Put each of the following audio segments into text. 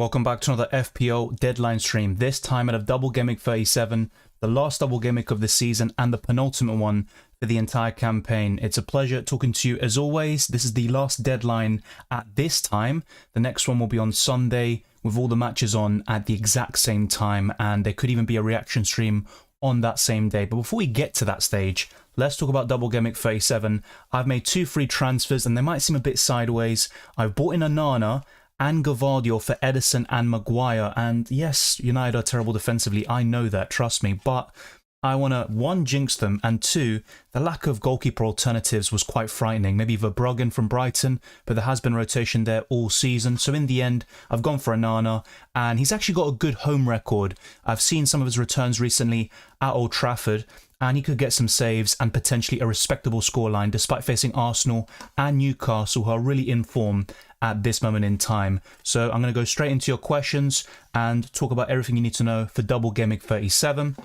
Welcome back to another FPL deadline stream, this time out of Double Gameweek 37, the last Double Gameweek of the season and the penultimate one for the entire campaign. It's a pleasure talking to you as always. This is the last deadline at this time. The next one will be on Sunday with all the matches on at the exact same time, and there could even be a reaction stream on that same day. But before we get to that stage, let's talk about Double Gameweek 37. I've made 2 free transfers and they might seem a bit sideways. I've bought in Onana and Gvardiol for Edison and Maguire, and yes, United are terrible defensively, I know that, trust me, but I want to, 1, jinx them, and 2, the lack of goalkeeper alternatives was quite frightening. Maybe Verbruggen from Brighton, but there has been rotation there all season, so in the end, I've gone for Onana, and he's actually got a good home record. I've seen some of his returns recently at Old Trafford, and he could get some saves and potentially a respectable scoreline, despite facing Arsenal and Newcastle, who are really in form at this moment in time. So I'm going to go straight into your questions and talk about everything you need to know for Double Gameweek 37.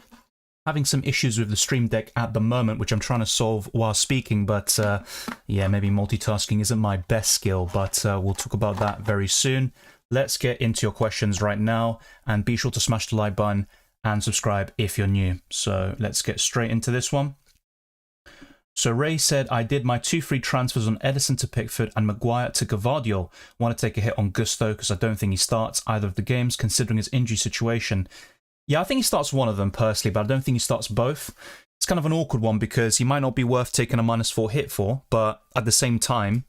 Having some issues with the stream deck at the moment, which I'm trying to solve while speaking, but yeah, maybe multitasking isn't my best skill, but we'll talk about that very soon. Let's get into your questions right now, and be sure to smash the like button and subscribe if you're new. So let's get straight into this one. So Ray said, I did my 2 free transfers on Edison to Pickford and Maguire to Gvardiol. Want to take a hit on Gusto because I don't think he starts either of the games considering his injury situation. Yeah, I think he starts one of them personally, but I don't think he starts both. It's kind of an awkward one because he might not be worth taking a -4 hit for, but at the same time,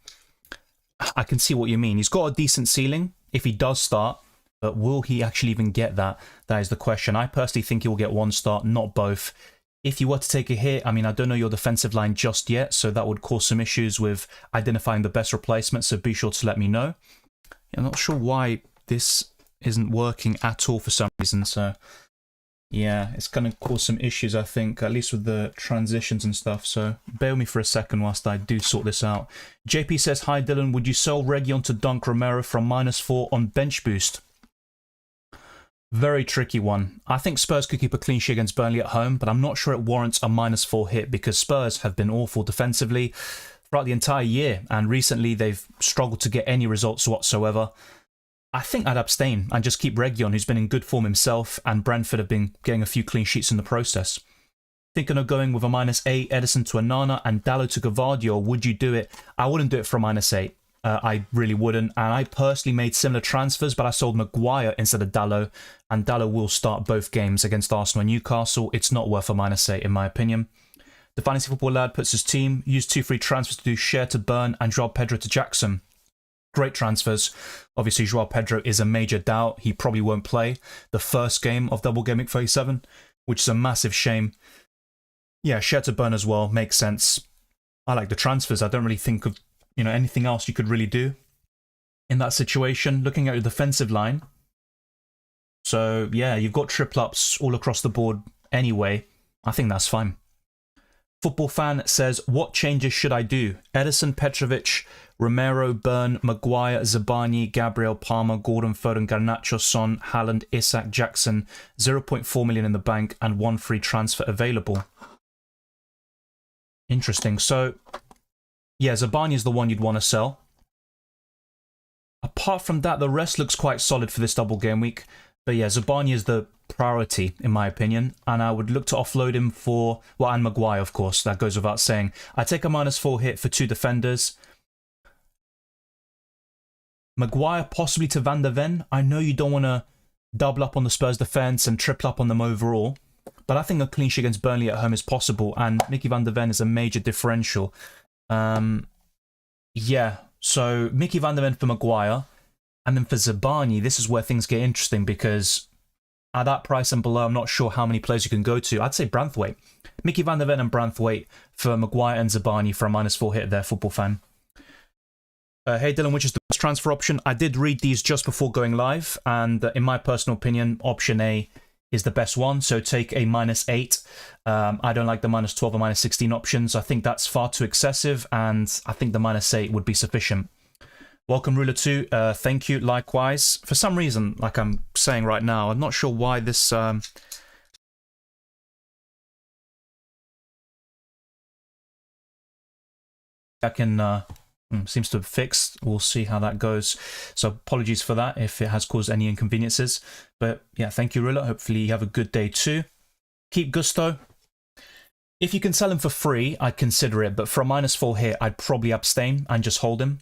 I can see what you mean. He's got a decent ceiling if he does start, but will he actually even get that? That is the question. I personally think he will get 1 start, not both. If you were to take a hit, I mean, I don't know your defensive line just yet, so that would cause some issues with identifying the best replacement, so be sure to let me know. I'm not sure why this isn't working at all for some reason, so yeah, it's going to cause some issues, I think, at least with the transitions and stuff, so bear with me for a second whilst I do sort this out. JP says, hi Dylan, would you sell Reguilon to dunk Romero from -4 on bench boost? Very tricky one. I think Spurs could keep a clean sheet against Burnley at home, but I'm not sure it warrants a -4 hit because Spurs have been awful defensively throughout the entire year, and recently they've struggled to get any results whatsoever. I think I'd abstain and just keep Reguilon, who's been in good form himself, and Brentford have been getting a few clean sheets in the process. Thinking of going with a -8, Edison to Onana and Dalot to Gvardiol, would you do it? I wouldn't do it for a -8. I really wouldn't, and I personally made similar transfers, but I sold Maguire instead of Dalot, and Dalot will start both games against Arsenal and Newcastle. It's not worth a -8 in my opinion. The Fantasy Football Lad puts his team, used 2 free transfers to do Share to Burn and Joao Pedro to Jackson. Great transfers. Obviously, Joao Pedro is a major doubt. He probably won't play the first game of Double Gameweek 37, which is a massive shame. Yeah, Share to Burn as well, makes sense. I like the transfers. I don't really think of anything else you could really do in that situation. Looking at your defensive line. So, yeah, you've got triple ups all across the board anyway. I think that's fine. Football Fan says, what changes should I do? Edison, Petrovic, Romero, Burn, Maguire, Zabani, Gabriel, Palmer, Gordon, Foden, Garnacho, Son, Haaland, Isak, Jackson, 0.4 million in the bank, and 1 free transfer available. Interesting. So, yeah, Zabani is the one you'd want to sell. Apart from that, the rest looks quite solid for this Double Game Week. But yeah, Zabani is the priority, in my opinion. And I would look to offload him for, well, and Maguire, of course. That goes without saying. I take a -4 hit for 2 defenders. Maguire possibly to Van der Ven. I know you don't want to double up on the Spurs defence and triple up on them overall. But I think a clean sheet against Burnley at home is possible. And Mickey Van der Ven is a major differential. Yeah, so Mickey Van der Ven for Maguire, and then for Zabani, this is where things get interesting because at that price and below, I'm not sure how many players you can go to. I'd say Branthwaite. Mickey Van der Ven and Branthwaite for Maguire and Zabani for a -4 hit there, Football Fan. Hey Dylan, which is the best transfer option? I did read these just before going live, and in my personal opinion, option A is the best one, so take a -8. I don't like the -12 or -16 options. I think that's far too excessive, and I think the -8 would be sufficient. Welcome, Ruler 2. Thank you, likewise. For some reason, like I'm saying right now, I'm not sure why this... I can Seems to have fixed. We'll see how that goes. So apologies for that if it has caused any inconveniences. But yeah, thank you, Rilla. Hopefully you have a good day too. Keep Gusto. If you can sell him for free, I'd consider it. But for a -4 hit, I'd probably abstain and just hold him.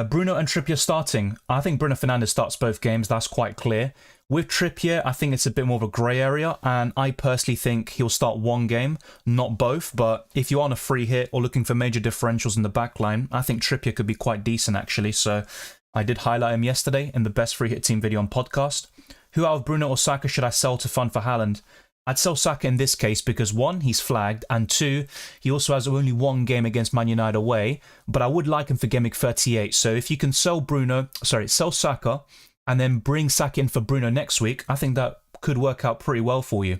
Bruno and Trippier starting. I think Bruno Fernandes starts both games. That's quite clear. With Trippier, I think it's a bit more of a grey area, and I personally think he'll start one game, not both. But if you are on a free hit or looking for major differentials in the back line, I think Trippier could be quite decent, actually. So I did highlight him yesterday in the best free hit team video on podcast. Who out of Bruno or Saka should I sell to fund for Haaland? I'd sell Saka in this case because 1, he's flagged, and 2, he also has only one game against Man United away, but I would like him for Game Week 38. So if you can sell Saka, and then bring Saka in for Bruno next week, I think that could work out pretty well for you.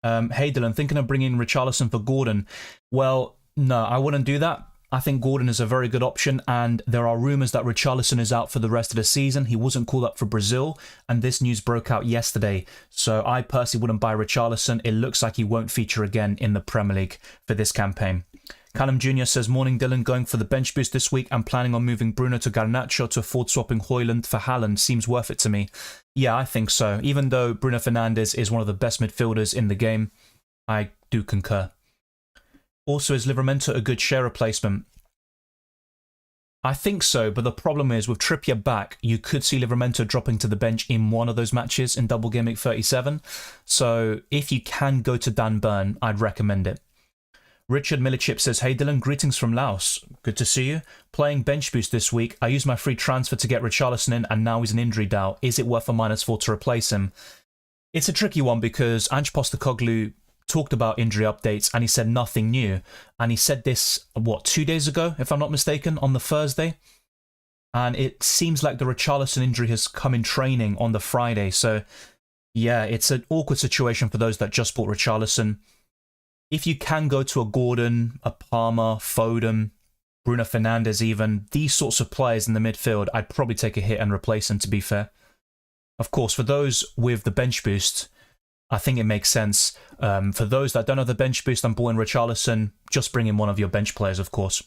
Hey Dylan, thinking of bringing Richarlison for Gordon. Well, no, I wouldn't do that. I think Gordon is a very good option, and there are rumours that Richarlison is out for the rest of the season. He wasn't called up for Brazil, and this news broke out yesterday. So I personally wouldn't buy Richarlison. It looks like he won't feature again in the Premier League for this campaign. Callum Jr. says, morning Dylan, going for the bench boost this week. I'm planning on moving Bruno to Garnacho to afford swapping Højlund for Haaland. Seems worth it to me. Yeah, I think so. Even though Bruno Fernandes is one of the best midfielders in the game, I do concur. Also, is Livramento a good share replacement? I think so, but the problem is with Trippier back, you could see Livramento dropping to the bench in one of those matches in Double Gameweek 37. So if you can go to Dan Burn, I'd recommend it. Richard Milichip says, hey Dylan, greetings from Laos. Good to see you. Playing bench boost this week. I used my free transfer to get Richarlison in, and now he's an injury doubt. Is it worth a -4 to replace him? It's a tricky one because Ange Postecoglou talked about injury updates and he said nothing new. And he said this, 2 days ago, if I'm not mistaken, on the Thursday. And it seems like the Richarlison injury has come in training on the Friday. So, yeah, it's an awkward situation for those that just bought Richarlison. If you can go to a Gordon, a Palmer, Foden, Bruno Fernandes even, these sorts of players in the midfield, I'd probably take a hit and replace them, to be fair. Of course, for those with the bench boost, I think it makes sense. For those that don't have the bench boost and bought in Richarlison, just bring in one of your bench players, of course.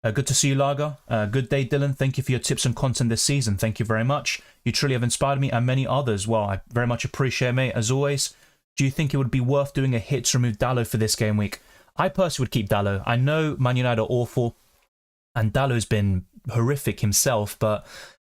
Good to see you, Lager. Good day, Dylan. Thank you for your tips and content this season. Thank you very much. You truly have inspired me and many others. Well, I very much appreciate it, mate, as always. Do you think it would be worth doing a hit to remove Dalot for this game week? I personally would keep Dalot. I know Man United are awful, and Dalot's been horrific himself, but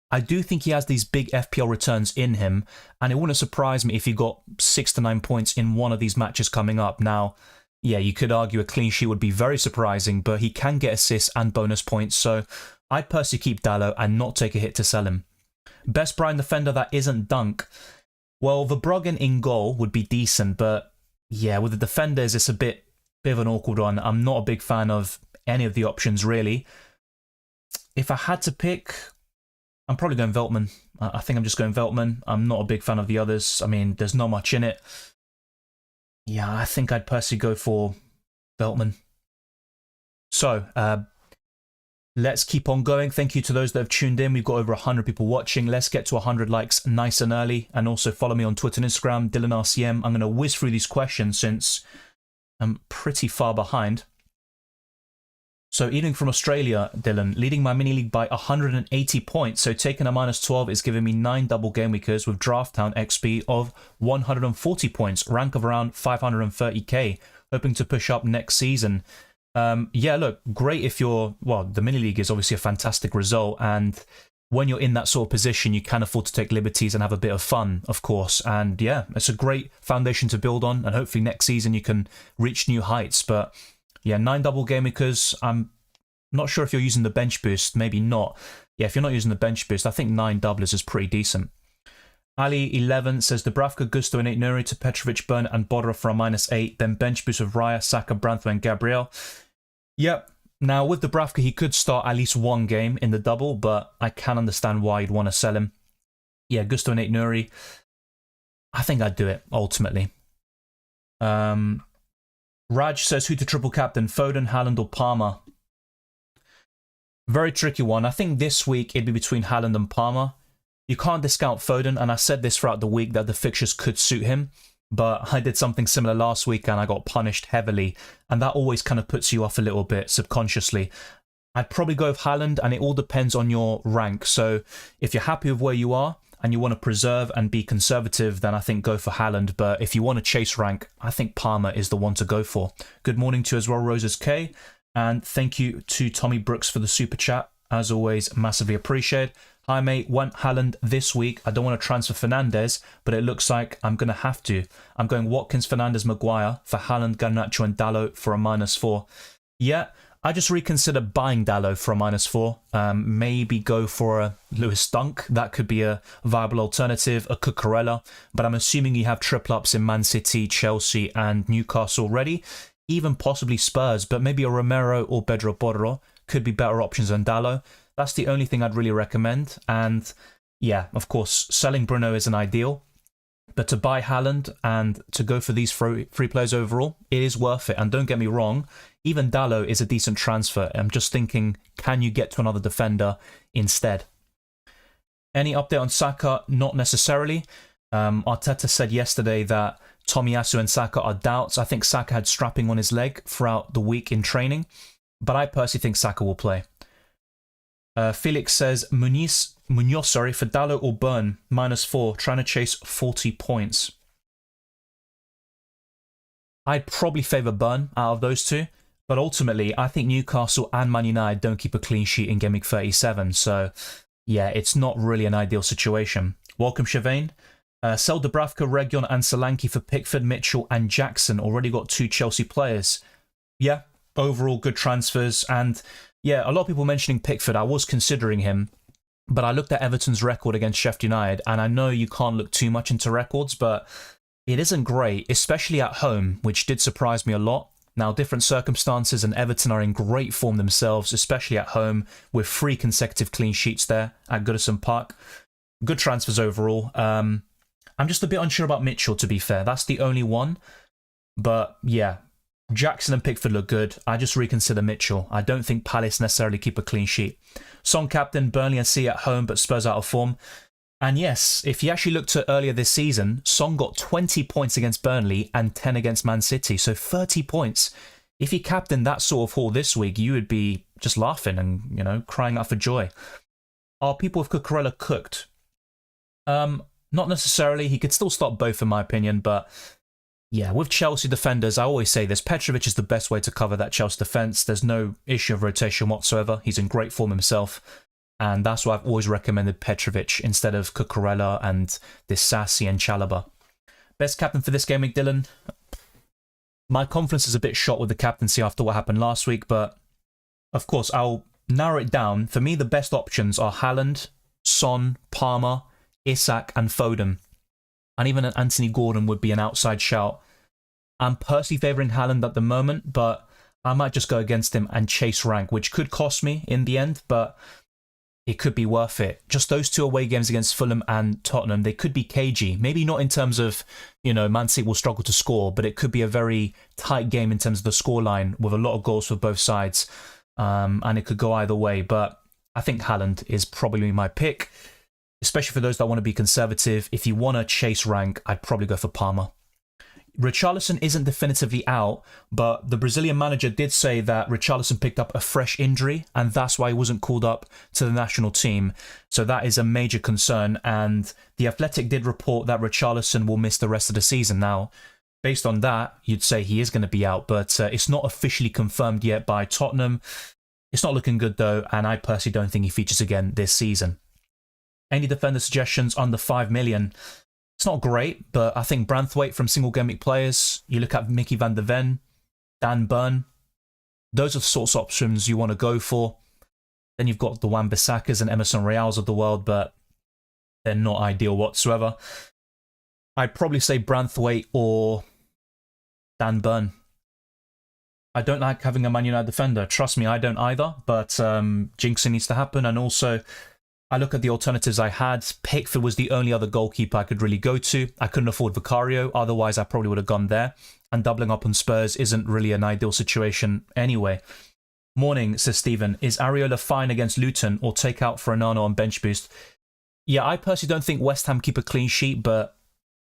I do think he has these big FPL returns in him, and it wouldn't surprise me if he got 6 to 9 points in one of these matches coming up. Now, yeah, you could argue a clean sheet would be very surprising, but he can get assists and bonus points, so I'd personally keep Dalot and not take a hit to sell him. Best Brian defender that isn't Dunk. Well, Verbruggen in goal would be decent, but yeah, with the defenders, it's a bit of an awkward one. I'm not a big fan of any of the options, really. If I had to pick, I'm probably going Veltman. I think I'm just going Veltman. I'm not a big fan of the others. I mean, there's not much in it. Yeah, I think I'd personally go for Veltman. So, let's keep on going. Thank you to those that have tuned in. We've got over 100 people watching. Let's get to 100 likes nice and early. And also follow me on Twitter and Instagram, DylanRCM. I'm going to whiz through these questions since I'm pretty far behind. So Eden from Australia, Dylan, leading my mini league by 180 points. So taking a -12 is giving me 9 double game weekers with Drafthound XP of 140 points, rank of around 530k. Hoping to push up next season. Yeah, look, great if you're, well, the mini league is obviously a fantastic result, and when you're in that sort of position, you can afford to take liberties and have a bit of fun, of course. And yeah, it's a great foundation to build on, and hopefully next season you can reach new heights. But yeah, 9 double game weekers. I'm not sure if you're using the bench boost, maybe not. Yeah, if you're not using the bench boost, I think 9 doublers is pretty decent. Ali11 says Dubravka, Gusto and 8 Nuri to Petrovic, Burn and Bodra for a -8, then bench boost of Raya, Saka, Branthwaite and Gabriel. Yep. Now, with Dubravka, he could start at least one game in the double, but I can understand why you'd want to sell him. Yeah, Gusto and 8 Nuri. I think I'd do it, ultimately. Raj says, who to triple captain, Foden, Haaland or Palmer? Very tricky one. I think this week it'd be between Haaland and Palmer. You can't discount Foden, and I said this throughout the week that the fixtures could suit him. But I did something similar last week and I got punished heavily. And that always kind of puts you off a little bit subconsciously. I'd probably go with Haaland, and it all depends on your rank. So if you're happy with where you are and you want to preserve and be conservative, then I think go for Haaland. But if you want to chase rank, I think Palmer is the one to go for. Good morning to you as well, Roses K. And thank you to Tommy Brooks for the super chat. As always, massively appreciated. Hi mate, want Haaland this week. I don't want to transfer Fernandes, but it looks like I'm going to have to. I'm going Watkins, Fernandes, Maguire for Haaland, Garnacho and Dalot for a -4. Yeah, I just reconsider buying Dalot for a -4. Maybe go for a Lewis Dunk. That could be a viable alternative, a Cucurella. But I'm assuming you have triple ups in Man City, Chelsea and Newcastle already. Even possibly Spurs, but maybe a Romero or Pedro Porro could be better options than Dalot. That's the only thing I'd really recommend. And yeah, of course, selling Bruno isn't ideal. But to buy Haaland and to go for these free players overall, it is worth it. And don't get me wrong, even Dalot is a decent transfer. I'm just thinking, can you get to another defender instead? Any update on Saka? Not necessarily. Arteta said yesterday that Tomiyasu and Saka are doubts. I think Saka had strapping on his leg throughout the week in training. But I personally think Saka will play. Felix says, Munoz for Dalot or Burn, -4, trying to chase 40 points. I'd probably favour Burn out of those two, but ultimately, I think Newcastle and Man United don't keep a clean sheet in Game Week 37, so yeah, it's not really an ideal situation. Welcome, Shavain. Sell Dubravka, Region and Solanke for Pickford, Mitchell and Jackson. Already got 2 Chelsea players. Yeah, overall good transfers, and yeah, a lot of people mentioning Pickford. I was considering him, but I looked at Everton's record against Sheffield United, and I know you can't look too much into records, but it isn't great, especially at home, which did surprise me a lot. Now, different circumstances, and Everton are in great form themselves, especially at home, with 3 consecutive clean sheets there at Goodison Park. Good transfers overall. I'm just a bit unsure about Mitchell, to be fair. That's the only one. But yeah, Jackson and Pickford look good. I just reconsider Mitchell. I don't think Palace necessarily keep a clean sheet. Son captain, Burnley and City at home, but Spurs out of form. And yes, if you actually looked at earlier this season, Son got 20 points against Burnley and 10 against Man City. So 30 points. If he captained that sort of haul this week, you would be just laughing and, you know, crying out for joy. Are people with Cucurella cooked? Not necessarily. He could still stop both, in my opinion, but yeah, with Chelsea defenders, I always say this, Petrovic is the best way to cover that Chelsea defence. There's no issue of rotation whatsoever. He's in great form himself, and that's why I've always recommended Petrovic instead of Cucurella and this Sassy and Chalobah. Best captain for this game week, Dylan? My confidence is a bit shot with the captaincy after what happened last week, but of course, I'll narrow it down. For me, the best options are Haaland, Son, Palmer, Isak and Foden. And even an Anthony Gordon would be an outside shout. I'm personally favouring Haaland at the moment, but I might just go against him and chase rank, which could cost me in the end, but it could be worth it. Just those 2 away games against Fulham and Tottenham, they could be cagey. Maybe not in terms of, you know, Man City will struggle to score, but it could be a very tight game in terms of the scoreline with a lot of goals for both sides. And it could go either way, but I think Haaland is probably my pick. Especially for those that want to be conservative. If you want to chase rank, I'd probably go for Palmer. Richarlison isn't definitively out, but the Brazilian manager did say that Richarlison picked up a fresh injury, and that's why he wasn't called up to the national team. So that is a major concern, and The Athletic did report that Richarlison will miss the rest of the season. Now, based on that, you'd say he is going to be out, but it's not officially confirmed yet by Tottenham. It's not looking good though, and I personally don't think he features again this season. Any defender suggestions under 5 million? It's not great, but I think Branthwaite from single game week players, you look at Mickey van der Ven, Dan Burn, those are the sorts of options you want to go for. Then you've got the Wan-Bissakas and Emerson Royals of the world, but they're not ideal whatsoever. I'd probably say Branthwaite or Dan Burn. I don't like having a Man United defender. Trust me, I don't either, but jinxing needs to happen. And also, I look at the alternatives I had. Pickford was the only other goalkeeper I could really go to. I couldn't afford Vicario, otherwise I probably would have gone there. And doubling up on Spurs isn't really an ideal situation anyway. Morning, says Stephen. Is Areola fine against Luton or take out for Onana on bench boost? Yeah, I personally don't think West Ham keep a clean sheet, but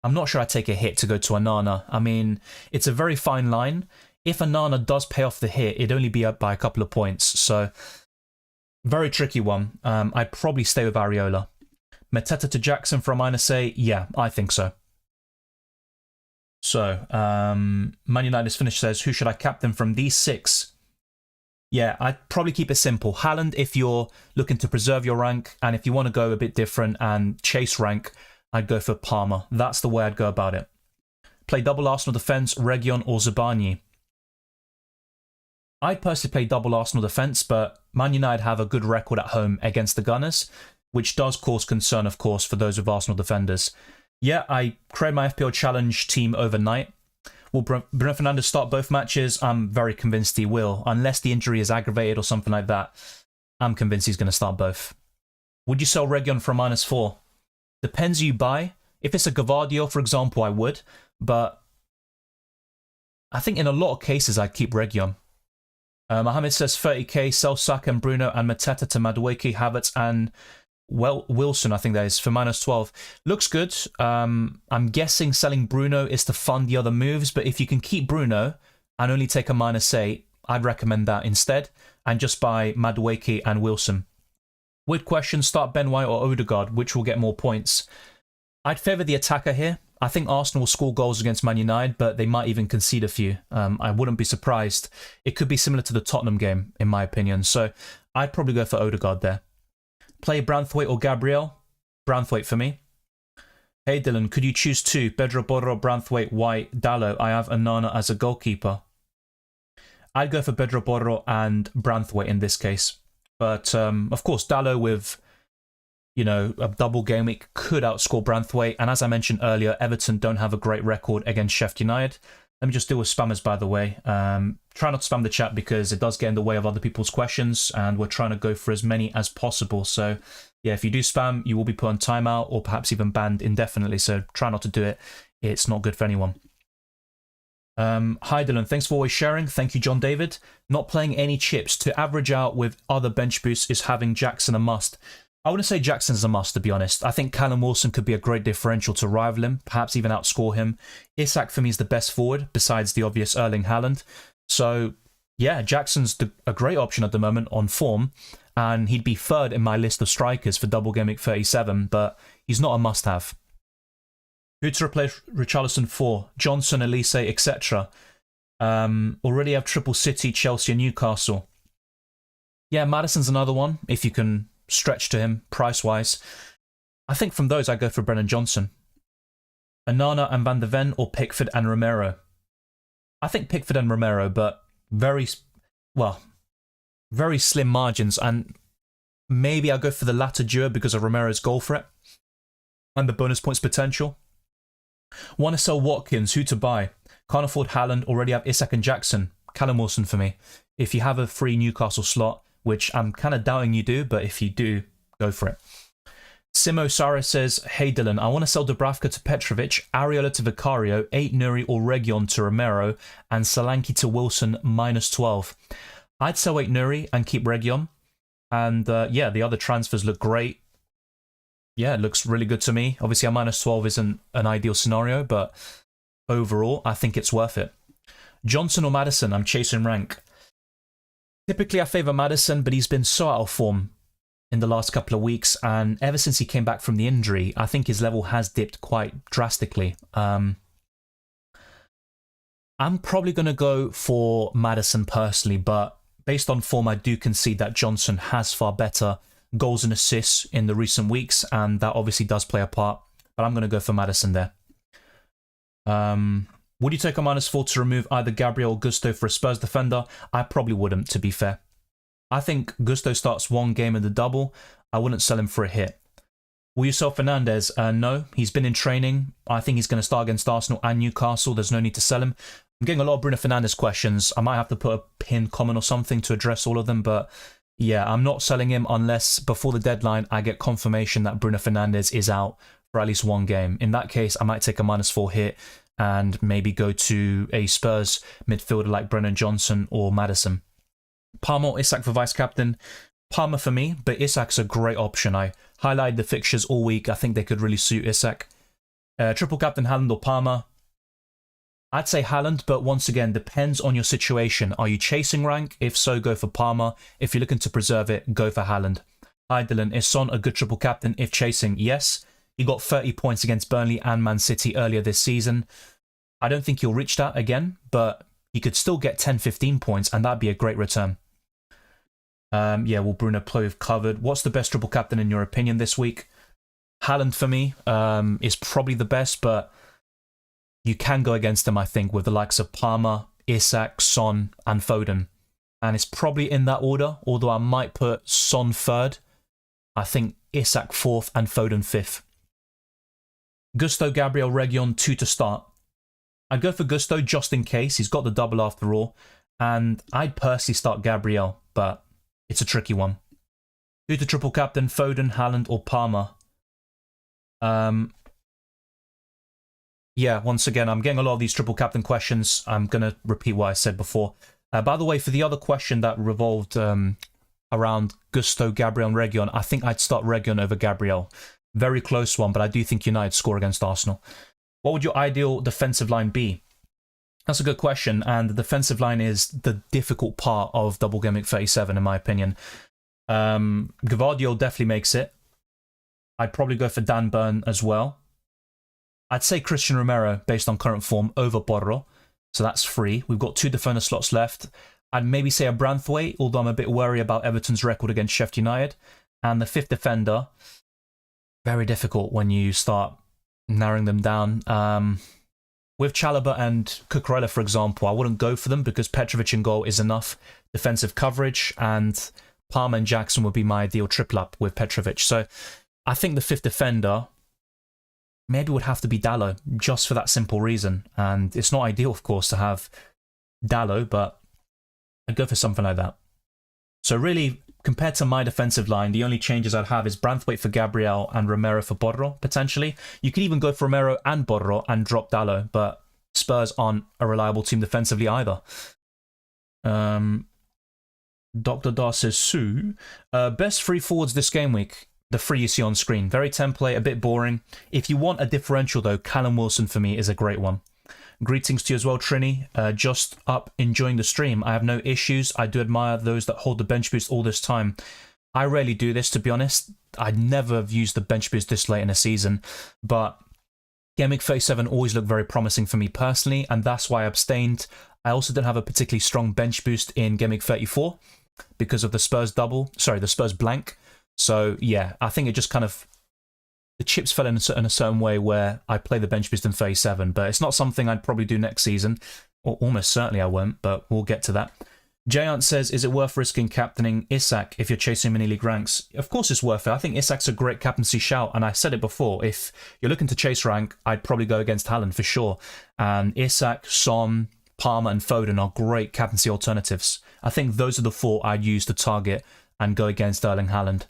I'm not sure I'd take a hit to go to Onana. I mean, it's a very fine line. If Onana does pay off the hit, it'd only be up by a couple of points. So Very tricky one. I'd probably stay with Areola. Mateta to Jackson for a -8? Yeah, I think so. So, Man United's finish says, who should I captain from these 6? Yeah, I'd probably keep it simple. Haaland if you're looking to preserve your rank, and if you want to go a bit different and chase rank, I'd go for Palmer. That's the way I'd go about it. Play double Arsenal defence, Reguilon or Zabani. I'd personally play double Arsenal defence, but Man United have a good record at home against the Gunners, which does cause concern, of course, for those with Arsenal defenders. Yeah, I created my FPL Challenge team overnight. Will Bruno Fernandes start both matches? I'm very convinced he will, unless the injury is aggravated or something like that. I'm convinced he's going to start both. Would you sell Reguilon for a -4? Depends who you buy. If it's a Gvardiol, for example, I would, but I think in a lot of cases I'd keep Reguilon. Mohammed says 30k, sell Saka and Bruno and Mateta to Madueke, Havertz and Wilson, I think that is, for -12. Looks good. I'm guessing selling Bruno is to fund the other moves, but if you can keep Bruno and only take a -8, I'd recommend that instead, and just buy Madueke and Wilson. Weird question, start Ben White or Odegaard, which will get more points? I'd favour the attacker here. I think Arsenal will score goals against Man United, but they might even concede a few. I wouldn't be surprised. It could be similar to the Tottenham game, in my opinion, so I'd probably go for Odegaard there. Play Branthwaite or Gabriel? Branthwaite for me. Hey Dylan, could you choose 2? Pedro Porro, Branthwaite, White, Dallo. I have Onana as a goalkeeper. I'd go for Pedro Porro and Branthwaite in this case. But, of course, Dallo with, you know, a double game week could outscore Branthwaite. And as I mentioned earlier, Everton don't have a great record against Sheffield United. Let me just deal with spammers, by the way. Try not to spam the chat because it does get in the way of other people's questions, and we're trying to go for as many as possible. So, yeah, if you do spam, you will be put on timeout or perhaps even banned indefinitely. So try not to do it. It's not good for anyone. Hi Dylan, thanks for always sharing. Thank you, John David. Not playing any chips. To average out with other bench boosts is having Jackson a must. I wouldn't say Jackson's a must, to be honest. I think Callum Wilson could be a great differential to rival him, perhaps even outscore him. Isak, for me, is the best forward, besides the obvious Erling Haaland. So, yeah, Jackson's a great option at the moment on form, and he'd be third in my list of strikers for Double Gameweek 37, but he's not a must-have. Who to replace Richarlison for? Johnson, Elise, etc. Already have Triple City, Chelsea and Newcastle. Yeah, Maddison's another one, if you can stretch to him price-wise. I think from those I go for Brennan Johnson. Onana and Van de Ven or Pickford and Romero. I think Pickford and Romero, but very slim margins, and maybe I'll go for the latter duo because of Romero's goal threat and the bonus points potential. Want to sell Watkins, who to buy? Can't afford Haaland, already have Isak and Jackson. Callum Wilson for me. If you have a free Newcastle slot, which I'm kind of doubting you do, but if you do, go for it. Simo Sara says, hey Dylan, I want to sell Dubravka to Petrovic, Areola to Vicario, 8 Nuri or Reguilon to Romero, and Solanke to Wilson, -12. I'd sell 8 Nuri and keep Reguilon. And yeah, the other transfers look great. Yeah, it looks really good to me. Obviously, a -12 isn't an ideal scenario, but overall, I think it's worth it. Johnson or Maddison, I'm chasing rank. Typically, I favour Maddison, but he's been so out of form in the last couple of weeks, and ever since he came back from the injury, I think his level has dipped quite drastically. I'm probably going to go for Maddison personally, but based on form, I do concede that Johnson has far better goals and assists in the recent weeks, and that obviously does play a part, but I'm going to go for Maddison there. Would you take a -4 to remove either Gabriel or Gusto for a Spurs defender? I probably wouldn't, to be fair. I think Gusto starts one game in the double. I wouldn't sell him for a hit. Will you sell Fernandes? No, he's been in training. I think he's going to start against Arsenal and Newcastle. There's no need to sell him. I'm getting a lot of Bruno Fernandes questions. I might have to put a pinned comment or something to address all of them, but yeah, I'm not selling him unless before the deadline I get confirmation that Bruno Fernandes is out for at least one game. In that case, I might take a -4 hit and maybe go to a Spurs midfielder like Brennan Johnson or Maddison. Palmer or Isak for vice-captain? Palmer for me, but Isak's a great option. I highlighted the fixtures all week. I think they could really suit Isak. Triple captain Haaland or Palmer? I'd say Haaland, but once again, depends on your situation. Are you chasing rank? If so, go for Palmer. If you're looking to preserve it, go for Haaland. Hi Dylan, is Son a good triple captain if chasing? Yes. He got 30 points against Burnley and Man City earlier this season. I don't think he'll reach that again, but he could still get 10-15 points, and that'd be a great return. Yeah, well, Bruno Plove covered. What's the best triple captain in your opinion this week? Haaland for me is probably the best, but you can go against him, I think, with the likes of Palmer, Isak, Son, and Foden. And it's probably in that order, although I might put Son third. I think Isak fourth and Foden fifth. Gusto, Gabriel, Reguilon, 2 to start. I'd go for Gusto just in case. He's got the double after all. And I'd personally start Gabriel, but it's a tricky one. Who to triple captain, Foden, Haaland, or Palmer? Yeah, once again, I'm getting a lot of these triple captain questions. I'm going to repeat what I said before. By the way, for the other question that revolved around Gusto, Gabriel, and Reguilon, I think I'd start Reguilon over Gabriel. Very close one, but I do think United score against Arsenal. What would your ideal defensive line be? That's a good question, and the defensive line is the difficult part of Double Gameweek 37, in my opinion. Gvardiol definitely makes it. I'd probably go for Dan Burn as well. I'd say Christian Romero, based on current form, over Borro. So that's free. We've got 2 defender slots left. I'd maybe say a Branthwaite, although I'm a bit wary about Everton's record against Sheffield United. And the 5th defender, very difficult when you start narrowing them down. With Chalobah and Cucurella, for example, I wouldn't go for them because Petrovic in goal is enough defensive coverage, and Palmer and Jackson would be my ideal triple up with Petrovic. So I think the 5th defender maybe would have to be Dalot, just for that simple reason. And it's not ideal, of course, to have Dalot, but I'd go for something like that. So really, compared to my defensive line, the only changes I'd have is Branthwaite for Gabriel and Romero for Borro, potentially. You could even go for Romero and Borro and drop Dalot, but Spurs aren't a reliable team defensively either. Dr. Dar says, Sue, best 3 forwards this game week. The 3 you see on screen. Very template, a bit boring. If you want a differential, though, Callum Wilson for me is a great one. Greetings to you as well, Trini. Just up enjoying the stream. I have no issues. I do admire those that hold the bench boost all this time. I rarely do this, to be honest. I'd never have used the bench boost this late in a season. But Gameweek 37 always looked very promising for me personally, and that's why I abstained. I also don't have a particularly strong bench boost in Gameweek 34 because of the Spurs the Spurs blank. So yeah, I think it just kind of, the chips fell in a certain way where I play the bench boost in 37, but it's not something I'd probably do next season, or almost certainly I won't, but we'll get to that. Jayant says, is it worth risking captaining Isak if you're chasing mini-league ranks? Of course it's worth it. I think Isak's a great captaincy shout, and I said it before, if you're looking to chase rank, I'd probably go against Haaland for sure. And Isak, Son, Palmer and Foden are great captaincy alternatives. I think those are the 4 I'd use to target and go against Erling Haaland.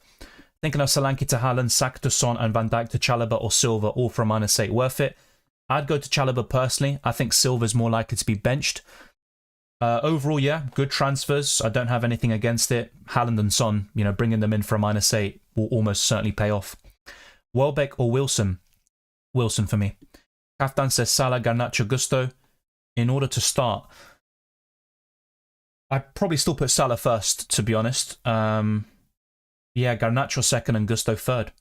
Thinking of Solanke to Haaland, Saka to Son, and Van Dijk to Chalobah or Silva, all for a -8. Worth it? I'd go to Chalobah personally. I think Silva's more likely to be benched. Overall, yeah, good transfers. I don't have anything against it. Haaland and Son, bringing them in for a -8 will almost certainly pay off. Welbeck or Wilson? Wilson for me. Kaftan says Salah, Garnacho, Gusto. In order to start, I'd probably still put Salah first, to be honest. Yeah, Garnacho second and Gusto third.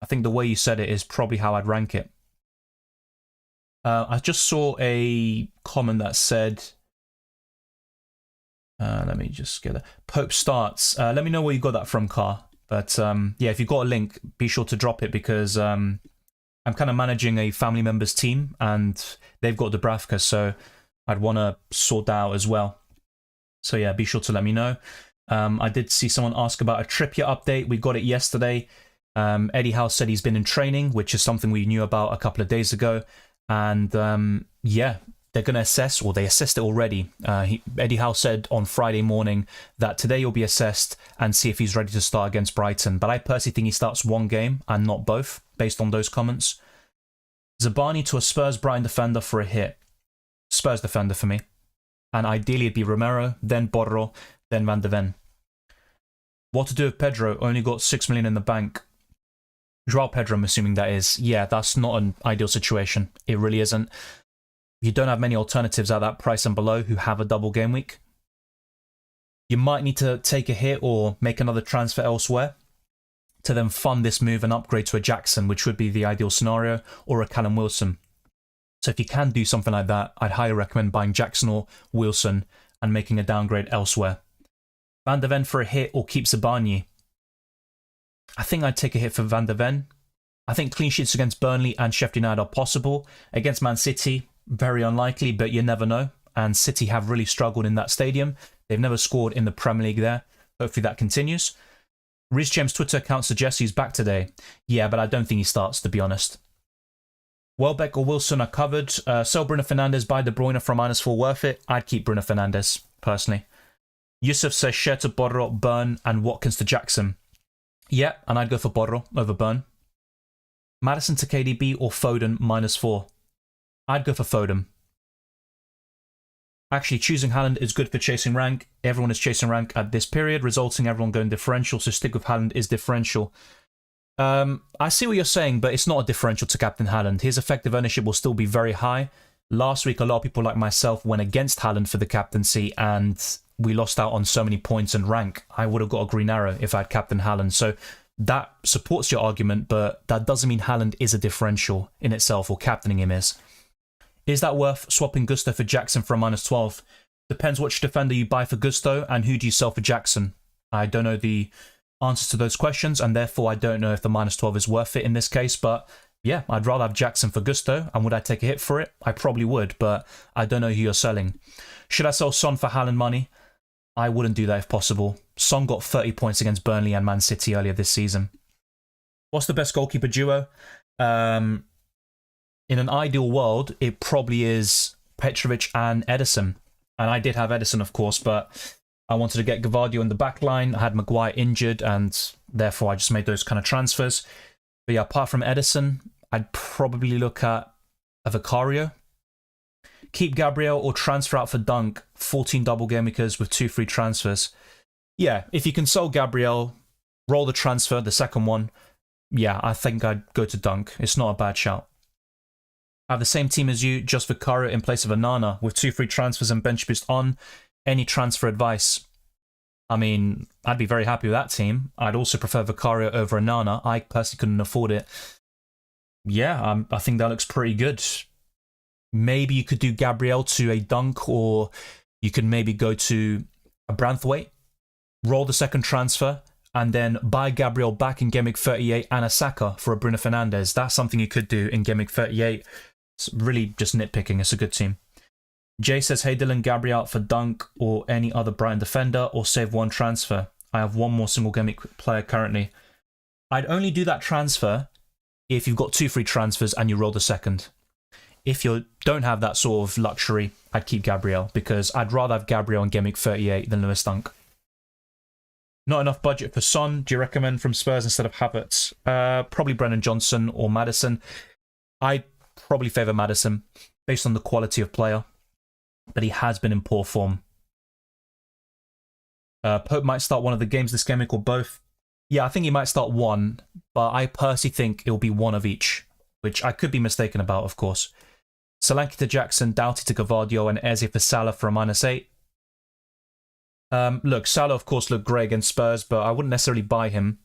I think the way you said it is probably how I'd rank it. I just saw a comment that said, let me just get that. Pope starts. Let me know where you got that from, Car. But yeah, if you've got a link, be sure to drop it because I'm kind of managing a family member's team and they've got Dubravka, so I'd want to sort that out as well. So yeah, be sure to let me know. I did see someone ask about a Trippier update. We got it yesterday. Eddie Howe said he's been in training, which is something we knew about a couple of days ago. And yeah, they're going to assess, or they assessed it already. Eddie Howe said on Friday morning that today he'll be assessed and see if he's ready to start against Brighton. But I personally think he starts one game and not both, based on those comments. Zabani to a Spurs Brighton defender for a hit. Spurs defender for me. And ideally it'd be Romero, then Borro, then Van de Ven. What to do with Pedro? Only got 6 million in the bank. Joao Pedro, I'm assuming that is. Yeah, that's not an ideal situation. It really isn't. You don't have many alternatives at that price and below who have a double game week. You might need to take a hit or make another transfer elsewhere to then fund this move and upgrade to a Jackson, which would be the ideal scenario, or a Callum Wilson. So if you can do something like that, I'd highly recommend buying Jackson or Wilson and making a downgrade elsewhere. Van der Ven for a hit or keep Zabarnyi. I think I'd take a hit for Van der Ven. I think clean sheets against Burnley and Sheffield United are possible. Against Man City, very unlikely, but you never know. And City have really struggled in that stadium. They've never scored in the Premier League there. Hopefully that continues. Reece James' Twitter account suggests he's back today. Yeah, but I don't think he starts, to be honest. Welbeck or Wilson are covered. Sell Bruno Fernandes, buy De Bruyne for -4 worth it. I'd keep Bruno Fernandes, personally. Yusuf says share to Borro, Burn, and Watkins to Jackson. Yeah, and I'd go for Borro over Burn. Maddison to KDB or Foden -4. I'd go for Foden. Actually, choosing Haaland is good for chasing rank. Everyone is chasing rank at this period, resulting in everyone going differential, so stick with Haaland is differential. I see what you're saying, but it's not a differential to Captain Haaland. His effective ownership will still be very high. Last week, a lot of people like myself went against Haaland for the captaincy, and we lost out on so many points and rank. I would have got a green arrow if I had Captain Haaland. So that supports your argument, but that doesn't mean Haaland is a differential in itself, or captaining him is. Is that worth swapping Gusto for Jackson for a -12? Depends which defender you buy for Gusto and who do you sell for Jackson. I don't know the answers to those questions, and therefore I don't know if the -12 is worth it in this case, but yeah, I'd rather have Jackson for Gusto, and would I take a hit for it? I probably would, but I don't know who you're selling. Should I sell Son for Haaland money? I wouldn't do that if possible. Son got 30 points against Burnley and Man City earlier this season. What's the best goalkeeper duo? In an ideal world, it probably is Petrovic and Ederson. And I did have Ederson, of course, but I wanted to get Gvardiol in the back line. I had Maguire injured, and therefore I just made those kind of transfers. But yeah, apart from Ederson, I'd probably look at a Vicario. Keep Gabriel or transfer out for Dunk. 14 double game weekers with 2 free transfers. Yeah, if you can sell Gabriel, roll the transfer, the second one. Yeah, I think I'd go to Dunk. It's not a bad shout. I have the same team as you, just Vicario in place of Onana, with 2 free transfers and bench boost on. Any transfer advice? I mean, I'd be very happy with that team. I'd also prefer Vicario over Onana. I personally couldn't afford it. Yeah, I think that looks pretty good. Maybe you could do Gabriel to a Dunk, or you could maybe go to a Branthwaite, roll the second transfer, and then buy Gabriel back in Game Week 38 and a Saka for a Bruno Fernandes. That's something you could do in Game Week 38. It's really just nitpicking. It's a good team. Jay says, hey Dylan, Gabriel for Dunk or any other Brighton defender, or save one transfer. I have one more single game week player currently. I'd only do that transfer if you've got 2 free transfers and you roll the second. If you don't have that sort of luxury, I'd keep Gabriel, because I'd rather have Gabriel in Game Week 38 than Lewis Dunk. Not enough budget for Son. Do you recommend from Spurs instead of Havertz? Probably Brennan Johnson or Maddison. I'd probably favour Maddison based on the quality of player, but he has been in poor form. Pope might start one of the games this game week or both. Yeah, I think he might start one, but I personally think it'll be one of each, which I could be mistaken about, of course. Solanke to Jackson, Doughty to Gvardiol, and Eze for Salah for a -8. Look, Salah, of course, looked great against Spurs, but I wouldn't necessarily buy him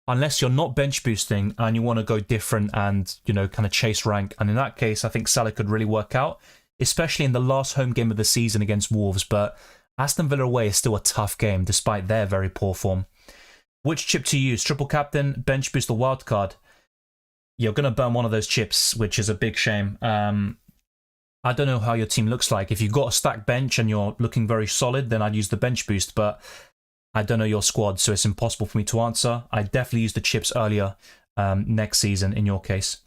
unless you're not bench boosting and you want to go different and, you know, kind of chase rank. And in that case, I think Salah could really work out, especially in the last home game of the season against Wolves. But Aston Villa away is still a tough game, despite their very poor form. Which chip to use? Triple captain, bench boost, or wildcard? You're going to burn one of those chips, which is a big shame. I don't know how your team looks like. If you've got a stacked bench and you're looking very solid, then I'd use the bench boost, but I don't know your squad, so it's impossible for me to answer. I definitely use the chips earlier next season in your case.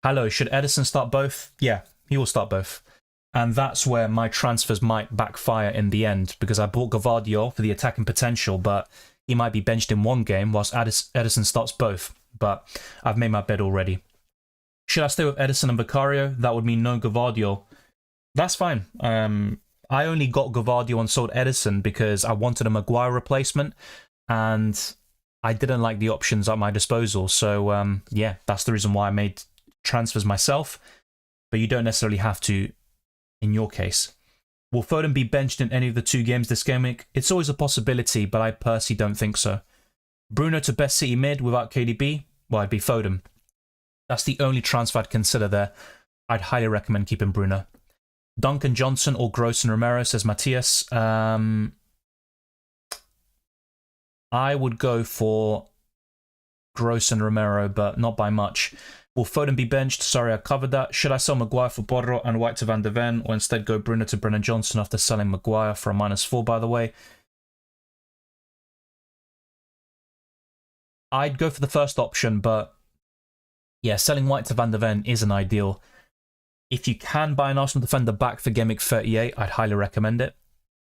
Hello, should Ederson start both? Yeah, he will start both. And that's where my transfers might backfire in the end, because I bought Gvardiol for the attacking potential, but he might be benched in one game whilst Ederson starts both. But I've made my bed already. Should I stay with Ederson and Vicario? That would mean no Gvardiol. That's fine. I only got Gvardiol and sold Ederson because I wanted a Maguire replacement, and I didn't like the options at my disposal. So yeah, that's the reason why I made transfers myself. But you don't necessarily have to in your case. Will Foden be benched in any of the 2 games this game week? It's always a possibility, but I personally don't think so. Bruno to best City mid without KDB? Well, I'd be Foden. That's the only transfer I'd consider there. I'd highly recommend keeping Bruno. Duncan Johnson or Gross and Romero, says Matthias. I would go for Gross and Romero, but not by much. Will Foden be benched? Sorry, I covered that. Should I sell Maguire for Borro and White to Van de Ven, or instead go Bruno to Brennan Johnson after selling Maguire for a -4, by the way? I'd go for the first option, but yeah, selling White to Van de Ven isn't ideal. If you can buy an Arsenal defender back for Game Week 38, I'd highly recommend it.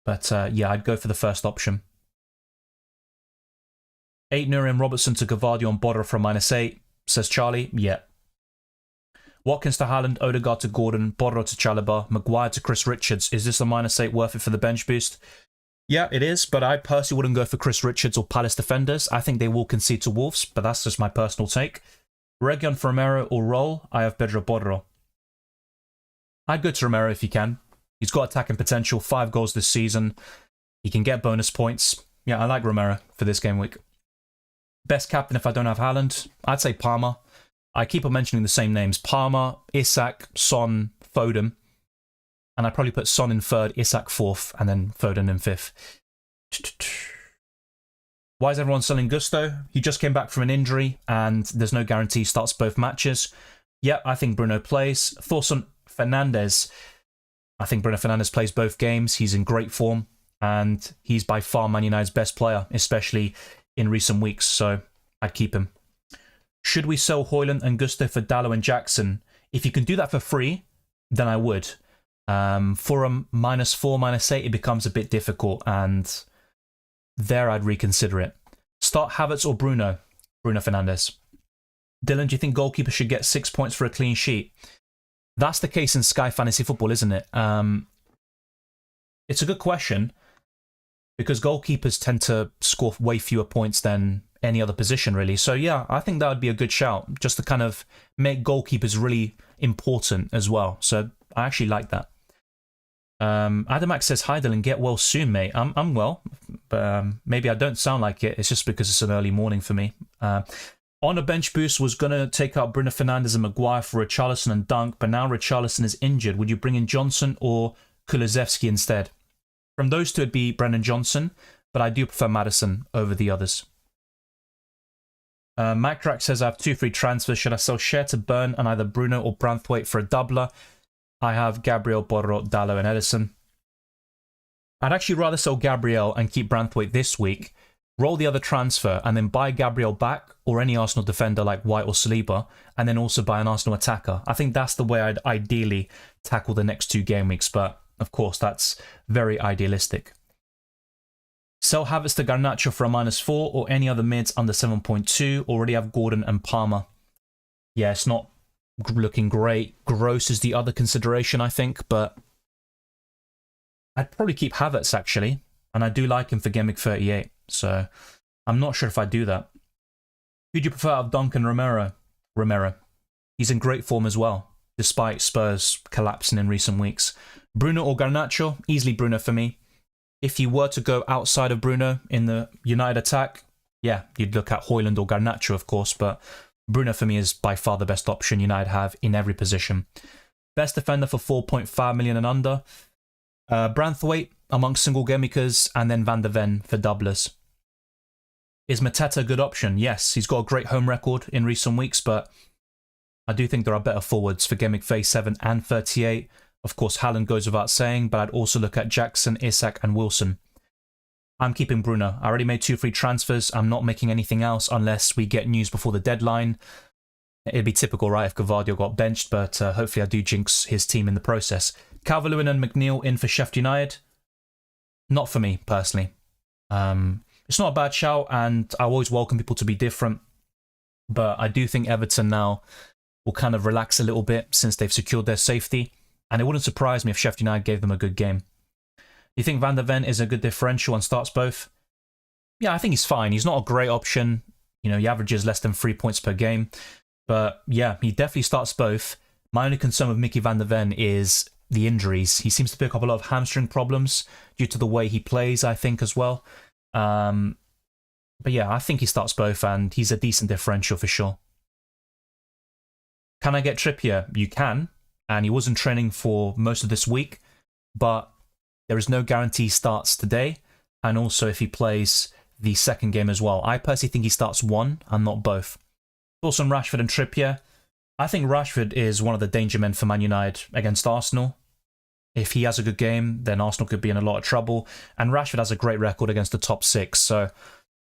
But yeah, I'd go for the first option. 8 Nurian Robertson to Gavardio on Border for a -8, says Charlie. Yeah. Watkins to Haaland, Odegaard to Gordon, Borro to Chalobah, Maguire to Chris Richards. Is this a -8 worth it for the bench boost? Yeah, it is, but I personally wouldn't go for Chris Richards or Palace defenders. I think they will concede to Wolves, but that's just my personal take. Reguilon for Romero or Roll, I have Pedro Borro. I'd go to Romero if you can. He's got attacking potential, 5 goals this season. He can get bonus points. Yeah, I like Romero for this game week. Best captain if I don't have Haaland, I'd say Palmer. I keep on mentioning the same names. Palmer, Isak, Son, Foden. And I'd probably put Son in 3rd, Isak 4th, and then Foden in 5th. Why is everyone selling Gusto? He just came back from an injury, and there's no guarantee he starts both matches. Yeah, I think Bruno plays. Thoughts on Fernandes? I think Bruno Fernandes plays both games. He's in great form, and he's by far Man United's best player, especially in recent weeks, so I'd keep him. Should we sell Højlund and Gusto for Dallo and Jackson? If you can do that for free, then I would. For a -4, -8, it becomes a bit difficult, and there I'd reconsider it. Start Havertz or Bruno? Bruno Fernandes. Dylan, do you think goalkeeper should get 6 points for a clean sheet? That's the case in Sky Fantasy Football, isn't it? It's a good question, because goalkeepers tend to score way fewer points than any other position, really. So yeah, I think that would be a good shout, just to kind of make goalkeepers really important as well. So I actually like that. Adamak says, hi Dylan, get well soon, mate. I'm well, but maybe I don't sound like it. It's just because it's an early morning for me. On a bench boost, was going to take out Bruno Fernandes and Maguire for Richarlison and Dunk, but now Richarlison is injured. Would you bring in Johnson or Kulusevski instead? From those two, it'd be Brennan Johnson, but I do prefer Maddison over the others. Macrack says, I have 2 free transfers. Should I sell Share to Burn and either Bruno or Branthwaite for a doubler? I have Gabriel, Borro, Dallo and Edison. I'd actually rather sell Gabriel and keep Branthwaite this week, roll the other transfer, and then buy Gabriel back or any Arsenal defender like White or Saliba, and then also buy an Arsenal attacker. I think that's the way I'd ideally tackle the next 2 game weeks, but of course that's very idealistic. Sell Havertz to Garnacho for a -4 or any other mids under 7.2. Already have Gordon and Palmer. Yeah, it's not looking great. Gross is the other consideration, I think, but I'd probably keep Havertz, actually. And I do like him for Game Week 38, so I'm not sure if I'd do that. Who'd you prefer out of Duncan Romero? Romero. He's in great form as well, despite Spurs collapsing in recent weeks. Bruno or Garnacho? Easily Bruno for me. If you were to go outside of Bruno in the United attack, yeah, you'd look at Højlund or Garnacho, of course, but Bruno for me is by far the best option United have in every position. Best defender for 4.5 million and under. Branthwaite amongst single gamemakers, and then Van de Ven for doublers. Is Mateta a good option? Yes, he's got a great home record in recent weeks, but I do think there are better forwards for Game Week 37 and 38. Of course, Haaland goes without saying, but I'd also look at Jackson, Isak and Wilson. I'm keeping Bruno. I already made 2 free transfers. I'm not making anything else unless we get news before the deadline. It'd be typical, right, if Gavardio got benched, but hopefully I do jinx his team in the process. Calvert-Lewin and McNeil in for Sheffield United. Not for me, personally. It's not a bad shout, and I always welcome people to be different. But I do think Everton now will kind of relax a little bit since they've secured their safety. And it wouldn't surprise me if Sheffield United gave them a good game. You think Van de Ven is a good differential and starts both? Yeah, I think he's fine. He's not a great option. You know, he averages less than 3 points per game. But yeah, he definitely starts both. My only concern with Mickey Van de Ven is the injuries. He seems to pick up a lot of hamstring problems due to the way he plays, I think, as well. But yeah, I think he starts both, and he's a decent differential for sure. Can I get Trippier? You can, and he wasn't training for most of this week, but there is no guarantee he starts today, and also if he plays the second game as well. I personally think he starts one and not both. Also, Rashford and Trippier. I think Rashford is one of the danger men for Man United against Arsenal. If he has a good game, then Arsenal could be in a lot of trouble, and Rashford has a great record against the top six, so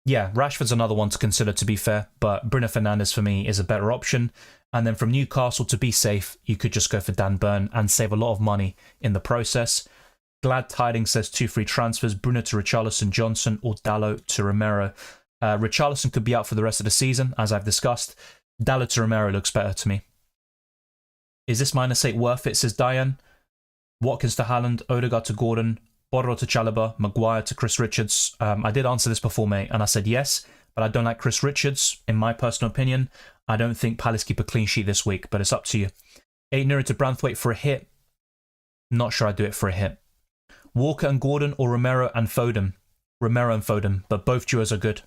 yeah, Rashford's another one to consider, to be fair, but Bruno Fernandes for me is a better option. And then from Newcastle, to be safe, you could just go for Dan Burn and save a lot of money in the process. Glad Tidings says 2 free transfers, Bruno to Richarlison, Johnson, or Dalot to Romero. Richarlison could be out for the rest of the season, as I've discussed. Dalot to Romero looks better to me. Is this -8 worth it, says Diane? Watkins to Haaland, Odegaard to Gordon, Borro to Chalobah, Maguire to Chris Richards. I did answer this before, mate, and I said yes, but I don't like Chris Richards, in my personal opinion. I don't think Palace keep a clean sheet this week, but it's up to you. 8 Nuri to Branthwaite for a hit. Not sure I'd do it for a hit. Walker and Gordon or Romero and Foden? Romero and Foden, but both duos are good.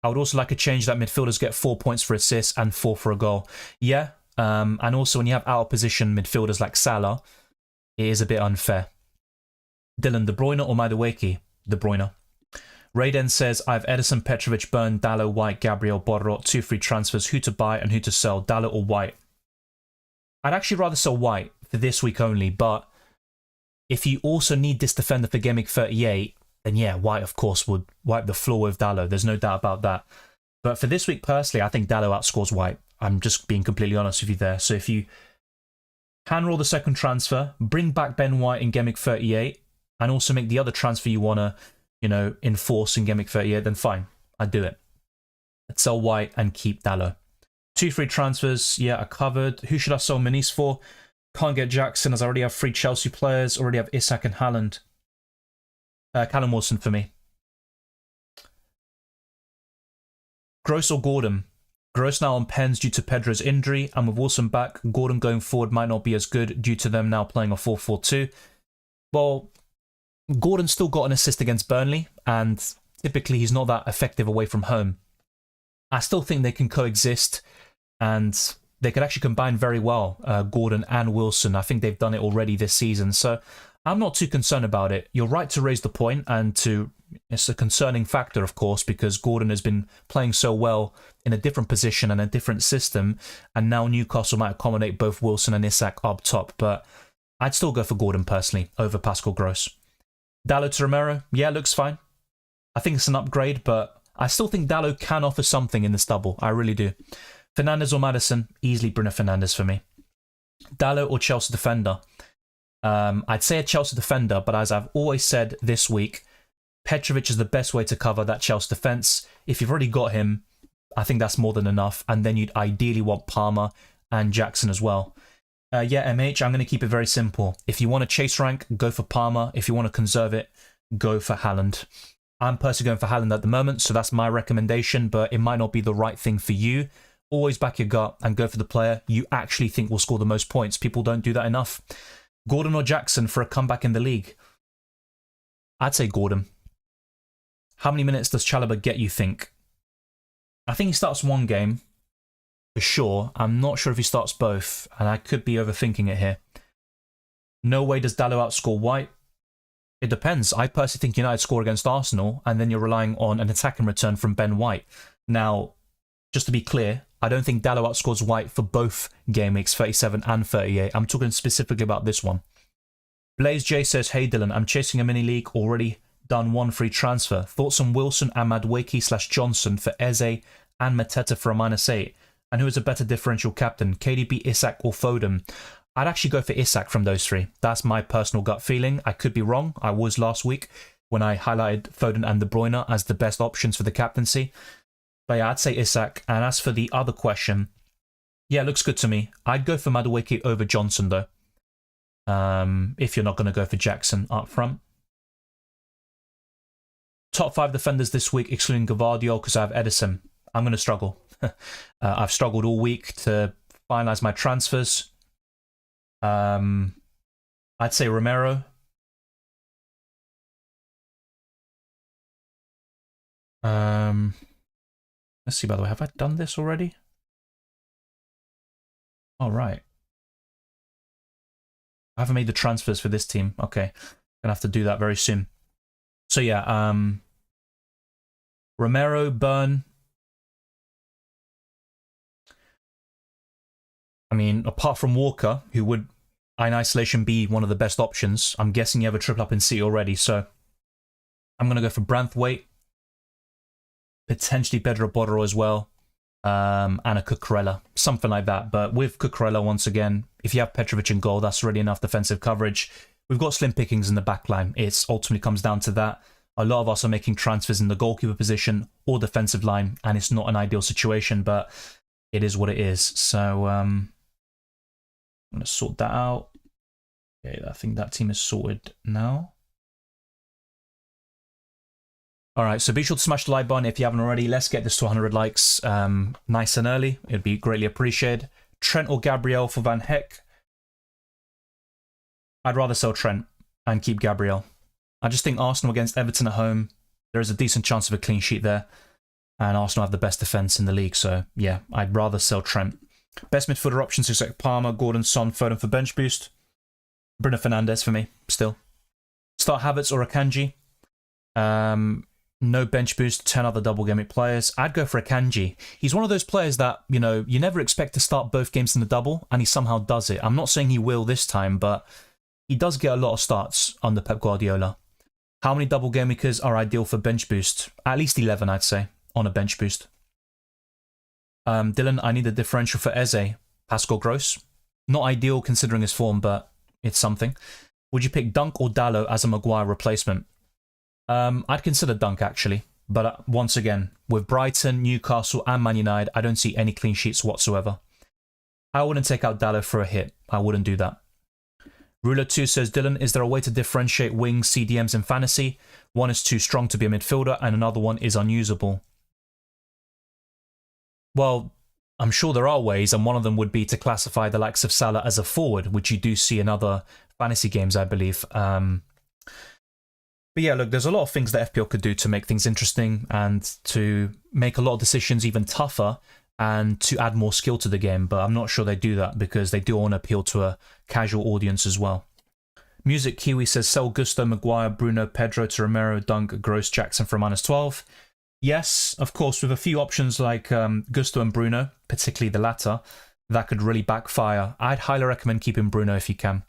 I would also like a change that midfielders get 4 points for assists and 4 for a goal. Yeah, and also when you have out of position midfielders like Salah, it is a bit unfair. Dylan, De Bruyne or Madueke? De Bruyne. Raiden says, I have Edison, Petrovic, Burn, Dalot, White, Gabriel, Borro, 2 free transfers, who to buy and who to sell, Dalot or White? I'd actually rather sell White for this week only, but if you also need this defender for Game Week 38, then yeah, White, of course, would wipe the floor with Dalot. There's no doubt about that. But for this week, personally, I think Dalot outscores White. I'm just being completely honest with you there. So if you hand roll the second transfer, bring back Ben White in Game Week 38, and also make the other transfer you want to, enforce in Game Week 38, then fine, I'd do it. I'd sell White and keep Dalot. 2 free transfers, yeah, are covered. Who should I sell minis for? Can't get Jackson, as I already have 3 Chelsea players, already have Isak and Haaland. Callum Wilson for me. Gross or Gordon? Gross now on pens due to Pedro's injury, and with Wilson back, Gordon going forward might not be as good due to them now playing a 4-4-2. Well, Gordon still got an assist against Burnley, and typically he's not that effective away from home. I still think they can coexist, and they could actually combine very well, Gordon and Wilson. I think they've done it already this season, so I'm not too concerned about it. You're right to raise the point, and it's a concerning factor, of course, because Gordon has been playing so well in a different position and a different system, and now Newcastle might accommodate both Wilson and Isak up top, but I'd still go for Gordon personally over Pascal Gross. Dalot to Romero, yeah, looks fine. I think it's an upgrade, but I still think Dalot can offer something in this double. I really do. Fernandes or Maddison, easily Bruno Fernandes for me. Dalot or Chelsea defender? I'd say a Chelsea defender, but as I've always said this week, Petrovic is the best way to cover that Chelsea defence. If you've already got him, I think that's more than enough, and then you'd ideally want Palmer and Jackson as well. Yeah, MH, I'm going to keep it very simple. If you want to chase rank, go for Palmer. If you want to conserve it, go for Haaland. I'm personally going for Haaland at the moment, so that's my recommendation, but it might not be the right thing for you. Always back your gut and go for the player you actually think will score the most points. People don't do that enough. Gordon or Jackson for a comeback in the league? I'd say Gordon. How many minutes does Chalobah get, you think? I think he starts one game, for sure. I'm not sure if he starts both, and I could be overthinking it here. No way does Dalot outscore White? It depends. I personally think United score against Arsenal, and then you're relying on an attacking return from Ben White. Now, just to be clear, I don't think Dalot outscores White for both game weeks 37 and 38. I'm talking specifically about this one. Blaze J says, hey Dylan, I'm chasing a mini league, already done 1 free transfer. Thoughts on Wilson and Madueke/Johnson for Eze and Mateta for a -8? And who is a better differential captain, KDB, Isak or Foden? I'd actually go for Isak from those 3. That's my personal gut feeling. I could be wrong. I was last week when I highlighted Foden and De Bruyne as the best options for the captaincy. But yeah, I'd say Isak. And as for the other question, yeah, it looks good to me. I'd go for Madueke over Johnson, though. If you're not going to go for Jackson up front. Top 5 defenders this week, excluding Gvardiol, because I have Edison. I'm going to struggle. I've struggled all week to finalise my transfers. I I'd say Romero. Let's see, by the way, have I done this already? All right. I haven't made the transfers for this team. Okay. Gonna have to do that very soon. So yeah, Romero, Burn. I mean, apart from Walker, who would in isolation be one of the best options, I'm guessing you have a triple up in C already, so I'm gonna go for Branthwaite, potentially Pedro Porro as well, and a Cucurella, something like that. But with Cucurella, once again, if you have Petrovic in goal, that's already enough defensive coverage. We've got slim pickings in the back line. It ultimately comes down to that. A lot of us are making transfers in the goalkeeper position or defensive line, and it's not an ideal situation, but it is what it is. So I'm going to sort that out. Okay, I think that team is sorted now. All right, so be sure to smash the like button if you haven't already. Let's get this to 100 likes nice and early. It'd be greatly appreciated. Trent or Gabriel for Van Heck? I'd rather sell Trent and keep Gabriel. I just think Arsenal against Everton at home, there is a decent chance of a clean sheet there. And Arsenal have the best defence in the league, so yeah, I'd rather sell Trent. Best midfielder options is like Palmer, Gordon, Son, Foden for bench boost. Bruno Fernandes for me, still. Start Havertz or Akanji. No bench boost, 10 other double game players. I'd go for Akanji. He's one of those players that, you know, you never expect to start both games in the double, and he somehow does it. I'm not saying he will this time, but he does get a lot of starts under Pep Guardiola. How many double game weekers are ideal for bench boost? At least 11, I'd say, on a bench boost. Dylan, I need a differential for Eze. Pascal Gross. Not ideal considering his form, but it's something. Would you pick Dunk or Dalot as a Maguire replacement? I'd consider Dunk, actually. But once again, with Brighton, Newcastle and Man United, I don't see any clean sheets whatsoever. I wouldn't take out Dalot for a hit. I wouldn't do that. Ruler2 says, Dylan, is there a way to differentiate wings, CDMs in fantasy? One is too strong to be a midfielder and another one is unusable. Well, I'm sure there are ways, and one of them would be to classify the likes of Salah as a forward, which you do see in other fantasy games, I believe. But yeah, look, there's a lot of things that FPL could do to make things interesting and to make a lot of decisions even tougher and to add more skill to the game. But I'm not sure they do that because they do want to appeal to a casual audience as well. Music Kiwi says, sell Gusto, Maguire, Bruno, Pedro to Romero, Dunk, Gross, Jackson for -12. Yes, of course, with a few options like Gusto and Bruno, particularly the latter, that could really backfire. I'd highly recommend keeping Bruno if you can.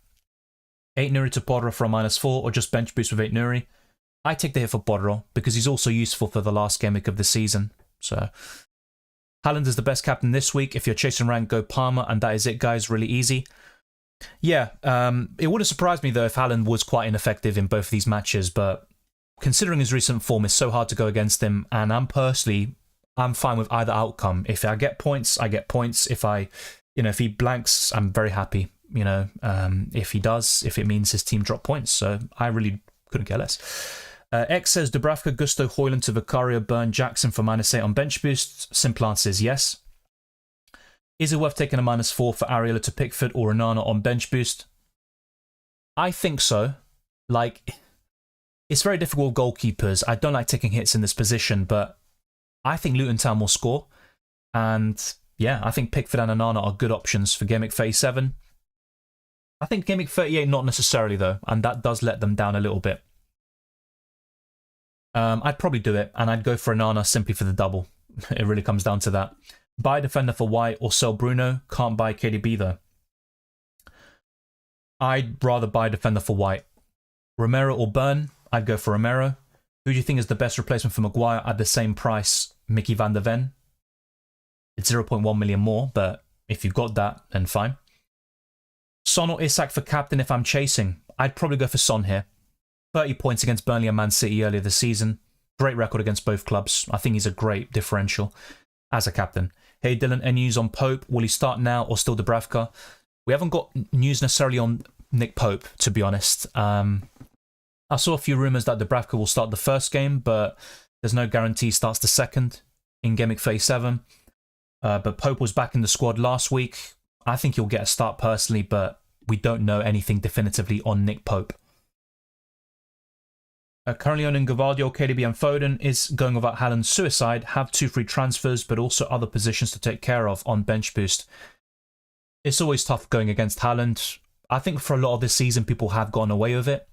8 Nuri to Porro for a -4 or just bench boost with 8 Nuri. I take the hit for Porro because he's also useful for the last game week of the season. So Haaland is the best captain this week. If you're chasing rank, go Palmer, and that is it, guys. Really easy. Yeah, it wouldn't surprise me though if Haaland was quite ineffective in both of these matches, but considering his recent form, it's so hard to go against him, and I'm fine with either outcome. If I get points, I get points. If he blanks, I'm very happy. If he does, if it means his team drop points, so I really couldn't care less. X says Dubravka, Gusto, Højlund to Vicario, Burn, Jackson for -8 on bench boosts. Simple answer is yes. Is it worth taking a -4 for Areola to Pickford or Onana on bench boost? I think so. Like, it's very difficult with goalkeepers. I don't like taking hits in this position, but I think Luton Town will score. And yeah, I think Pickford and Onana are good options for Game Week 37. I think Game Week 38, not necessarily though, and that does let them down a little bit. I'd probably do it, and I'd go for Onana simply for the double. It really comes down to that. Buy a defender for White or sell Bruno. Can't buy KDB though. I'd rather buy a defender for White. Romero or Burn. I'd go for Romero. Who do you think is the best replacement for Maguire at the same price? Mickey van der Ven. It's 0.1 million more, but if you've got that, then fine. Son or Isak for captain if I'm chasing. I'd probably go for Son here. 30 points against Burnley and Man City earlier this season. Great record against both clubs. I think he's a great differential as a captain. Hey Dylan, any news on Pope? Will he start now or still Dubravka? We haven't got news necessarily on Nick Pope, to be honest. I saw a few rumours that Dubravka will start the first game, but there's no guarantee he starts the second in Game Week 37. But Pope was back in the squad last week. I think he'll get a start personally, but we don't know anything definitively on Nick Pope. Currently owning Gavardio, KDB and Foden is going without Haaland's suicide. Have 2 free transfers, but also other positions to take care of on bench boost. It's always tough going against Haaland. I think for a lot of this season, people have gone away with it.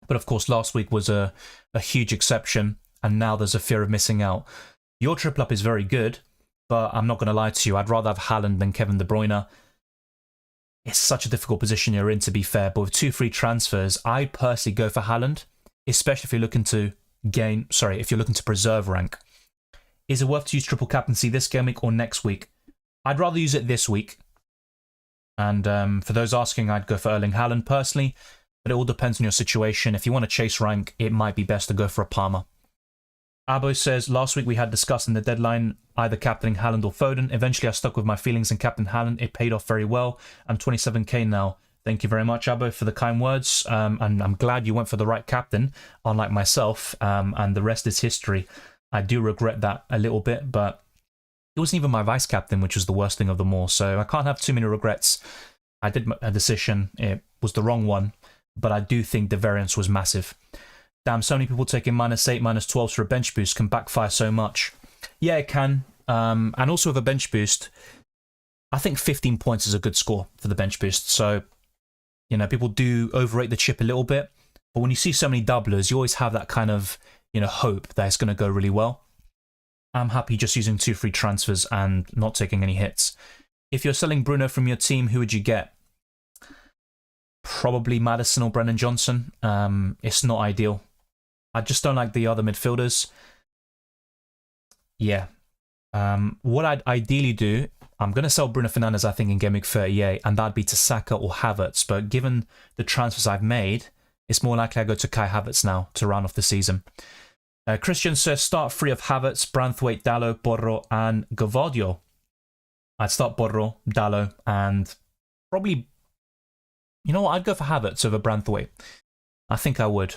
But of course, last week was a huge exception, and now there's a fear of missing out. Your triple up is very good, but I'm not going to lie to you. I'd rather have Haaland than Kevin De Bruyne. It's such a difficult position you're in, to be fair. But with 2 free transfers, I'd personally go for Haaland, especially if you're looking to if you're looking to preserve rank. Is it worth to use triple captaincy this game week or next week? I'd rather use it this week. And for those asking, I'd go for Erling Haaland personally, but it all depends on your situation. If you want to chase rank, it might be best to go for a Palmer. Abo says, last week we had discussed in the deadline either captaining Haaland or Foden. Eventually I stuck with my feelings and captained Haaland. It paid off very well. I'm 27k now. Thank you very much, Abo, for the kind words. And I'm glad you went for the right captain, unlike myself, and the rest is history. I do regret that a little bit, but it wasn't even my vice captain, which was the worst thing of them all. So I can't have too many regrets. I did a decision. It was the wrong one, but I do think the variance was massive. Damn, so many people taking -8, -12s for a bench boost can backfire so much. Yeah, it can. And also with a bench boost, I think 15 points is a good score for the bench boost. So, you know, people do overrate the chip a little bit. But when you see so many doublers, you always have that kind of, you know, hope that it's going to go really well. I'm happy just using 2 free transfers and not taking any hits. If you're selling Bruno from your team, who would you get? Probably Maddison or Brennan Johnson. It's not ideal. I just don't like the other midfielders. Yeah. What I'd ideally do, I'm going to sell Bruno Fernandes, I think, in Game Week 38, and that'd be to Saka or Havertz. But given the transfers I've made, it's more likely I go to Kai Havertz now to round off the season. Christian says, start 3 of Havertz, Branthwaite, Dalot, Porro, and Gavardio. I'd start Porro, Dalot, and probably, you know what, I'd go for Havertz over Branthwaite. I think I would.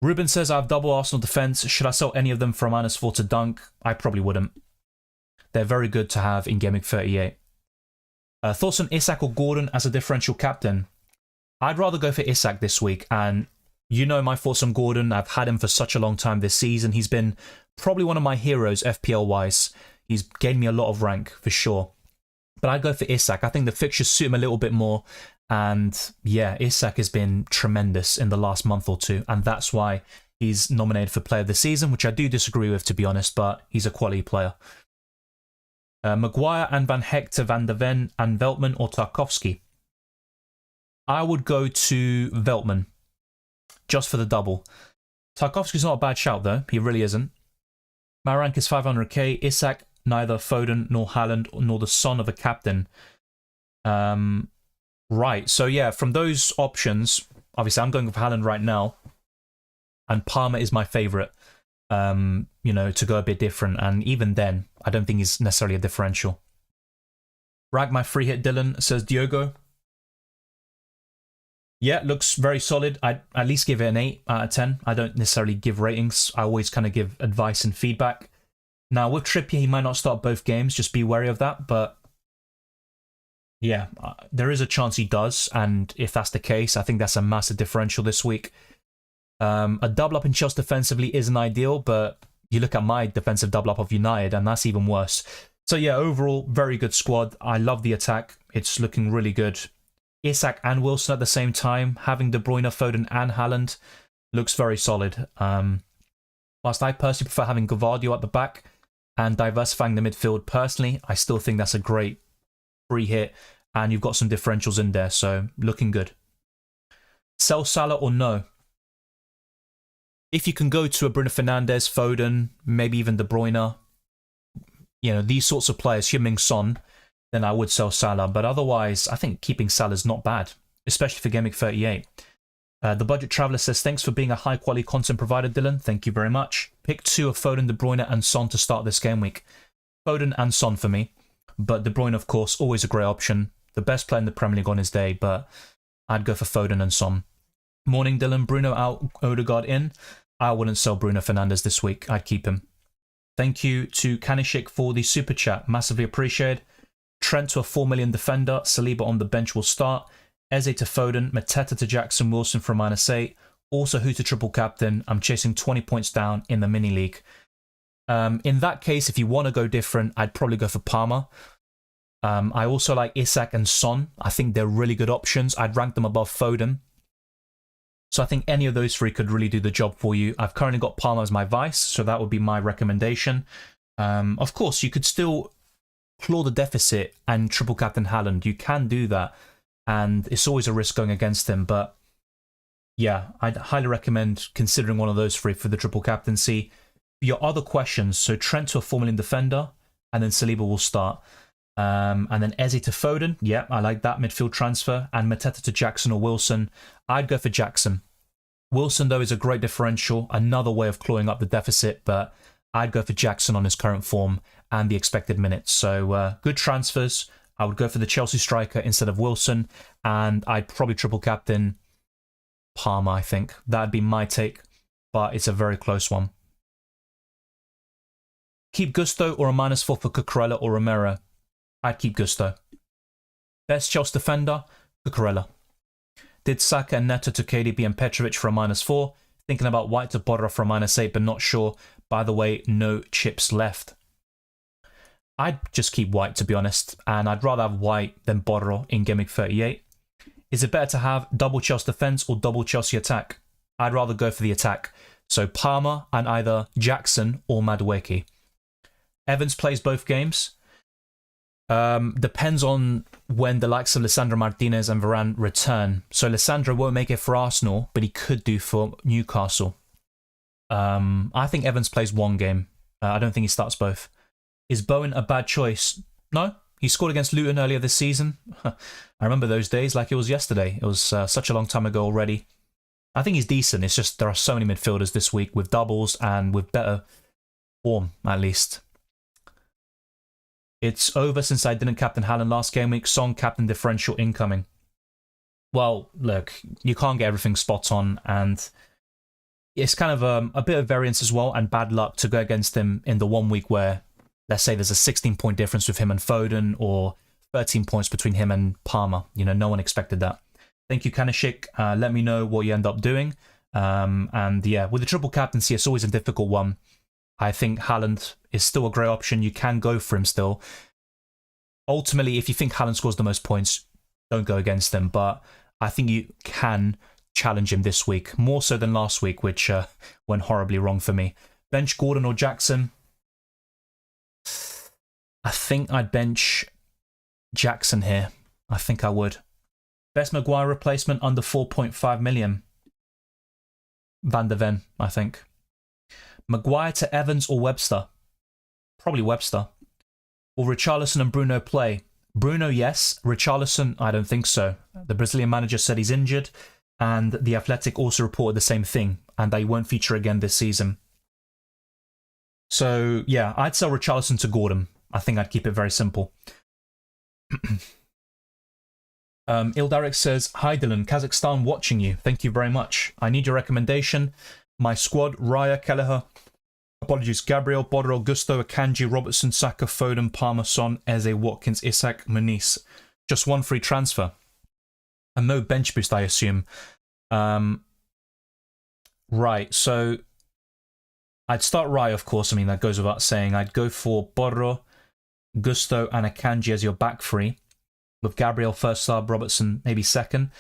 Ruben says, I have double Arsenal defence. Should I sell any of them for a -4 to dunk? I probably wouldn't. They're very good to have in Game Week 38. Thoughts on Isak or Gordon as a differential captain? I'd rather go for Isak this week, and you know my thoughts on Gordon. I've had him for such a long time this season. He's been probably one of my heroes FPL-wise. He's gained me a lot of rank, for sure. But I'd go for Isak. I think the fixtures suit him a little bit more. And yeah, Isak has been tremendous in the last month or two. And that's why he's nominated for Player of the Season, which I do disagree with, to be honest. But he's a quality player. Maguire and Van Hector, Van der Ven and Veltman or Tarkowski. I would go to Veltman. Just for the double. Tarkowski's not a bad shout, though. He really isn't. My rank is 500k. Isak, neither Foden nor Haaland nor the son of a captain. Right, so yeah, from those options, obviously I'm going with Haaland right now. And Palmer is my favourite, you know, to go a bit different. And even then, I don't think he's necessarily a differential. Rag my free hit Dylan, says Diogo. Yeah, looks very solid. I'd at least give it an 8 out of 10. I don't necessarily give ratings. I always kind of give advice and feedback. Now, with Trippier, he might not start both games. Just be wary of that. But yeah, there is a chance he does. And if that's the case, I think that's a massive differential this week. A double up in Chelsea defensively isn't ideal, but you look at my defensive double up of United, and that's even worse. So yeah, overall, very good squad. I love the attack. It's looking really good. Isak and Wilson at the same time, having De Bruyne, Foden and Haaland looks very solid. Whilst I personally prefer having Gavardio at the back and diversifying the midfield personally, I still think that's a great free hit, and you've got some differentials in there, so looking good. Sell Salah or no? If you can go to a Bruno Fernandes, Foden, maybe even De Bruyne, you know, these sorts of players, Heung-min Son, then I would sell Salah. But otherwise, I think keeping Salah is not bad, especially for Game Week 38. The Budget Traveller says, thanks for being a high-quality content provider, Dylan. Thank you very much. Pick 2 of Foden, De Bruyne and Son to start this game week. Foden and Son for me. But De Bruyne, of course, always a great option. The best player in the Premier League on his day, but I'd go for Foden and Son. Morning, Dylan. Bruno out, Odegaard in. I wouldn't sell Bruno Fernandes this week. I'd keep him. Thank you to Kanishik for the super chat. Massively appreciated. Trent to a 4 million defender. Saliba on the bench will start. Eze to Foden, Mateta to Jackson Wilson for -8. Also, who to triple captain? I'm chasing 20 points down in the mini league. In that case, if you want to go different, I'd probably go for Palmer. I also like Isak and Son. I think they're really good options. I'd rank them above Foden. So I think any of those three could really do the job for you. I've currently got Palmer as my vice, so that would be my recommendation. Of course, you could still claw the deficit and triple captain Haaland. You can do that, and it's always a risk going against him. But yeah, I'd highly recommend considering one of those three for the triple captaincy. Your other questions, so Trent to a 4 million defender, and then Saliba will start. And then Eze to Foden, yeah, I like that midfield transfer. And Mateta to Jackson or Wilson, I'd go for Jackson. Wilson, though, is a great differential, another way of clawing up the deficit, but I'd go for Jackson on his current form and the expected minutes. So good transfers. I would go for the Chelsea striker instead of Wilson, and I'd probably triple captain Palmer, I think. That'd be my take, but it's a very close one. Keep Gusto or a -4 for Cucurella or Romero. I'd keep Gusto. Best Chelsea defender, Cucurella. Did Saka and Neto to KDB and Petrovic for a -4. Thinking about White to Borra for a -8, but not sure. By the way, no chips left. I'd just keep White, to be honest, and I'd rather have White than Borra in Game Week 38. Is it better to have double Chelsea defense or double Chelsea attack? I'd rather go for the attack. So Palmer and either Jackson or Madueke. Evans plays both games. Depends on when the likes of Lisandro Martinez and Varane return. So Lisandro won't make it for Arsenal, but he could do for Newcastle. I think Evans plays one game. I don't think he starts both. Is Bowen a bad choice? No. He scored against Luton earlier this season. I remember those days like it was yesterday. It was such a long time ago already. I think he's decent. It's just there are so many midfielders this week with doubles and with better form, at least. It's over since I didn't captain Haaland last game week. Song captain differential incoming. Well, look, you can't get everything spot on, and it's kind of a bit of variance as well and bad luck to go against him in the 1 week where, let's say, there's a 16-point difference with him and Foden or 13 points between him and Palmer. You know, no one expected that. Thank you, Kanashik. Let me know what you end up doing. And yeah, with the triple captaincy, it's always a difficult one. I think Haaland is still a great option. You can go for him still. Ultimately, if you think Haaland scores the most points, don't go against him. But I think you can challenge him this week, more so than last week, which went horribly wrong for me. Bench Gordon or Jackson? I think I'd bench Jackson here. I think I would. Best Maguire replacement under 4.5 million. Van der Ven, I think. Maguire to Evans or Webster? Probably Webster. Will Richarlison and Bruno play? Bruno, yes. Richarlison, I don't think so. The Brazilian manager said he's injured, and The Athletic also reported the same thing, and they won't feature again this season. So, yeah, I'd sell Richarlison to Gordon. I think I'd keep it very simple. Ildarek says, "Hi Dylan, Kazakhstan watching you. Thank you very much. I need your recommendation. My squad, Raya, Kelleher, apologies, Gabriel, Bodro, Gusto, Akanji, Robertson, Saka, Foden, Palmer, Son, Eze, Watkins, Isak, Muniz. Just one free transfer. And no bench boost, I assume. Right, so I'd start Raya, of course. I mean, that goes without saying. I'd go for Bodro, Gusto, and Akanji as your back three, with Gabriel first sub, Robertson maybe second.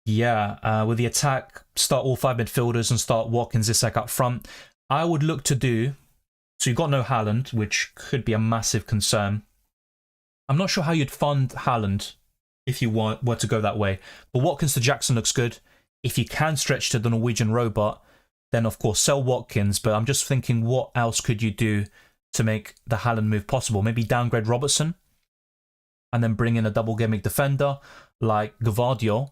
Yeah, with the attack, start all 5 midfielders and start Watkins, Isak up front. I would look to do, so you've got no Haaland, which could be a massive concern. I'm not sure how you'd fund Haaland if you were to go that way. But Watkins to Jackson looks good. If you can stretch to the Norwegian robot, then of course sell Watkins. But I'm just thinking, what else could you do to make the Haaland move possible? Maybe downgrade Robertson and then bring in a double gameweek defender like Gvardiol.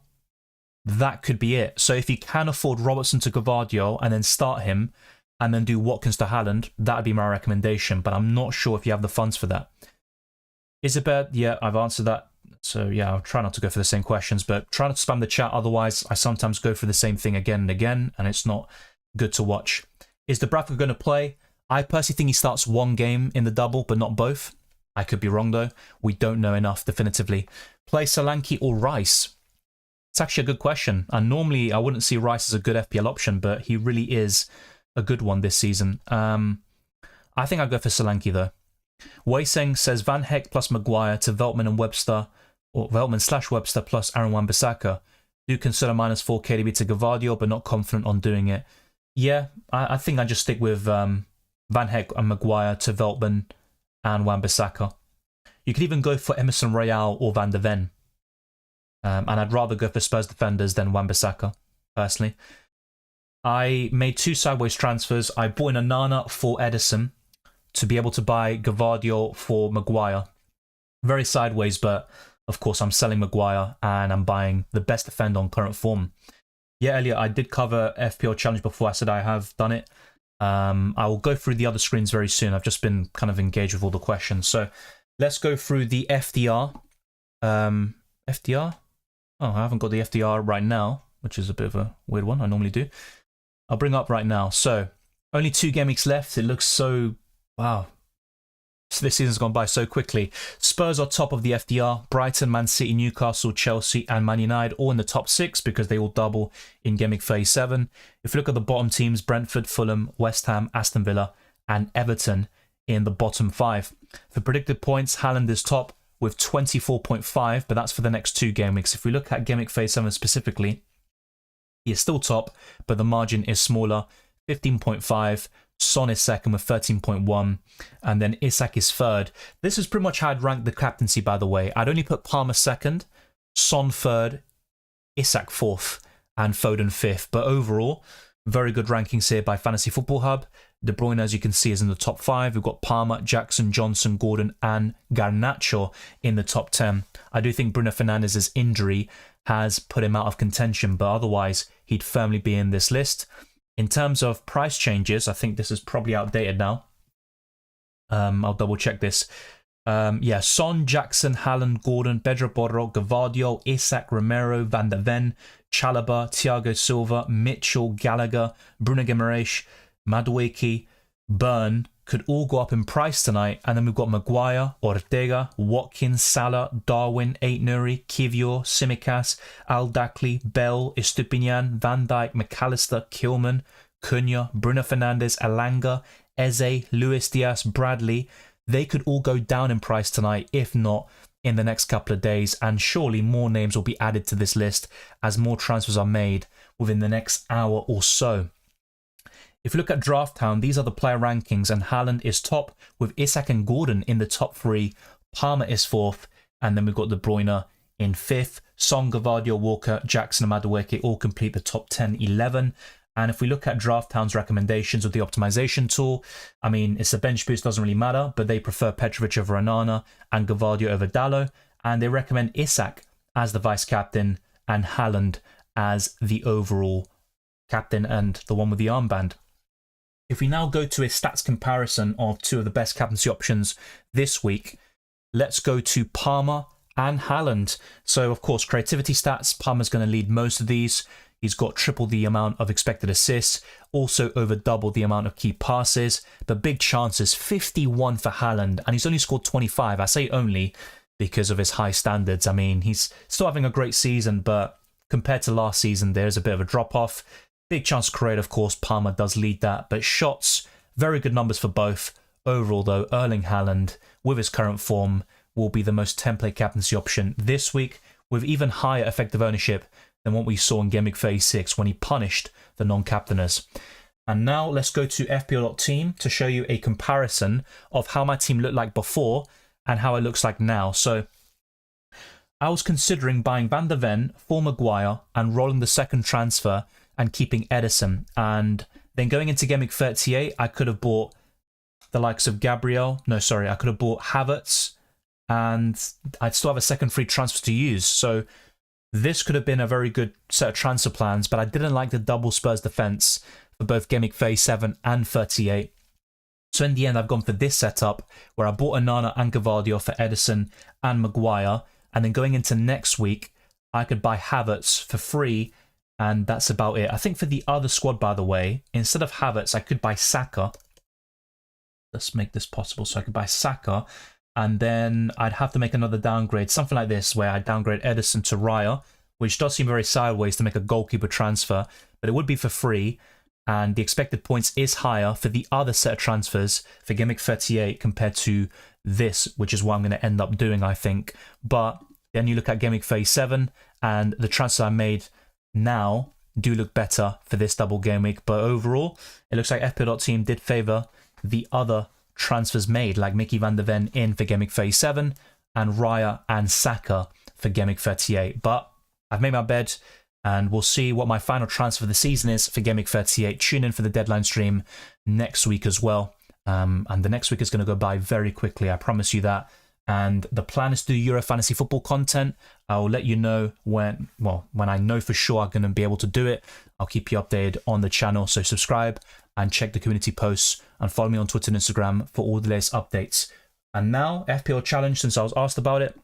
That could be it. So if you can afford Robertson to Gvardiol and then start him and then do Watkins to Haaland, that would be my recommendation. But I'm not sure if you have the funds for that. Isabel, yeah, I've answered that. So yeah, I'll try not to go for the same questions, but try not to spam the chat. Otherwise, I sometimes go for the same thing again and again, and it's not good to watch. Is Dubravka going to play? I personally think he starts one game in the double, but not both. I could be wrong though. We don't know enough definitively. Play Solanke or Rice? It's actually a good question. And normally I wouldn't see Rice as a good FPL option, but he really is a good one this season. I think I'll go for Solanke though. Weiseng says Van Heck plus Maguire to Veltman and Webster, or Veltman/Webster plus Aaron Wan-Bissaka. Do consider -4 KDB to Gvardiol, but not confident on doing it. Yeah, I think I just stick with Van Heck and Maguire to Veltman and Wan-Bissaka. You could even go for Emerson Royale or Van de Ven. And I'd rather go for Spurs defenders than Wan-Bissaka, personally. I made 2 sideways transfers. I bought in Onana for Edison to be able to buy Gvardiol for Maguire. Very sideways, but of course I'm selling Maguire and I'm buying the best defender on current form. Yeah, Elliot, I did cover FPL Challenge before. I said I have done it. I will go through the other screens very soon. I've just been kind of engaged with all the questions. So let's go through the FDR. FDR? Oh, I haven't got the FDR right now, which is a bit of a weird one. I normally do. I'll bring it up right now. So only 2 game weeks left. It looks so... Wow. So this season's gone by so quickly. Spurs are top of the FDR. Brighton, Man City, Newcastle, Chelsea and Man United all in the top 6 because they all double in Game Week 37. If you look at the bottom teams, Brentford, Fulham, West Ham, Aston Villa and Everton in the bottom 5. For predicted points, Haaland is top with 24.5, but that's for the next 2 game weeks. If we look at Game Week 37 specifically, he is still top, but the margin is smaller, 15.5. Son is second with 13.1, and then Isak is third. This is pretty much how I'd rank the captaincy, by the way. I'd only put Palmer second, Son third, Isak fourth, and Foden fifth. But overall, very good rankings here by Fantasy Football Hub. De Bruyne, as you can see, is in the top 5. We've got Palmer, Jackson, Johnson, Gordon, and Garnacho in the top 10. I do think Bruno Fernandes' injury has put him out of contention, but otherwise, he'd firmly be in this list. In terms of price changes, I think this is probably outdated now. I'll double check this. Yeah, Son, Jackson, Haaland, Gordon, Pedro Porro, Gvardiol, Isak, Romero, Van de Ven, Chalobah, Thiago Silva, Mitchell, Gallagher, Bruno Guimaraes, Madueke, Burn could all go up in price tonight. And then we've got Maguire, Ortega, Watkins, Salah, Darwin, Aït-Nouri, Kivior, Tsimikas, Al-Dakli, Bell, Estupinian, Van Dijk, McAllister, Kilman, Cunha, Bruno Fernandes, Alanga, Eze, Luis Diaz, Bradley. They could all go down in price tonight, if not in the next couple of days. And surely more names will be added to this list as more transfers are made within the next hour or so. If you look at Drafthound, these are the player rankings, and Haaland is top with Isak and Gordon in the top 3. Palmer is 4th, and then we've got De Bruyne in 5th. Son, Gvardiol, Walker, Jackson and Madueke all complete the top 10-11. And if we look at Drafthound's recommendations with the optimization tool, I mean, it's a bench boost, doesn't really matter, but they prefer Petrovic over Onana and Gvardiol over Dalot, and they recommend Isak as the vice-captain and Haaland as the overall captain and the one with the armband. If we now go to a stats comparison of 2 of the best captaincy options this week, let's go to Palmer and Haaland. So, of course, creativity stats, Palmer's going to lead most of these. He's got triple the amount of expected assists, also over double the amount of key passes. But big chances, 51 for Haaland, and he's only scored 25. I say only because of his high standards. I mean, he's still having a great season, but compared to last season, there's a bit of a drop-off. Big chance create, of course, Palmer does lead that, but shots, very good numbers for both. Overall, though, Erling Haaland, with his current form, will be the most template captaincy option this week, with even higher effective ownership than what we saw in Game Week 36 when he punished the non-captainers. And now let's go to FPL.Team to show you a comparison of how my team looked like before and how it looks like now. So I was considering buying Van de Ven for Maguire and rolling the second transfer and keeping Edison. And then going into Game Week 38, I could have bought the likes of Gabriel. No, sorry, I could have bought Havertz, and I'd still have a second free transfer to use. So this could have been a very good set of transfer plans, but I didn't like the double Spurs defense for both Game Week 37 and 38. So in the end, I've gone for this setup where I bought Onana and Gvardiol for Edison and Maguire. And then going into next week, I could buy Havertz for free, and that's about it. I think for the other squad, by the way, instead of Havertz, I could buy Saka. Let's make this possible. So I could buy Saka, And then I'd have to make another downgrade, something like this, where I downgrade Edison to Raya, which does seem very sideways to make a goalkeeper transfer, but it would be for free. And the expected points is higher for the other set of transfers for Gameweek 38 compared to this, which is what I'm going to end up doing, I think. But then you look at Gameweek 37, and the transfers I made now do look better for this double game week. But overall, it looks like FPL.Team did favour the other transfers made, like Mickey van der Ven in for Gameweek 37 and Raya and Saka for Gameweek 38. But I've made my bed, and we'll see what my final transfer of the season is for Gameweek 38. Tune in for the deadline stream next week as well. And the next week is going to go by very quickly, I promise you that. And the plan is to do Euro Fantasy Football content. I'll let you know when I know for sure I'm going to be able to do it. I'll keep you updated on the channel. So subscribe and check the community posts and follow me on Twitter and Instagram for all the latest updates. And now, FPL Challenge, since I was asked about it.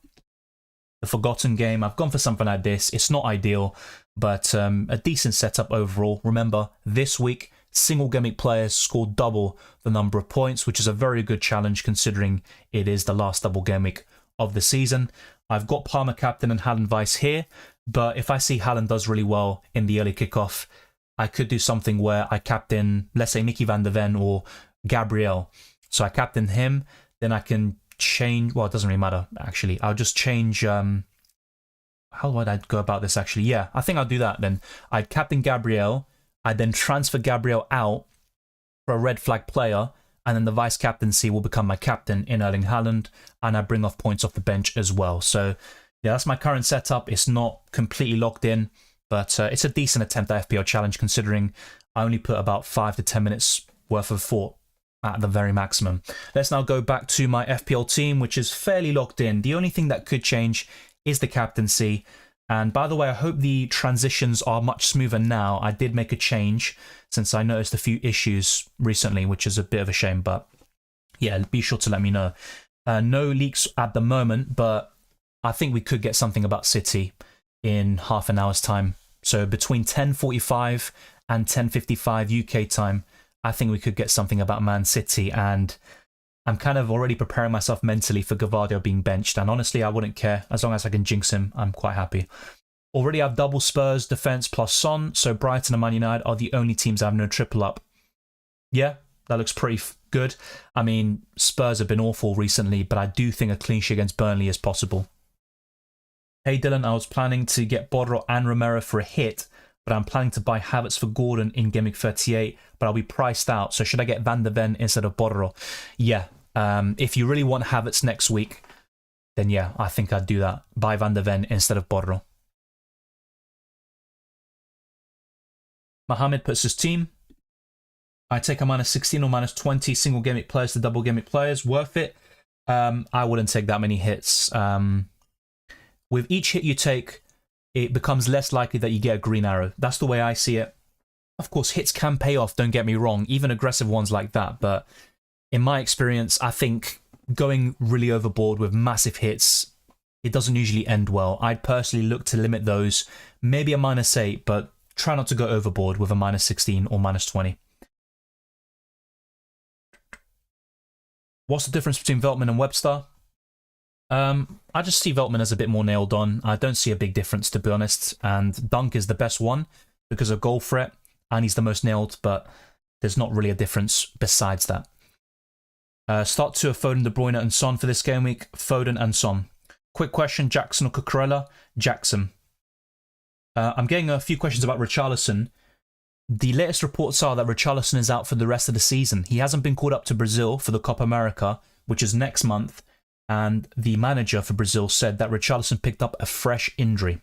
The forgotten game. I've gone for something like this. It's not ideal, but a decent setup overall. Remember, this week, single game week players scored double the number of points, which is a very good challenge considering it is the last double game week of the season. I've got Palmer captain and Haaland vice here, but if I see Haaland does really well in the early kickoff, I could do something where I captain, let's say, Mickey van der Ven or Gabriel. So I captain him, then I can change, well, it doesn't really matter, actually. I'll just change, how would I go about this, actually? Yeah, I think I'll do that then. I'd captain Gabriel, I'd then transfer Gabriel out for a red flag player, and then the vice captaincy will become my captain in Erling Haaland, and I bring off points off the bench as well. So, yeah, that's my current setup. It's not completely locked in, but it's a decent attempt at FPL Challenge considering I only put about 5 to 10 minutes worth of thought at the very maximum. Let's now go back to my FPL team, which is fairly locked in. The only thing that could change is the captaincy. And by the way, I hope the transitions are much smoother now. I did make a change since I noticed a few issues recently, which is a bit of a shame. But yeah, be sure to let me know. No leaks at the moment, but I think we could get something about City in half an hour's time. So between 10:45 and 10:55 UK time, I think we could get something about Man City, and I'm kind of already preparing myself mentally for Gavardio being benched, and honestly, I wouldn't care. As long as I can jinx him, I'm quite happy. Already have double Spurs defence plus Son, so Brighton and Man United are the only teams that have no triple up. Yeah, that looks pretty good. I mean, Spurs have been awful recently, but I do think a clean sheet against Burnley is possible. Hey Dylan, I was planning to get Bodro and Romero for a hit, but I'm planning to buy Havertz for Gordon in Gameweek 38, but I'll be priced out. So should I get Van der Ven instead of Bodro? Yeah, if you really want Havertz next week, then yeah, I think I'd do that. Buy Van der Ven instead of Bodro. Mohamed puts his team. I take a -16 or -20 single game week players to double game week players. Worth it? I wouldn't take that many hits. With each hit you take, it becomes less likely that you get a green arrow. That's the way I see it. Of course, hits can pay off, don't get me wrong, even aggressive ones like that. But in my experience, I think going really overboard with massive hits, it doesn't usually end well. I'd personally look to limit those, maybe a -8, but try not to go overboard with a -16 or -20. What's the difference between Veltman and Webster? I just see Veltman as a bit more nailed on. I don't see a big difference, to be honest. And Dunk is the best one because of goal threat, and he's the most nailed, but there's not really a difference besides that. Start 2 of Foden, De Bruyne, and Son for this game week. Foden and Son. Quick question, Jackson or Cucurella? Jackson. I'm getting a few questions about Richarlison. The latest reports are that Richarlison is out for the rest of the season. He hasn't been called up to Brazil for the Copa America, which is next month. And the manager for Brazil said that Richarlison picked up a fresh injury.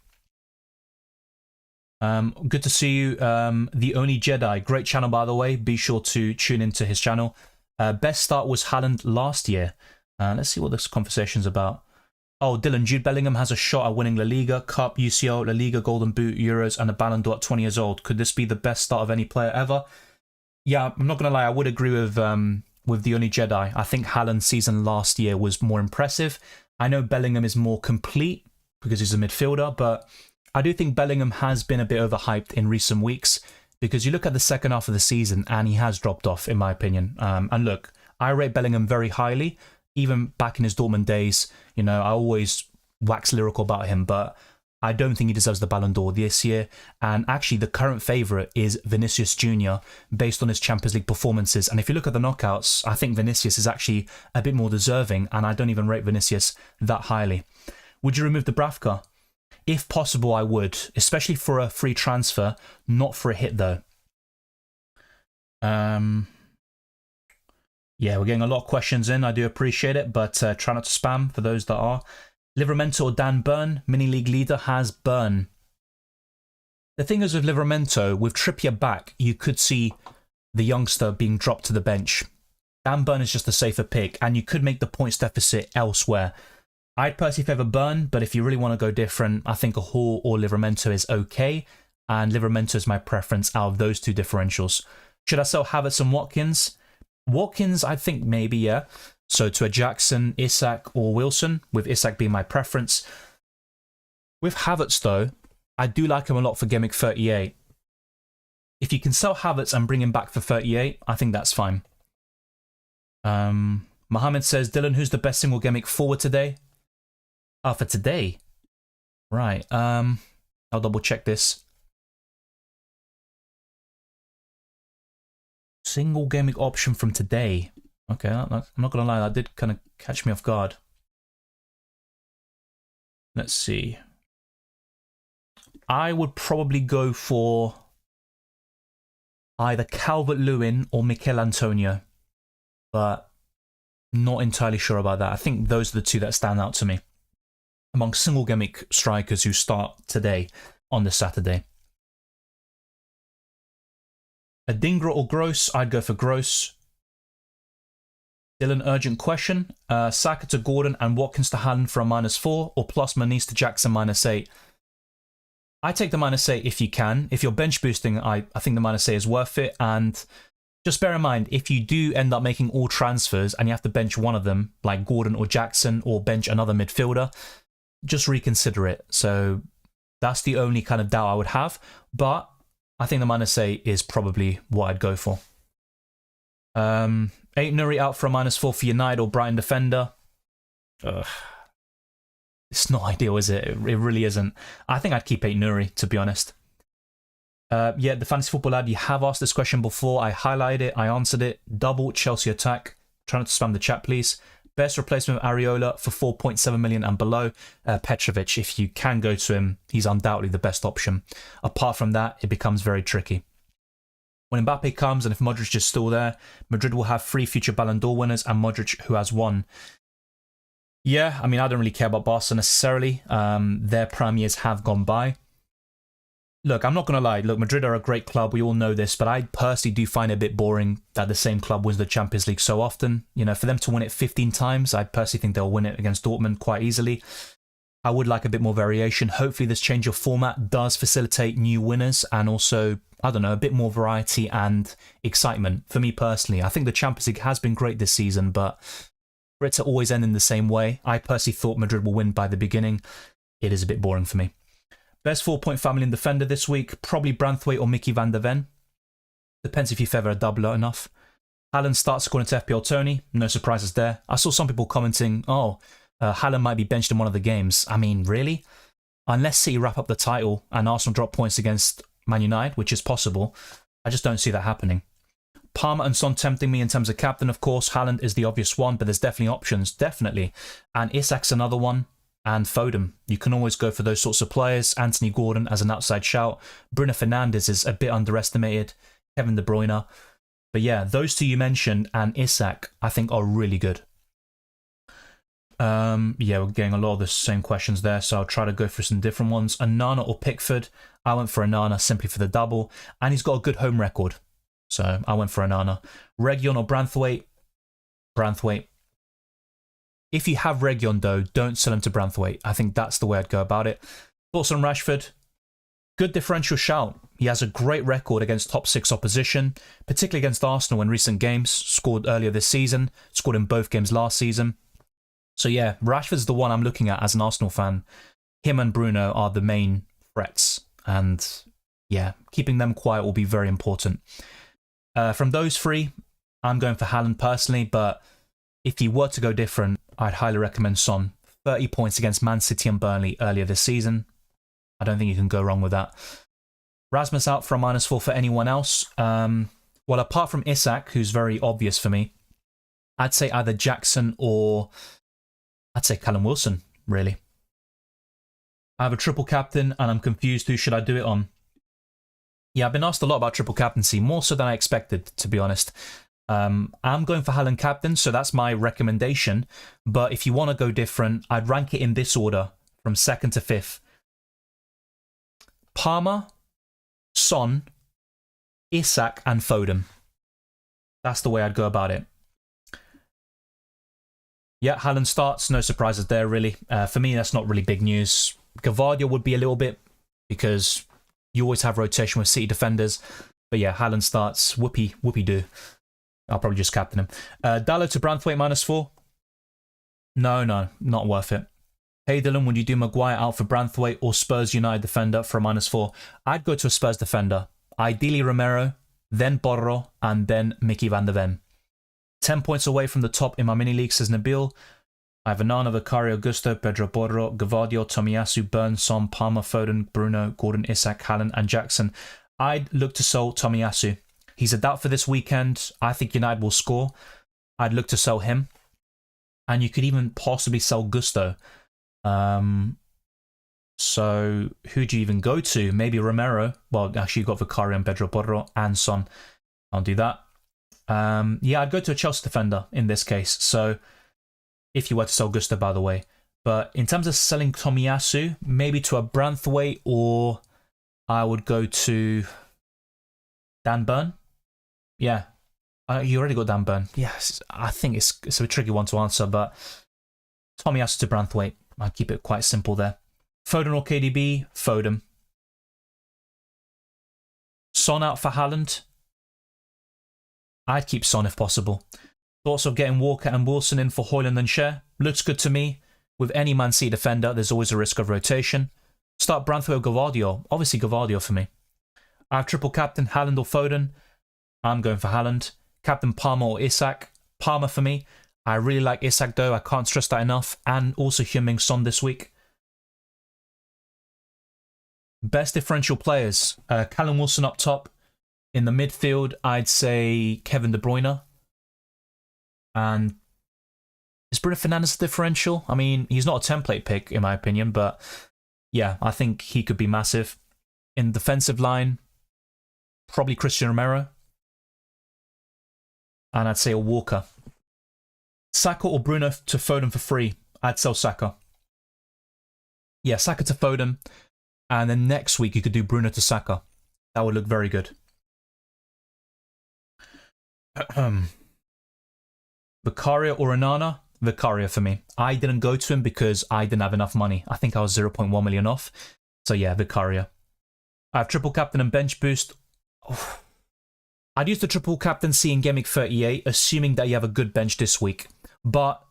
Good to see you. The Only Jedi, great channel by the way. Be sure to tune into his channel. Best start was Haaland last year. Let's see what this conversation's about. Oh, Dylan, Jude Bellingham has a shot at winning La Liga, Cup, UCL, La Liga, Golden Boot, Euros, and a Ballon d'Or at 20 years old. Could this be the best start of any player ever? Yeah, I'm not going to lie, I would agree with The Only Jedi. I think Haaland's season last year was more impressive. I know Bellingham is more complete because he's a midfielder, but I do think Bellingham has been a bit overhyped in recent weeks because you look at the second half of the season and he has dropped off, in my opinion. And look, I rate Bellingham very highly, even back in his Dortmund days, you know, I always wax lyrical about him, but I don't think he deserves the Ballon d'Or this year. And actually, the current favourite is Vinicius Jr. based on his Champions League performances. And if you look at the knockouts, I think Vinicius is actually a bit more deserving, and I don't even rate Vinicius that highly. Would you remove the Bravka? If possible, I would, especially for a free transfer, not for a hit though. Yeah, we're getting a lot of questions in. I do appreciate it, but try not to spam for those that are. Livramento or Dan Burn? Mini league leader has Burn. The thing is with Livramento, with Trippier back, you could see the youngster being dropped to the bench. Dan Burn is just a safer pick, and you could make the points deficit elsewhere. I'd personally favour Burn, but if you really want to go different, I think a Hall or Livramento is okay, and Livramento is my preference out of those two differentials. Should I sell Havertz and Watkins? Watkins, I think maybe, yeah. So to a Jackson, Isak, or Wilson, with Isak being my preference. With Havertz, though, I do like him a lot for Gameweek 38. If you can sell Havertz and bring him back for 38, I think that's fine. Mohammed says, Dylan, who's the best single Gameweek forward today? For today? Right. I'll double check this. Single Gameweek option from today. Okay, I'm not going to lie, that did kind of catch me off guard. Let's see. I would probably go for either Calvert-Lewin or Mikel Antonio, but not entirely sure about that. I think those are the two that stand out to me among single Gameweek strikers who start today on this Saturday. Adingra or Gross? I'd go for Gross. Dylan, urgent question. Saka to Gordon and Watkins to Haaland for a -4, or plus Maniz to Jackson -8. I take the -8 if you can. If you're bench boosting, I think the -8 is worth it. And just bear in mind, if you do end up making all transfers and you have to bench one of them, like Gordon or Jackson, or bench another midfielder, just reconsider it. So that's the only kind of doubt I would have. But I think the -8 is probably what I'd go for. 8 Nuri out for a -4 for United or Brighton defender. Ugh. It's not ideal, is it? It really isn't. I think I'd keep 8 Nuri, to be honest. Yeah, the Fantasy Football Lad, you have asked this question before. I highlighted it, I answered it. Double Chelsea attack. Try not to spam the chat, please. Best replacement of Areola for 4.7 million and below. Petrovic, if you can go to him, he's undoubtedly the best option. Apart from that, it becomes very tricky. When Mbappe comes, and if Modric is still there, Madrid will have 3 future Ballon d'Or winners and Modric, who has 1. Yeah, I mean, I don't really care about Barca necessarily. Their prime years have gone by. Look, I'm not going to lie. Look, Madrid are a great club. We all know this. But I personally do find it a bit boring that the same club wins the Champions League so often. You know, for them to win it 15 times, I personally think they'll win it against Dortmund quite easily. I would like a bit more variation. Hopefully this change of format does facilitate new winners and also, I don't know, a bit more variety and excitement. For me personally, I think the Champions League has been great this season, but for it to always end in the same way, I personally thought Madrid will win by the beginning. It is a bit boring for me. Best 4.5 million defender this week, probably Branthwaite or Mickey van der Ven. Depends if you favour a doubler enough. Haaland starts according to FPL.Tony. No surprises there. I saw some people commenting, Haaland might be benched in one of the games. I mean, really? Unless City wrap up the title and Arsenal drop points against Man United, which is possible, I just don't see that happening. Palmer and Son tempting me in terms of captain, of course. Haaland is the obvious one, but there's definitely options, definitely. And Isak's another one, and Foden. You can always go for those sorts of players. Anthony Gordon as an outside shout. Bruno Fernandes is a bit underestimated. Kevin De Bruyne. But yeah, those two you mentioned and Isak, I think, are really good. Yeah, we're getting a lot of the same questions there, so I'll try to go for some different ones. Onana or Pickford? I went for Onana simply for the double, and he's got a good home record, so I went for Onana. Reguilon or Branthwaite? Branthwaite. If you have Reguilon, though, don't sell him to Branthwaite. I think that's the way I'd go about it. Thoughts on Rashford? Good differential shout. He has a great record against top 6 opposition, particularly against Arsenal in recent games. Scored earlier this season, scored in both games last season. So yeah, Rashford's the one I'm looking at as an Arsenal fan. Him and Bruno are the main threats. And yeah, keeping them quiet will be very important. From those 3, I'm going for Haaland personally, but if you were to go different, I'd highly recommend Son. 30 points against Man City and Burnley earlier this season. I don't think you can go wrong with that. Rasmus out for a -4 for anyone else. Well, apart from Isak, who's very obvious for me, I'd say either Jackson or I'd say Callum Wilson, really. I have a triple captain and I'm confused who should I do it on. Yeah, I've been asked a lot about triple captaincy, more so than I expected, to be honest. I'm going for Haaland captain, so that's my recommendation. But if you want to go different, I'd rank it in this order, from 2nd to 5th. Palmer, Son, Isak, and Foden. That's the way I'd go about it. Yeah, Haaland starts. No surprises there, really. For me, that's not really big news. Gavardia would be a little bit, because you always have rotation with City defenders. But yeah, Haaland starts. Whoopie-doo. I'll probably just captain him. Dallo to Branthwaite -4. No, not worth it. Hey Dylan, would you do Maguire out for Branthwaite or Spurs United defender for a -4? I'd go to a Spurs defender. Ideally Romero, then Borro, and then Mickey van der Ven. 10 points away from the top in my mini league, says Nabil. I have Anana, Vicario, Gusto, Pedro Borro, Gavardio, Tomiyasu, Burns, Son, Palmer, Foden, Bruno, Gordon, Isak, Haaland, and Jackson. I'd look to sell Tomiyasu. He's a doubt for this weekend. I think United will score. I'd look to sell him. And you could even possibly sell Gusto. So who do you even go to? Maybe Romero. Well, actually you've got Vicario and Pedro Porro and Son. I'll do that. Yeah, I'd go to a Chelsea defender in this case. So if you were to sell Gusto, by the way. But in terms of selling Tomiyasu, maybe to a Branthwaite, or I would go to Dan Burn. Yeah, you already got Dan Burn. Yes, I think it's a tricky one to answer, but Tomiyasu to Branthwaite. I'd keep it quite simple there. Foden or KDB? Foden. Son out for Haaland? I'd keep Son if possible. Thoughts of getting Walker and Wilson in for Højlund and Schär? Looks good to me. With any Man City defender, there's always a risk of rotation. Start Branthwaite or Gavardio? Obviously Gavardio for me. I have triple captain, Haaland or Foden. I'm going for Haaland. Captain Palmer or Isak? Palmer for me. I really like Isak though, I can't stress that enough. And also Heung-min Son this week. Best differential players. Callum Wilson up top. In the midfield, I'd say Kevin De Bruyne. And is Bruno Fernandes differential? I mean, he's not a template pick in my opinion, but yeah, I think he could be massive. In the defensive line, probably Christian Romero. And I'd say a Walker. Saka or Bruno to Foden for free? I'd sell Saka. Yeah, Saka to Foden. And then next week you could do Bruno to Saka. That would look very good. Vicario or Onana? Vicario for me. I didn't go to him because I didn't have enough money. I think I was 0.1 million off. So yeah, Vicario. I have triple captain and bench boost. Oh. I'd use the triple captaincy in Gameweek 38, assuming that you have a good bench this week. But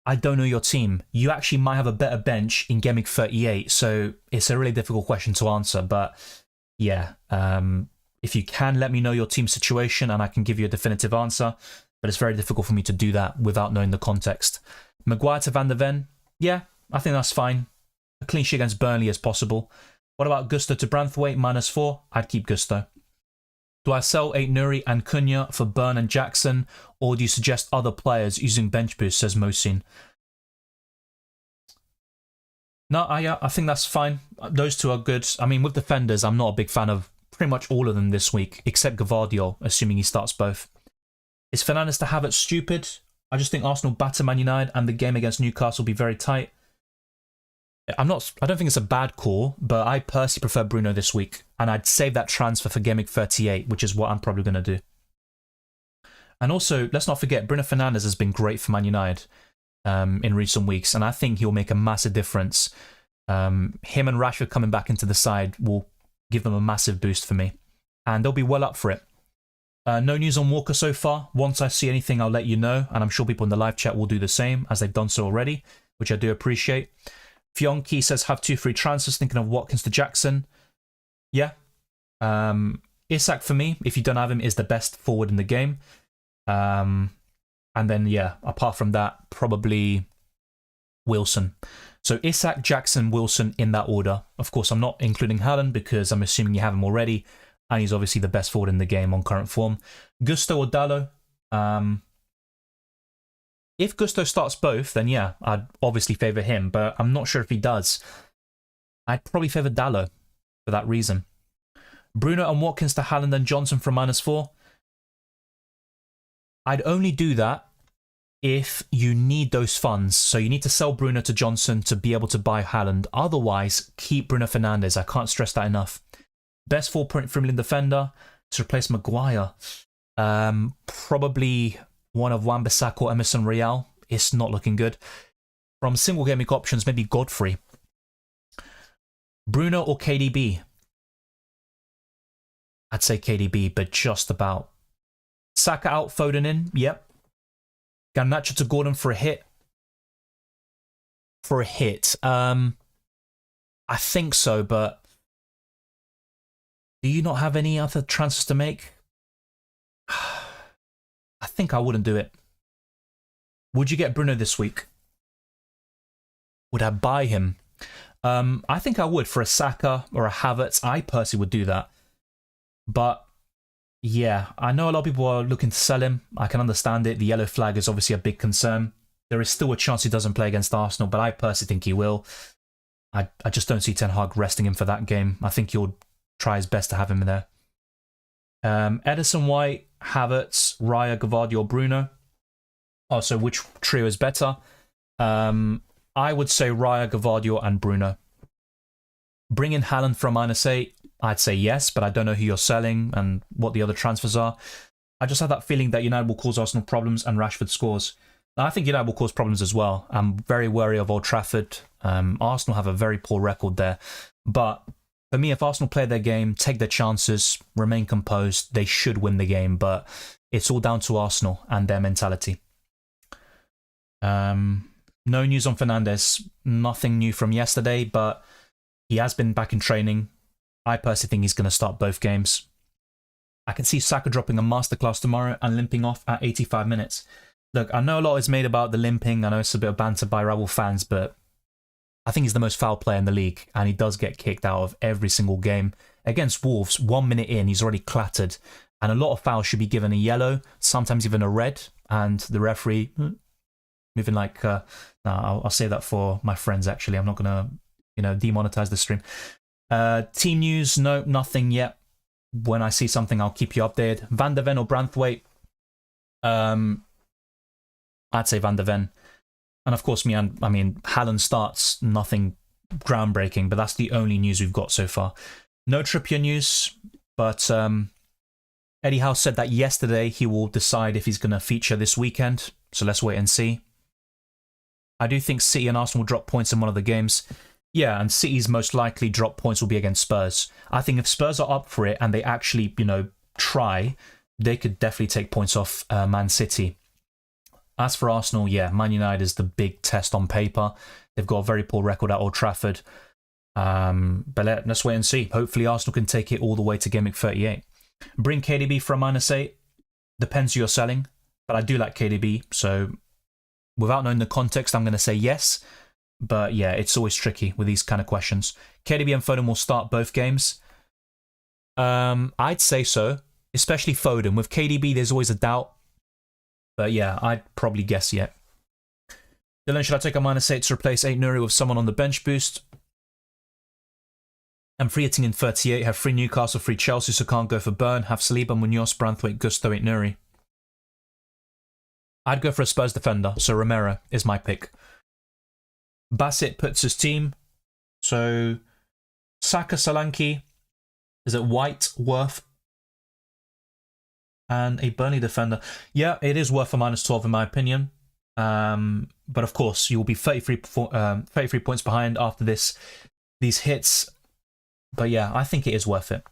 I don't know your team. You actually might have a better bench in Gameweek 38, so it's a really difficult question to answer. But yeah, if you can, let me know your team situation and I can give you a definitive answer. But it's very difficult for me to do that without knowing the context. Maguire to Van der Ven? Yeah, I think that's fine. A clean sheet against Burnley as possible. What about Gusto to Branthwaite -4? I'd keep Gusto. Do I sell Aït-Nouri and Cunha for Burn and Jackson, or do you suggest other players using bench boost, says Mohsin? No, I think that's fine. Those two are good. I mean, with defenders, I'm not a big fan of pretty much all of them this week, except Gavardio, assuming he starts both. Is Fernandes to Havertz stupid? I just think Arsenal batter Man United and the game against Newcastle will be very tight. I don't think it's a bad call, but I personally prefer Bruno this week, and I'd save that transfer for Gameweek 38, which is what I'm probably going to do. And also, let's not forget, Bruno Fernandes has been great for Man United in recent weeks, and I think he'll make a massive difference. Him and Rashford coming back into the side will give them a massive boost for me, and they'll be well up for it. No news on Walker so far. Once I see anything, I'll let you know, and I'm sure people in the live chat will do the same, as they've done so already, which I do appreciate. Fionki says, have 2 free transfers, thinking of Watkins to Jackson. Yeah. Isak, for me, if you don't have him, is the best forward in the game. And then, yeah, apart from that, probably Wilson. So Isak, Jackson, Wilson in that order. Of course, I'm not including Haaland because I'm assuming you have him already. And he's obviously the best forward in the game on current form. Gusto or Dallo? If Gusto starts both, then yeah, I'd obviously favour him. But I'm not sure if he does. I'd probably favour Dallo for that reason. Bruno and Watkins to Haaland and Johnson from -4. I'd only do that if you need those funds. So you need to sell Bruno to Johnson to be able to buy Haaland. Otherwise, keep Bruno Fernandes. I can't stress that enough. Best 4-point Premier League defender to replace Maguire. Probably one of Wan-Bissaka or Emerson Royal. It's not looking good. From single game week options, maybe Godfrey. Bruno or KDB? I'd say KDB, but just about. Saka out, Foden in. Yep. Garnacho to Gordon for a hit. For a hit. I think so, but do you not have any other transfers to make? I think I wouldn't do it. Would you get Bruno this week? Would I buy him? I think I would for a Saka or a Havertz. I personally would do that. But yeah, I know a lot of people are looking to sell him. I can understand it. The yellow flag is obviously a big concern. There is still a chance he doesn't play against Arsenal, but I personally think he will. I just don't see Ten Hag resting him for that game. I think he'll try his best to have him there. Edison, White, Havertz, Raya, Gvardiol, Bruno. Oh, so which trio is better? I would say Raya, Gvardiol, and Bruno. Bring in Haaland from -8. I'd say yes, but I don't know who you're selling and what the other transfers are. I just have that feeling that United will cause Arsenal problems and Rashford scores. Now, I think United will cause problems as well. I'm very wary of Old Trafford. Arsenal have a very poor record there. But for me, if Arsenal play their game, take their chances, remain composed, they should win the game. But it's all down to Arsenal and their mentality. No news on Fernandes. Nothing new from yesterday, but he has been back in training. I personally think he's going to start both games. I can see Saka dropping a masterclass tomorrow and limping off at 85 minutes. Look, I know a lot is made about the limping. I know it's a bit of banter by rival fans, but I think he's the most foul player in the league, and he does get kicked out of every single game. Against Wolves, 1 minute in, he's already clattered, and a lot of fouls should be given a yellow, sometimes even a red, and the referee moving like... no, I'll save that for my friends, actually. I'm not going to, demonetize the stream. Team news, no, nothing yet. When I see something, I'll keep you updated. Van de Ven or Branthwaite? I'd say Van de Ven. And of course, Haaland starts, nothing groundbreaking, but that's the only news we've got so far. No Trippier news, but Eddie Howe said that yesterday he will decide if he's going to feature this weekend, so let's wait and see. I do think City and Arsenal will drop points in one of the games. Yeah, and City's most likely drop points will be against Spurs. I think if Spurs are up for it and they actually, try, they could definitely take points off Man City. As for Arsenal, yeah, Man United is the big test on paper. They've got a very poor record at Old Trafford. But let's wait and see. Hopefully Arsenal can take it all the way to Game Week 38. Bring KDB for a -8. Depends who you're selling, but I do like KDB. So without knowing the context, I'm going to say yes. But yeah, it's always tricky with these kind of questions. KDB and Foden will start both games. I'd say so, especially Foden. With KDB, there's always a doubt. But yeah, I'd probably guess yet. Dylan, should I take a -8 to replace 8 Nuri with someone on the bench boost? I'm free hitting in 38, have free Newcastle, free Chelsea, so can't go for Burn. Have Saliba, Munoz, Branthwaite, Gusto, 8 Nuri. I'd go for a Spurs defender, so Romero is my pick. Bassett puts his team. So Saka, Solanke, is it White, Worth, and a Burnley defender? Yeah, it is worth a -12 in my opinion. But of course, you will be 33 points behind after these hits. But yeah, I think it is worth it.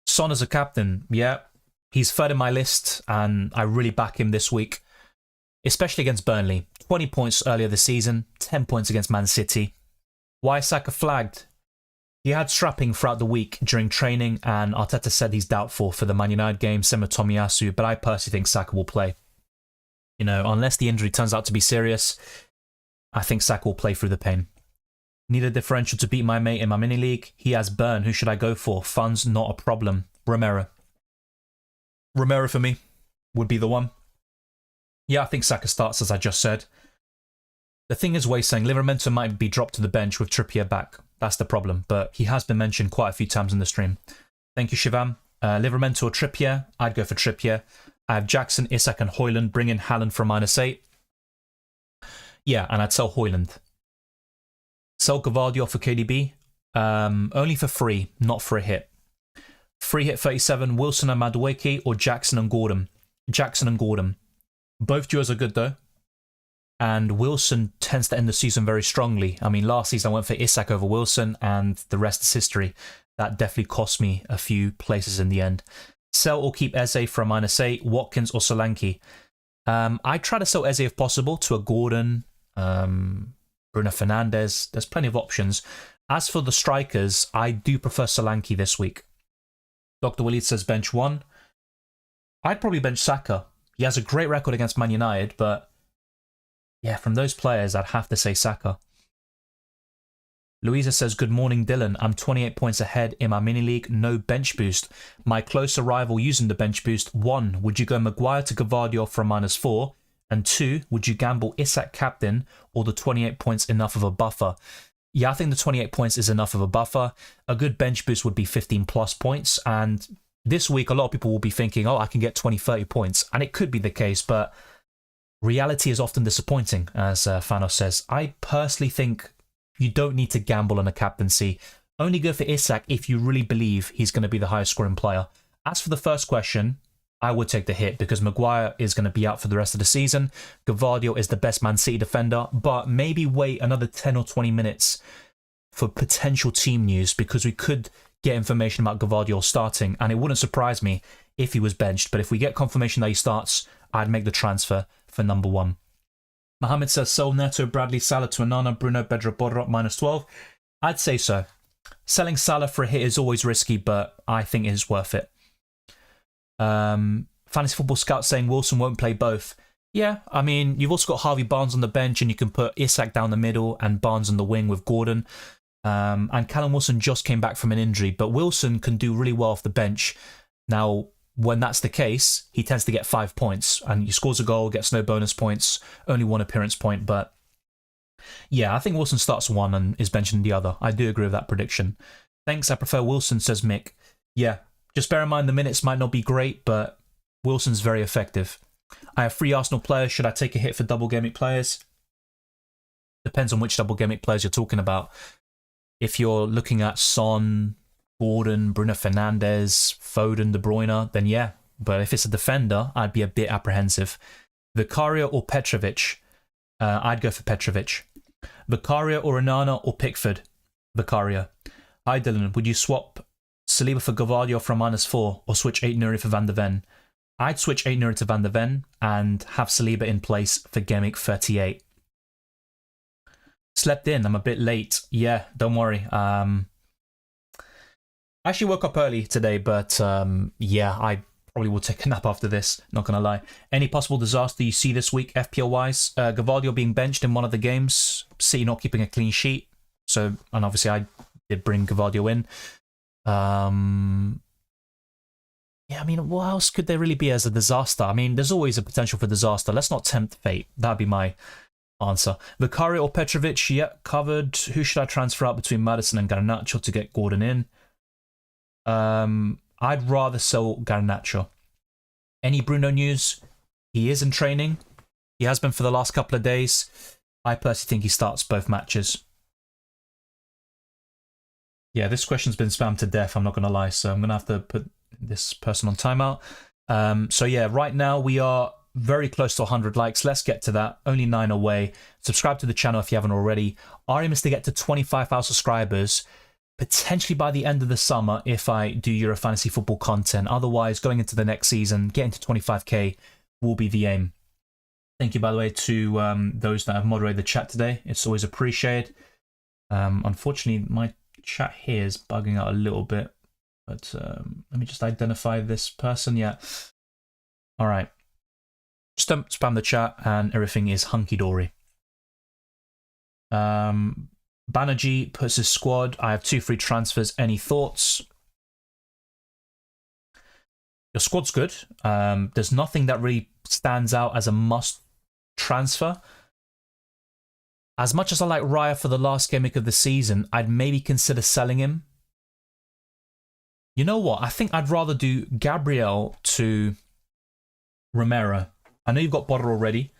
Son as a captain, yeah, he's third in my list, and I really back him this week, especially against Burnley. 20 points earlier this season, 10 points against Man City. Why is Saka flagged? He had strapping throughout the week during training, and Arteta said he's doubtful for the Man United game, similar to Tomiyasu, but I personally think Saka will play. You know, unless the injury turns out to be serious, I think Saka will play through the pain. Need a differential to beat my mate in my mini league. He has Burn. Who should I go for? Funds not a problem. Romero. Romero for me would be the one. Yeah, I think Saka starts, as I just said. The thing is, Wei saying Livramento might be dropped to the bench with Trippier back. That's the problem, but he has been mentioned quite a few times in the stream. Thank you, Shivam. Livramento or Trippier? I'd go for Trippier. I have Jackson, Isak and Højlund. Bring in Haaland for -8. Yeah, and I'd sell Højlund. Sell Gvardiol for KDB. Only for free, not for a hit. Free hit 37, Wilson and Madueke or Jackson and Gordon. Jackson and Gordon. Both duos are good though. And Wilson tends to end the season very strongly. I mean, last season I went for Isak over Wilson, and the rest is history. That definitely cost me a few places in the end. Sell or keep Eze for a -8, Watkins or Solanke. I try to sell Eze if possible to a Gordon, Bruno Fernandes. There's plenty of options. As for the strikers, I do prefer Solanke this week. Dr. Willie says bench 1. I'd probably bench Saka. He has a great record against Man United, but yeah, from those players, I'd have to say Saka. Louisa says, good morning, Dylan. I'm 28 points ahead in my mini league. No bench boost. My closer rival using the bench boost. 1. Would you go Maguire to Gvardiol for a -4? And 2. Would you gamble Isak captain or the 28 points enough of a buffer? Yeah, I think the 28 points is enough of a buffer. A good bench boost would be 15 plus points. And this week, a lot of people will be thinking, oh, I can get 20, 30 points. And it could be the case, but reality is often disappointing, as Thanos says. I personally think you don't need to gamble on a captaincy. Only go for Isak if you really believe he's going to be the highest scoring player. As for the first question, I would take the hit because Maguire is going to be out for the rest of the season. Gvardiol is the best Man City defender, but maybe wait another 10 or 20 minutes for potential team news because we could get information about Gvardiol starting, and it wouldn't surprise me if he was benched. But if we get confirmation that he starts, I'd make the transfer for number 1. Mohammed says, sell Neto, Bradley, Salah to Onana, Bruno, Bedra, Borrot, -12. I'd say so. Selling Salah for a hit is always risky, but I think it is worth it. Fantasy Football Scout saying Wilson won't play both. Yeah, I mean, you've also got Harvey Barnes on the bench, and you can put Isak down the middle and Barnes on the wing with Gordon. And Callum Wilson just came back from an injury, but Wilson can do really well off the bench. Now, when that's the case, he tends to get 5 points, and he scores a goal, gets no bonus points, only 1 appearance point. But yeah, I think Wilson starts 1 and is benched in the other. I do agree with that prediction. Thanks, I prefer Wilson, says Mick. Yeah, just bear in mind the minutes might not be great, but Wilson's very effective. I have 3 Arsenal players. Should I take a hit for Double Gameweek players? Depends on which Double Gameweek players you're talking about. If you're looking at Son, Gordon, Bruno Fernandes, Foden, De Bruyne, then yeah. But if it's a defender, I'd be a bit apprehensive. Vicario or Petrovic? I'd go for Petrovic. Vicario or Onana or Pickford? Vicario. Hi Dylan, would you swap Saliba for Gvardiol for a -4 or switch 8 Nuri for Van de Ven? I'd switch 8 Nuri to Van de Ven and have Saliba in place for Gameweek 38. Slept in, I'm a bit late. Yeah, don't worry. I actually woke up early today, but yeah, I probably will take a nap after this, not going to lie. Any possible disaster you see this week, FPL-wise? Gvardiol being benched in one of the games, City not keeping a clean sheet. So, and obviously I did bring Gvardiol in. Yeah, I mean, what else could there really be as a disaster? I mean, there's always a potential for disaster. Let's not tempt fate. That'd be my answer. Vicario or Petrovic? Yeah, covered. Who should I transfer out between Maddison and Garnacho to get Gordon in? I'd rather sell Garnacho. Any Bruno news? He is in training. He has been for the last couple of days. I personally think he starts both matches. Yeah, this question's been spammed to death, I'm not going to lie, so I'm going to have to put this person on timeout. So yeah, right now we are very close to 100 likes. Let's get to that. Only 9 away. Subscribe to the channel if you haven't already. Our aim is to get to 25,000 subscribers, potentially by the end of the summer if I do Euro Fantasy Football content. Otherwise, going into the next season, getting to 25k will be the aim. Thank you, by the way, to those that have moderated the chat today. It's always appreciated. Unfortunately, my chat here is bugging out a little bit, but let me just identify this person. Yeah. All right. Just don't spam the chat and everything is hunky-dory. Banerjee puts his squad. I have 2 free transfers. Any thoughts? Your squad's good. There's nothing that really stands out as a must transfer. As much as I like Raya for the last game week of the season, I'd maybe consider selling him. You know what? I think I'd rather do Gabriel to Romero. I know you've got Bodder already,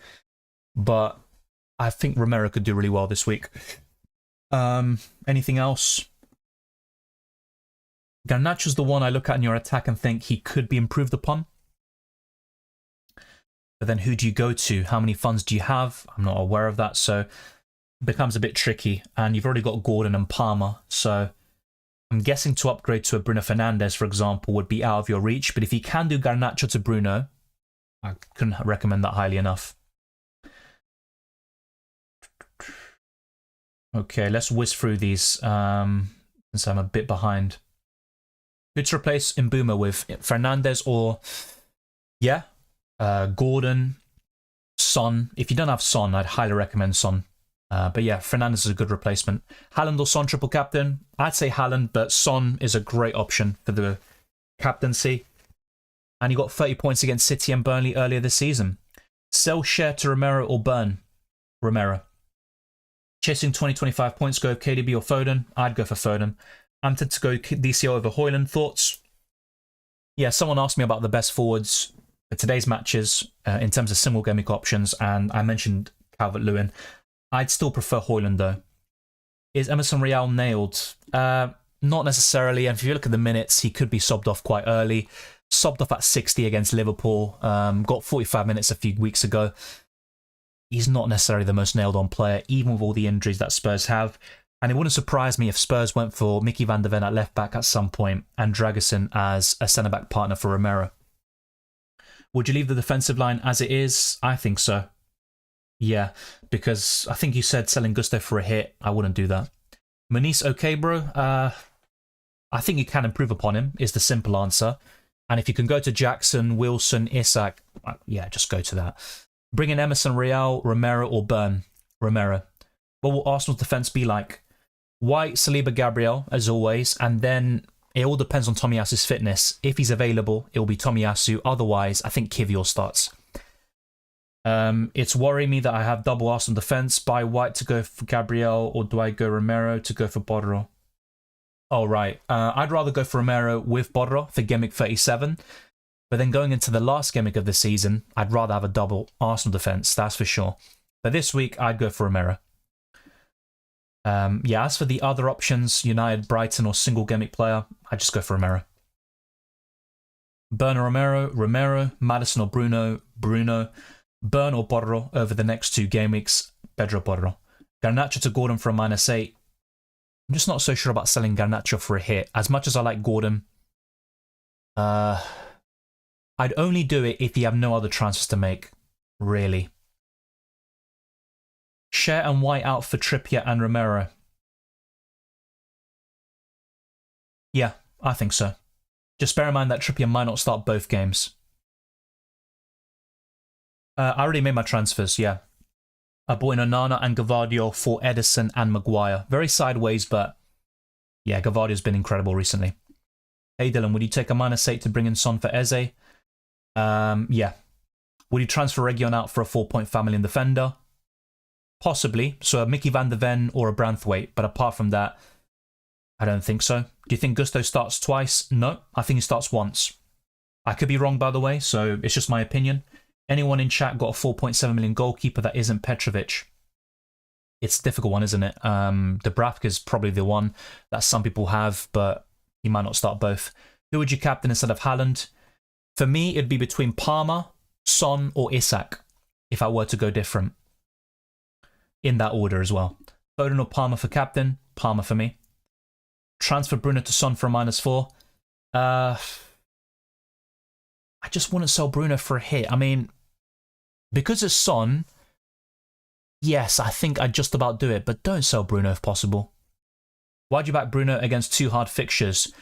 but I think Romero could do really well this week. Anything else? Garnacho's the one I look at in your attack and think he could be improved upon. But then who do you go to? How many funds do you have? I'm not aware of that, so it becomes a bit tricky. And you've already got Gordon and Palmer, so I'm guessing to upgrade to a Bruno Fernandes, for example, would be out of your reach. But if you can do Garnacho to Bruno, I couldn't recommend that highly enough. Okay, let's whiz through these, since I'm a bit behind. Who to replace Mbuma with? Fernandes or, yeah, Gordon, Son. If you don't have Son, I'd highly recommend Son. But yeah, Fernandes is a good replacement. Haaland or Son triple captain? I'd say Haaland, but Son is a great option for the captaincy. And he got 30 points against City and Burnley earlier this season. Sell Share to Romero or burn Romero. Chasing 20-25 points, go with KDB or Foden. I'd go for Foden. I'm tempted to go DCO over Højlund. Thoughts? Yeah, someone asked me about the best forwards for today's matches in terms of single game week options, and I mentioned Calvert-Lewin. I'd still prefer Højlund though. Is Emerson Real nailed? Not necessarily, and if you look at the minutes, he could be subbed off quite early. Subbed off at 60 against Liverpool. Got 45 minutes a few weeks ago. He's not necessarily the most nailed-on player, even with all the injuries that Spurs have. And it wouldn't surprise me if Spurs went for Mickey van der Ven at left-back at some point and Dragusin as a centre-back partner for Romero. Would you leave the defensive line as it is? I think so. Yeah, because I think you said selling Gusto for a hit. I wouldn't do that. Muniz, okay, bro. I think you can improve upon him, is the simple answer. And if you can go to Jackson, Wilson, Isak, yeah, just go to that. Bring in Emerson Real, Romero, or burn Romero. What will Arsenal's defence be like? White, Saliba, Gabriel, as always, and then it all depends on Tomiyasu's fitness. If he's available, it will be Tomiyasu. Otherwise, I think Kivior starts. It's worrying me that I have double Arsenal defence. Buy White to go for Gabriel, or do I go Romero to go for Bodro? Oh, right. I'd rather go for Romero with Bodro for Gimmick 37. But then going into the last gimmick of the season, I'd rather have a double Arsenal defence, that's for sure. But this week, I'd go for Romero. Yeah, as for the other options, United, Brighton, or single gimmick player, I'd just go for Romero. Burn or Romero, Romero, Maddison or Bruno, Bruno. Burn or Bodro over the next 2 game weeks, Pedro Bodro. Garnacho to Gordon for a -8. I'm just not so sure about selling Garnacho for a hit. As much as I like Gordon, I'd only do it if you have no other transfers to make, really. Share and White out for Trippier and Romero. Yeah, I think so. Just bear in mind that Trippier might not start both games. I already made my transfers, yeah. I bought in Onana and Gvardiol for Edison and Maguire. Very sideways, but yeah, Gvardio's been incredible recently. Hey Dylan, would you take a -8 to bring in Son for Eze? Yeah. Would you transfer Region out for a 4-point family and defender? Possibly. So a Mickey van der Ven or a Branthwaite. But apart from that, I don't think so. Do you think Gusto starts twice? No, I think he starts once. I could be wrong, by the way, so it's just my opinion. Anyone in chat got a 4.7 million goalkeeper that isn't Petrovic? It's a difficult one, isn't it? Dubravka is probably the one that some people have, but he might not start both. Who would you captain instead of Haaland? For me, it'd be between Palmer, Son, or Isak, if I were to go different. In that order as well. Foden or Palmer for captain? Palmer for me. Transfer Bruno to Son for a -4. I just wouldn't sell Bruno for a hit. I mean, because it's Son, yes, I think I'd just about do it, but don't sell Bruno if possible. Why'd you back Bruno against 2 hard fixtures?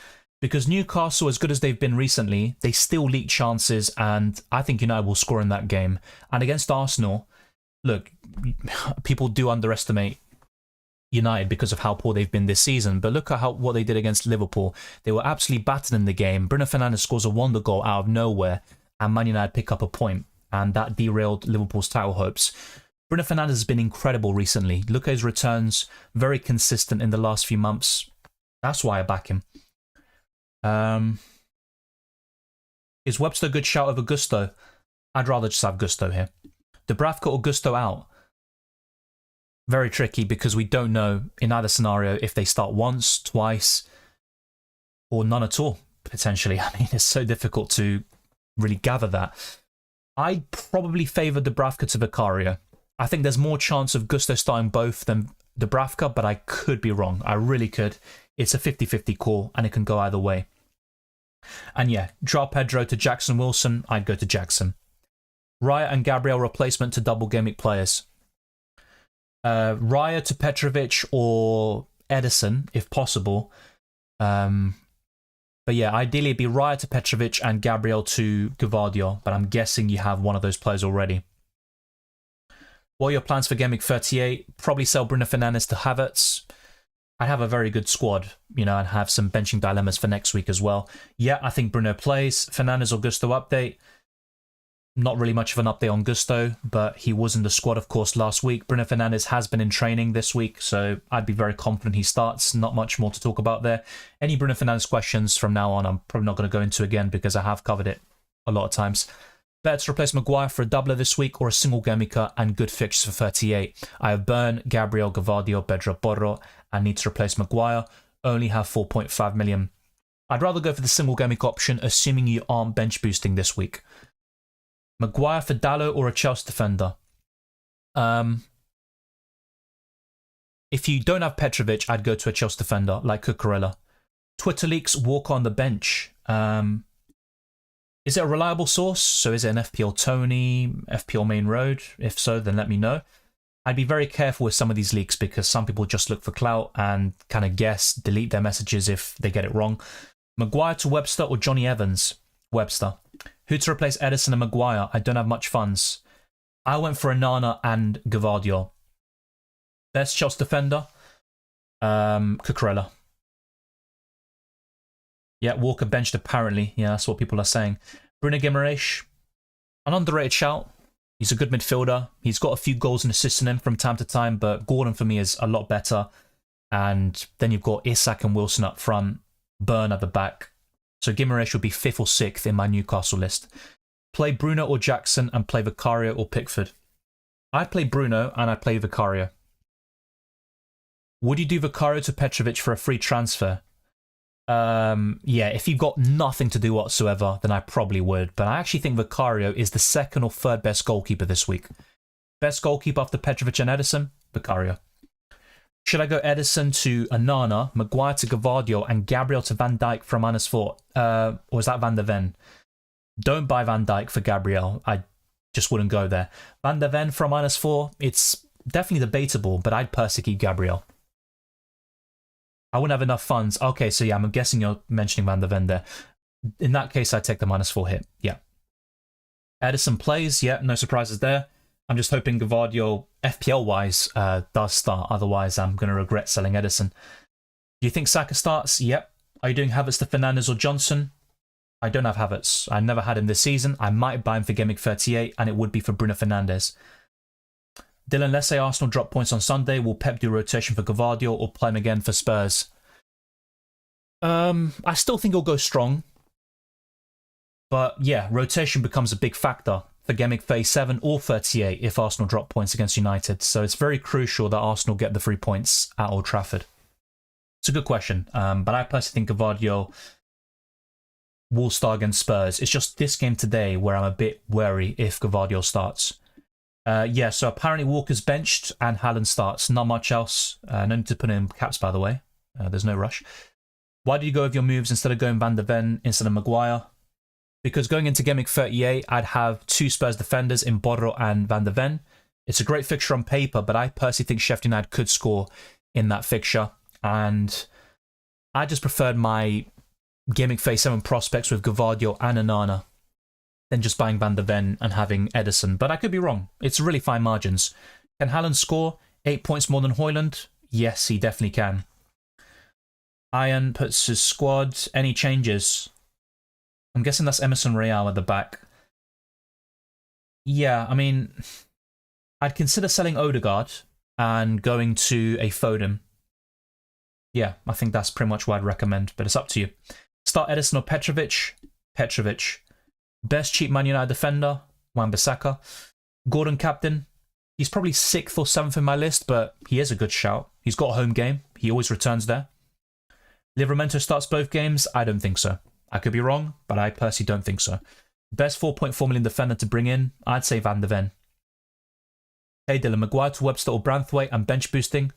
Because Newcastle, as good as they've been recently, they still leak chances, and I think United will score in that game. And against Arsenal, look, people do underestimate United because of how poor they've been this season, but look at what they did against Liverpool. They were absolutely battered in the game. Bruno Fernandes scores a wonder goal out of nowhere, and Man United pick up a point, and that derailed Liverpool's title hopes. Bruno Fernandes has been incredible recently. Look at his returns, very consistent in the last few months. That's why I back him. Is Webster a good shout over Gusto? I'd rather just have Gusto here. Dubravka or Gusto out? Very tricky because we don't know in either scenario if they start once, twice, or none at all, potentially. I mean, it's so difficult to really gather that. I'd probably favour Dubravka to Vicario. I think there's more chance of Gusto starting both than Dubravka, but I could be wrong. I really could. It's a 50-50 call, and it can go either way. And yeah, João Pedro to Jackson Wilson, I'd go to Jackson. Raya and Gabriel replacement to double Gameweek players. Raya to Petrovic or Edison, if possible. But yeah, ideally it'd be Raya to Petrovic and Gabriel to Gvardiol, but I'm guessing you have one of those players already. What are your plans for Gameweek 38? Probably sell Bruno Fernandes to Havertz. I have a very good squad, and have some benching dilemmas for next week as well. Yeah, I think Bruno plays. Fernandes or Gusto update. Not really much of an update on Gusto, but he was in the squad, of course, last week. Bruno Fernandes has been in training this week, so I'd be very confident he starts. Not much more to talk about there. Any Bruno Fernandes questions from now on, I'm probably not going to go into again because I have covered it a lot of times. Better to replace Maguire for a doubler this week or a single Gameweeker and good fixtures for 38. I have Burn, Gabriel, Gvardiol, Pedro Porro, and need to replace Maguire. Only have 4.5 million. I'd rather go for the single Gameweek option, assuming you aren't bench boosting this week. Maguire for Dalot or a Chelsea defender? If you don't have Petrovic, I'd go to a Chelsea defender like Cucurella. Twitter leaks, Walker on the bench. Is it a reliable source? So is it an FPL Tony, FPL Main Road? If so, then let me know. I'd be very careful with some of these leaks because some people just look for clout and kind of guess, delete their messages if they get it wrong. Maguire to Webster or Johnny Evans? Webster. Who to replace Edison and Maguire? I don't have much funds. I went for Onana and Gvardiol. Best Chelsea defender? Cucurella. Yeah, Walker benched apparently. Yeah, that's what people are saying. Bruno Guimaraes, an underrated shout. He's a good midfielder. He's got a few goals and assists in him from time to time, but Gordon for me is a lot better. And then you've got Isak and Wilson up front, Burn at the back. So Guimaraes would be 5th or 6th in my Newcastle list. Play Bruno or Jackson and play Vicario or Pickford. I'd play Bruno and I'd play Vicario. Would you do Vicario to Petrovic for a free transfer? Yeah, if you've got nothing to do whatsoever, then I probably would. But I actually think Vicario is the 2nd or 3rd best goalkeeper this week. Best goalkeeper after Petrovic and Edison? Vicario. Should I go Edison to Onana, Maguire to Gvardiol, and Gabriel to Van Dijk from -4? Or is that Van der Ven? Don't buy Van Dijk for Gabriel. I just wouldn't go there. Van der Ven from -4, it's definitely debatable, but I'd persecute Gabriel. I wouldn't have enough funds. Okay, so yeah, I'm guessing you're mentioning Van der Ven there. In that case, I'd take the -4 hit. Yeah. Edison plays. Yeah, no surprises there. I'm just hoping Gvardiol, FPL-wise, does start. Otherwise, I'm going to regret selling Edison. Do you think Saka starts? Yep. Are you doing Havertz to Fernandes or Johnson? I don't have Havertz. I never had him this season. I might buy him for Gameweek 38, and it would be for Bruno Fernandes. Dylan, let's say Arsenal drop points on Sunday. Will Pep do rotation for Gvardiol or play him again for Spurs? I still think he'll go strong. But yeah, rotation becomes a big factor for Gameweek 37 or 38 if Arsenal drop points against United. So it's very crucial that Arsenal get the 3 points at Old Trafford. It's a good question. But I personally think Gvardiol will start against Spurs. It's just this game today where I'm a bit wary if Gvardiol starts. Yeah, so apparently Walker's benched and Haaland starts. Not much else. No need to put in caps, by the way. There's no rush. Why do you go with your moves instead of going Van der Ven instead of Maguire? Because going into Gameweek 38, I'd have 2 Spurs defenders in Borro and Van der Ven. It's a great fixture on paper, but I personally think Sheffield United could score in that fixture. And I just preferred my Gaming Phase 7 prospects with Gvardiol and Onana than just buying Van de Ven and having Edison. But I could be wrong. It's really fine margins. Can Haaland score 8 points more than Højlund? Yes, he definitely can. Iron puts his squad. Any changes? I'm guessing that's Emerson Royale at the back. Yeah, I mean, I'd consider selling Odegaard and going to a Foden. Yeah, I think that's pretty much what I'd recommend, but it's up to you. Start Edison or Petrovic? Petrovic. Best cheap Man United defender? Wan-Bissaka. Gordon captain? He's probably 6th or 7th in my list, but he is a good shout. He's got a home game. He always returns there. Livramento starts both games? I don't think so. I could be wrong, but I personally don't think so. Best 4.4 million defender to bring in? I'd say Van de Ven. Hey Dylan, Maguire to Webster or Branthwaite and bench boosting?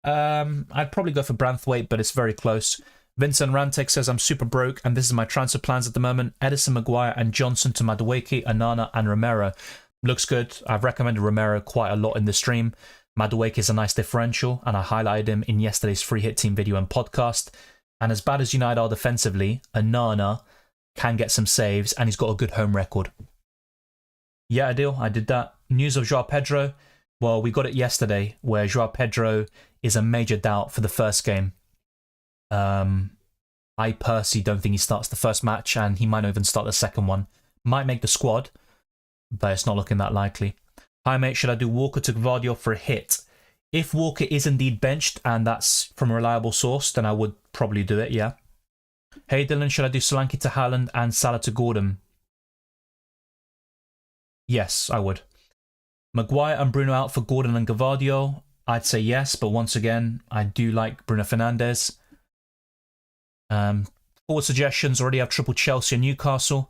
I'd probably go for Branthwaite, but it's very close. Vincent Rantek says, I'm super broke and this is my transfer plans at the moment. Edison, Maguire and Johnson to Madueke, Onana and Romero. Looks good. I've recommended Romero quite a lot in the stream. Madueke is a nice differential and I highlighted him in yesterday's free hit team video and podcast. And as bad as United are defensively, Onana can get some saves and he's got a good home record. Yeah, Adil, I did that. News of Joao Pedro. Well, we got it yesterday where Joao Pedro is a major doubt for the first game. I personally don't think he starts the first match and he might not even start the second one. Might make the squad, but it's not looking that likely. Hi mate, should I do Walker to Gvardiol for a hit? If Walker is indeed benched and that's from a reliable source, then I would probably do it, yeah. Hey Dylan, should I do Solanke to Haaland and Salah to Gordon? Yes, I would. Maguire and Bruno out for Gordon and Gvardiol? I'd say yes, but once again, I do like Bruno Fernandes. Forward suggestions, already have triple Chelsea and Newcastle.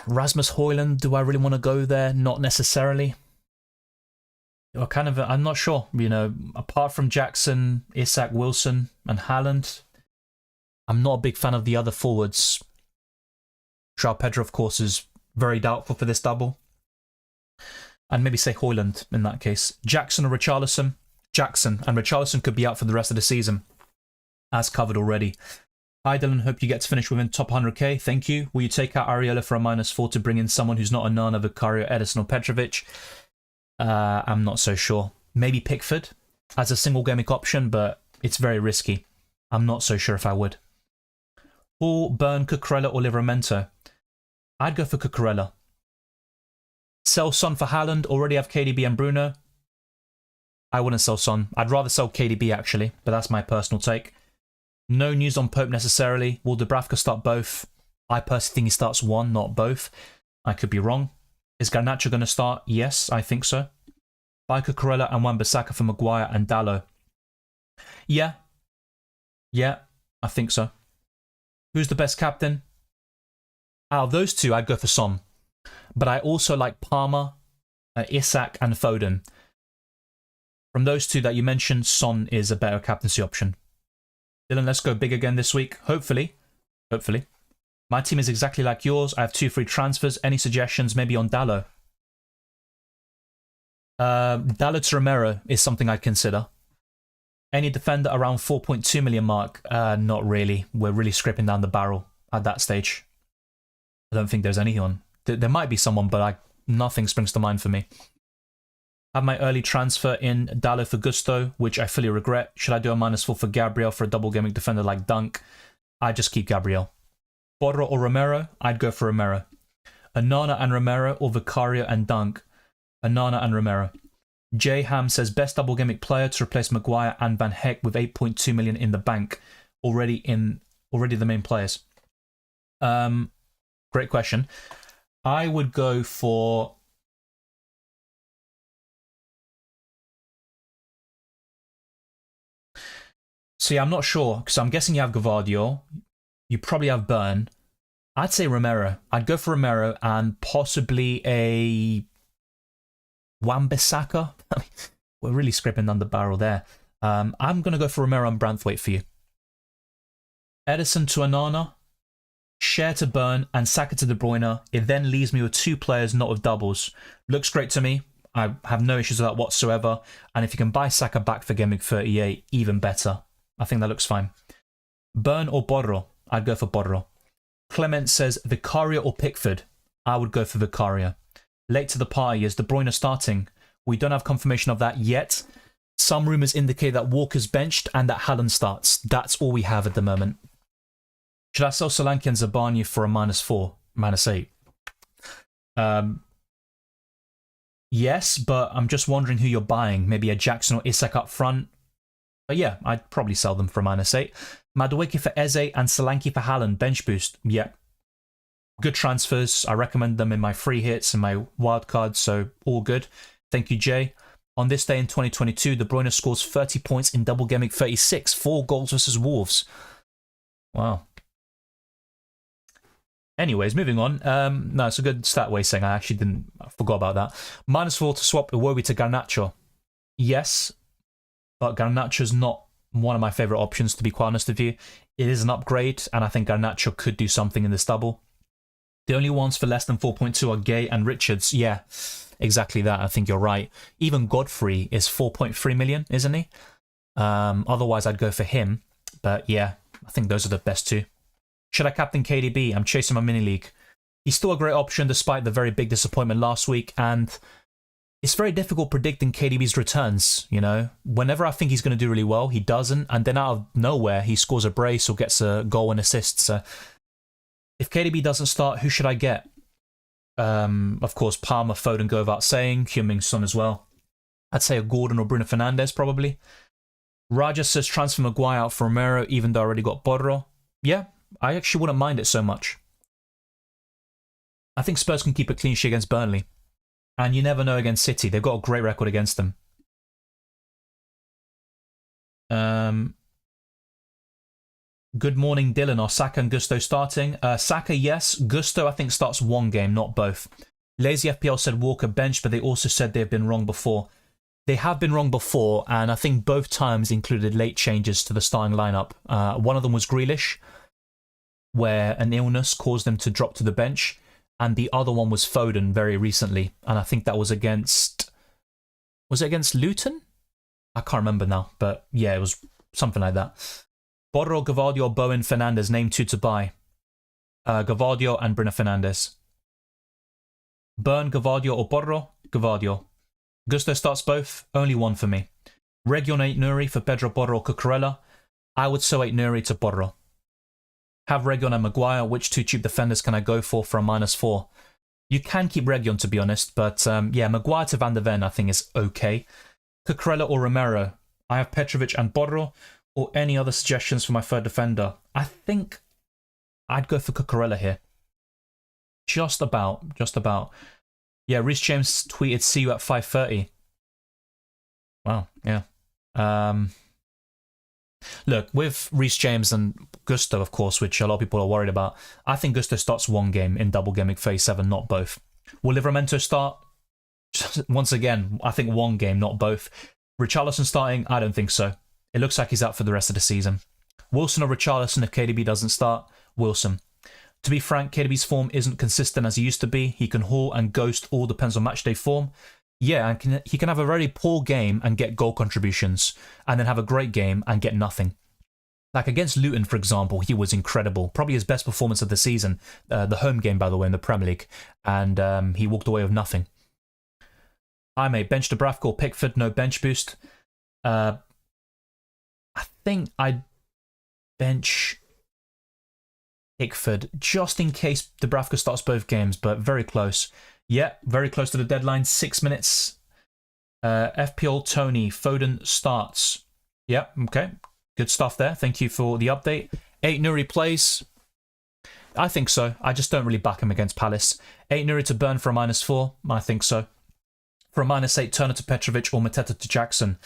Rasmus Højlund, do I really want to go there? Not necessarily. Or kind of, I'm not sure. You know, apart from Jackson, Isak, Wilson, and Haaland, I'm not a big fan of the other forwards. Joao Pedro, of course, is very doubtful for this double. And maybe say Højlund in that case. Jackson or Richarlison? Jackson. And Richarlison could be out for the rest of the season. As covered already. Hi Dylan, hope you get to finish within top 100k. Thank you. Will you take out Ariola for a -4 to bring in someone who's not a Onana, Vicario, Edison or Petrovic? I'm not so sure. Maybe Pickford as a single gaming option, but it's very risky. I'm not so sure if I would. Hall, Burn, Cucurella or Livramento? I'd go for Cucurella. Sell Son for Haaland, already have KDB and Bruno. I wouldn't sell Son. I'd rather sell KDB actually, but that's my personal take. No news on Pope necessarily. Will Dubravka start both? I personally think he starts one, not both. I could be wrong. Is Garnacho going to start? Yes, I think so. Buy Cucurella and Wan-Bissaka for Maguire and Dalot. Yeah. Yeah, I think so. Who's the best captain? Out of those two, I'd go for Son. But I also like Palmer, Isak and Foden. From those two that you mentioned, Son is a better captaincy option. Dylan, let's go big again this week. Hopefully. Hopefully. My team is exactly like yours. I have 2 free transfers. Any suggestions? Maybe on Dalot. Dalot to Romero is something I'd consider. Any defender around 4.2 million mark? Not really. We're really scraping down the barrel at that stage. I don't think there's anyone. There might be someone, but nothing springs to mind for me. Have my early transfer in Dalot for Gusto, which I fully regret. Should I do a -4 for Gabriel for a double gaming defender like Dunk? I just keep Gabriel. Borro or Romero? I'd go for Romero. Onana and Romero or Vicario and Dunk? Onana and Romero. J Ham says best double gimmick player to replace Maguire and Van Heck with 8.2 million in the bank. Already the main players. Great question. I would go for see, I'm not sure, because I'm guessing you have Gvardiol. You probably have Burn. I'd say Romero. I'd go for Romero and possibly a Wan-Bissaka. We're really scraping down the barrel there. I'm going to go for Romero and Branthwaite for you. Edison to Onana, Share to Burn, and Saka to De Bruyne. It then leaves me with 2 players, not with doubles. Looks great to me. I have no issues with that whatsoever. And if you can buy Saka back for Game Week 38, even better. I think that looks fine. Burn or Borro? I'd go for Borro. Clement says Vicaria or Pickford? I would go for Vicaria. Late to the party, is De Bruyne starting? We don't have confirmation of that yet. Some rumours indicate that Walker's benched and that Haaland starts. That's all we have at the moment. Should I sell Solanke and Zabani for a -4, -8? Yes, but I'm just wondering who you're buying. Maybe a Jackson or Isak up front. But yeah, I'd probably sell them for a -8. Madueke for Eze and Solanke for Haaland. Bench boost. Yeah. Good transfers. I recommend them in my free hits and my wildcards, so all good. Thank you, Jay. On this day in 2022, De Bruyne scores 30 points in Double Gameweek 36. 4 goals versus Wolves. Wow. Anyways, moving on. No, it's a good stat wasting. I forgot about that. -4 to swap Iwobi to Garnacho. Yes, but Garnacho's not one of my favourite options, to be quite honest with you. It is an upgrade, and I think Garnacho could do something in this double. The only ones for less than 4.2 are Gay and Richards. Yeah, exactly that. I think you're right. Even Godfrey is 4.3 million, isn't he? Otherwise, I'd go for him. But yeah, I think those are the best two. Should I captain KDB? I'm chasing my mini league. He's still a great option despite the very big disappointment last week, and it's very difficult predicting KDB's returns, you know? Whenever I think he's going to do really well, he doesn't, and then out of nowhere, he scores a brace or gets a goal and assist. So if KDB doesn't start, who should I get? Of course, Palmer, Foden go without saying, Heung-min Son as well. I'd say a Gordon or Bruno Fernandes, probably. Raja says transfer Maguire out for Romero, even though I already got Borro. Yeah, I actually wouldn't mind it so much. I think Spurs can keep a clean sheet against Burnley. And you never know against City. They've got a great record against them. Good morning, Dylan. Are Saka and Gusto starting? Saka, yes. Gusto, I think, starts one game, not both. Lazy FPL said Walker bench, but they also said they've been wrong before. They have been wrong before, and I think both times included late changes to the starting lineup. One of them was Grealish, where an illness caused them to drop to the bench, and the other one was Foden very recently, and I think that was against... Was it against Luton? I can't remember now, but yeah, it was something like that. Borro, Gvardiol, Bowen, Fernandes, name 2 to buy. Gvardiol and Bruno Fernandes. Burn, Gvardiol or Borro? Gvardiol. Gusto starts both, only one for me. Region 8 Nuri for Pedro Borro or Cucurella. I would sell 8 Nuri to Borro. Have Region and Maguire. Which 2 cheap defenders can I go for a -4? You can keep Region, to be honest, but yeah, Maguire to Van der Ven I think is okay. Cucurella or Romero. I have Petrovic and Borro. Or any other suggestions for my third defender? I think I'd go for Cucurella here. Just about. Yeah, Reece James tweeted, see you at 5:30. Wow, yeah. Look, with Reece James and Gusto, of course, which a lot of people are worried about, I think Gusto starts one game in Double Gameweek 37, not both. Will Livramento start? Once again, I think one game, not both. Richarlison starting? I don't think so. It looks like he's out for the rest of the season. Wilson or Richarlison if KDB doesn't start? Wilson. To be frank, KDB's form isn't consistent as he used to be. He can haul and ghost, all depends on matchday form. Yeah, and he can have a very poor game and get goal contributions, and then have a great game and get nothing. Like against Luton, for example, he was incredible. Probably his best performance of the season. The home game, by the way, in the Premier League. And he walked away with nothing. I may bench Dubravka or Pickford, no bench boost. I think I'd bench Pickford just in case Dubravka starts both games, but very close. Yeah, very close to the deadline. 6 minutes. FPL Tony, Foden starts. Yeah, okay. Good stuff there. Thank you for the update. 8 Nuri plays. I think so. I just don't really back him against Palace. 8 Nuri to Burn for a -4. I think so. For a -8, Turner to Petrovic or Mateta to Jackson.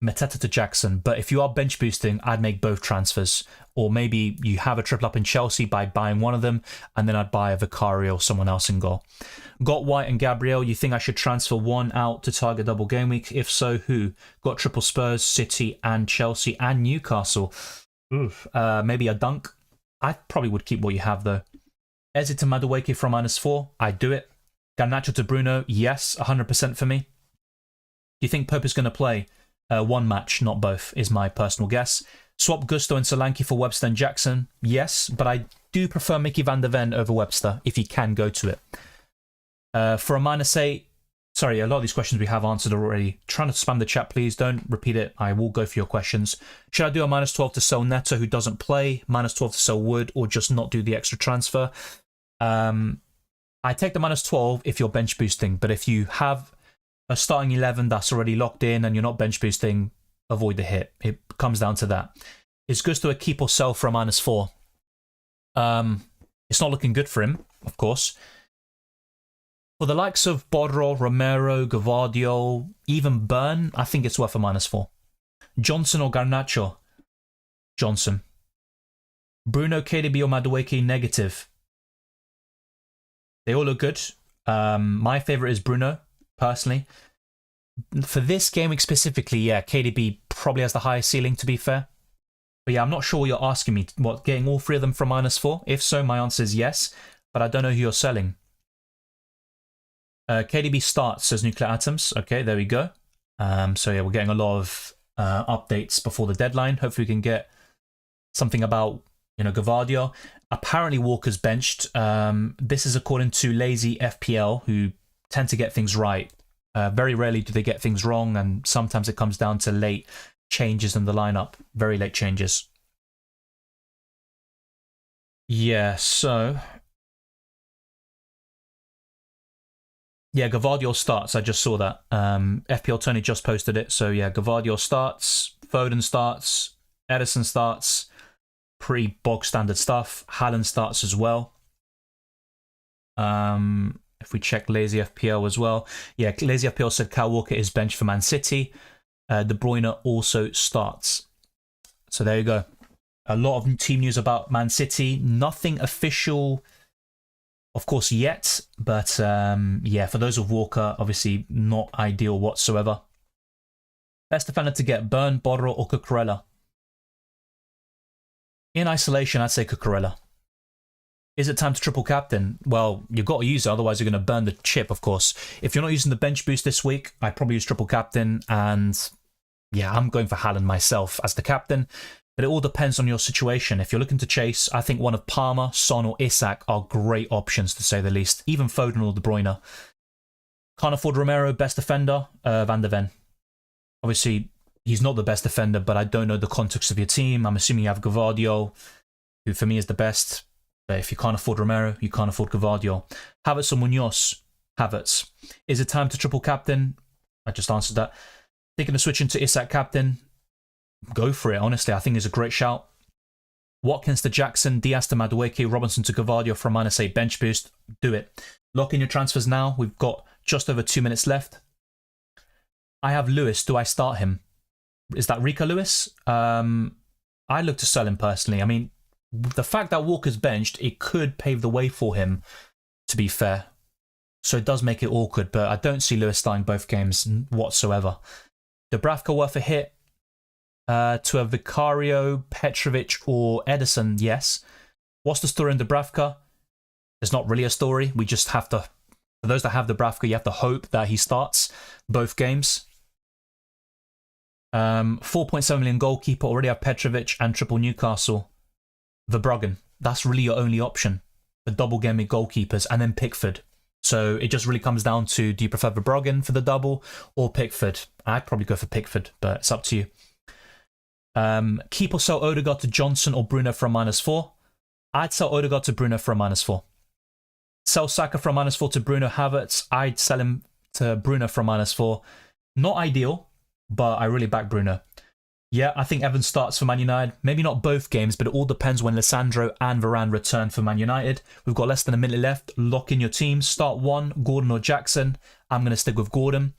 Mateta to Jackson, but if you are bench boosting, I'd make both transfers. Or maybe you have a triple up in Chelsea by buying one of them, and then I'd buy a Vicario or someone else in goal. Got White and Gabriel. You think I should transfer one out to target Double Gameweek? If so, who? Got triple Spurs, City, and Chelsea, and Newcastle. Oof. Maybe a Dunk. I probably would keep what you have, though. Eze to Madueke for a -4. I'd do it. Garnacho to Bruno, yes, 100% for me. Do you think Pope is going to play? One match, not both, is my personal guess. Swap Gusto and Solanke for Webster and Jackson, yes, but I do prefer Mickey van der Ven over Webster, if you can go to it. For a -8, sorry, a lot of these questions we have answered already. Trying to spam the chat, please. Don't repeat it. I will go for your questions. Should I do a -12 to sell Neto, who doesn't play, -12 to sell Wood, or just not do the extra transfer? I take the -12 if you're bench boosting, but if you have a starting 11 that's already locked in and you're not bench boosting, avoid the hit. It comes down to that. Is Gusto a keep or sell for a -4? It's not looking good for him, of course. For the likes of Bodrol, Romero, Gvardiol, even Burn, I think it's worth a -4. Johnson or Garnacho? Johnson. Bruno, KDB or Madueke, negative. They all look good. My favourite is Bruno, personally. For this game week specifically, yeah, KDB probably has the highest ceiling, to be fair. But yeah, I'm not sure what you're asking me. What, getting all three of them from -4? If so, my answer is yes, but I don't know who you're selling. KDB starts, says Nuclear Atoms. Okay, there we go. So yeah, we're getting a lot of updates before the deadline. Hopefully we can get something about, you know, Gvardiol. Apparently Walker's benched. This is according to Lazy FPL, who tend to get things right. Very rarely do they get things wrong, and sometimes it comes down to late changes in the lineup. Very late changes. Yeah, so... yeah, Gvardiol starts. I just saw that. FPL Tony just posted it. So yeah, Gvardiol starts, Foden starts, Edison starts. Pretty bog standard stuff. Haaland starts as well. If we check Lazy FPL as well. Yeah, Lazy FPL said Kyle Walker is benched for Man City. De Bruyne also starts. So there you go. A lot of team news about Man City. Nothing official, of course, yet. But yeah, for those of Walker, obviously not ideal whatsoever. Best defender to get, Burn, Bodro or Cucurella? In isolation, I'd say Cucurella. Is it time to triple captain? Well, you've got to use it, otherwise you're going to burn the chip, of course. If you're not using the bench boost this week, I'd probably use triple captain, and yeah, I'm going for Haaland myself as the captain. But it all depends on your situation. If you're looking to chase, I think one of Palmer, Son or Isak are great options, to say the least. Even Foden or De Bruyne. Can't afford Romero, best defender, Van der Ven. Obviously, he's not the best defender, but I don't know the context of your team. I'm assuming you have Gvardiol, who for me is the best. But if you can't afford Romero, you can't afford Gvardiol. Havertz or Munoz? Havertz. Is it time to triple captain? I just answered that. Thinking of switching to Isak captain? Go for it, honestly. I think it's a great shout. Watkins to Jackson, Diaz to Madueke, Robinson to Gvardiol for a -8 bench boost. Do it. Lock in your transfers now. We've got just over 2 minutes left. I have Lewis. Do I start him? Is that Rico Lewis? I look to sell him personally. I mean, the fact that Walker's benched, it could pave the way for him, to be fair. So it does make it awkward, but I don't see Lewis starting both games whatsoever. Dubravka worth a hit. To a Vicario, Petrovic or Edison, yes. What's the story in Dubravka? There's not really a story. We just have to, for those that have Dubravka, you have to hope that he starts both games. 4.7 million goalkeeper, already have Petrovic and triple Newcastle. Verbruggen, that's really your only option for double Gameweek goalkeepers, and then Pickford. So it just really comes down to, do you prefer Verbruggen for the double or Pickford? I'd probably go for Pickford, but it's up to you. Keep or sell Odegaard to Johnson or Bruno for a -4? I'd sell Odegaard to Bruno for a -4. Sell Saka for a -4 to Bruno. Havertz, I'd sell him to Bruno for a -4. Not ideal, but I really back Bruno. Yeah, I think Evans starts for Man United. Maybe not both games, but it all depends when Lissandro and Varane return for Man United. We've got less than a minute left. Lock in your team. Start one, Gordon or Jackson. I'm going to stick with Gordon.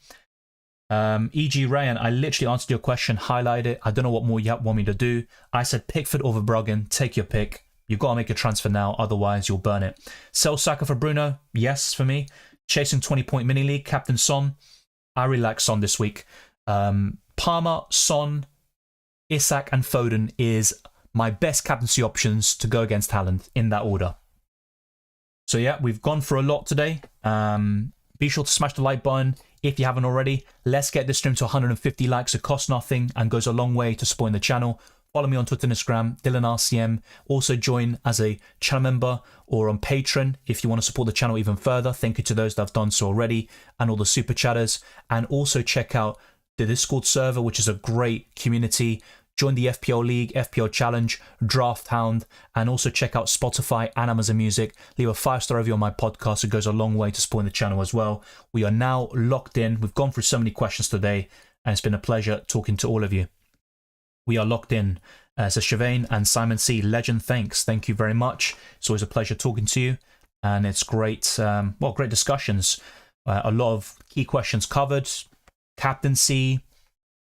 E.G. Ryan, I literally answered your question, highlight it. I don't know what more you want me to do. I said Pickford or Verbruggen. Take your pick. You've got to make a transfer now, otherwise you'll burn it. Sell Saka for Bruno? Yes, for me. Chasing 20-point mini league, Captain Son. I really like Son this week. Palmer, Son, Isak and Foden is my best captaincy options to go against Haaland in that order. So yeah, we've gone for a lot today. Be sure to smash the like button if you haven't already. Let's get this stream to 150 likes. It costs nothing and goes a long way to supporting the channel. Follow me on Twitter and Instagram, DylanRCM. Also join as a channel member or on Patreon if you want to support the channel even further. Thank you to those that have done so already and all the super chatters. And also check out the Discord server, which is a great community. Join the FPL League, FPL Challenge, Drafthound, and also check out Spotify and Amazon Music. Leave a 5-star review on my podcast. It goes a long way to supporting the channel as well. We are now locked in. We've gone through so many questions today, and it's been a pleasure talking to all of you. We are locked in. So Shavain and Simon C, legend, thanks. Thank you very much. It's always a pleasure talking to you, and it's great, great discussions. A lot of key questions covered. Captaincy,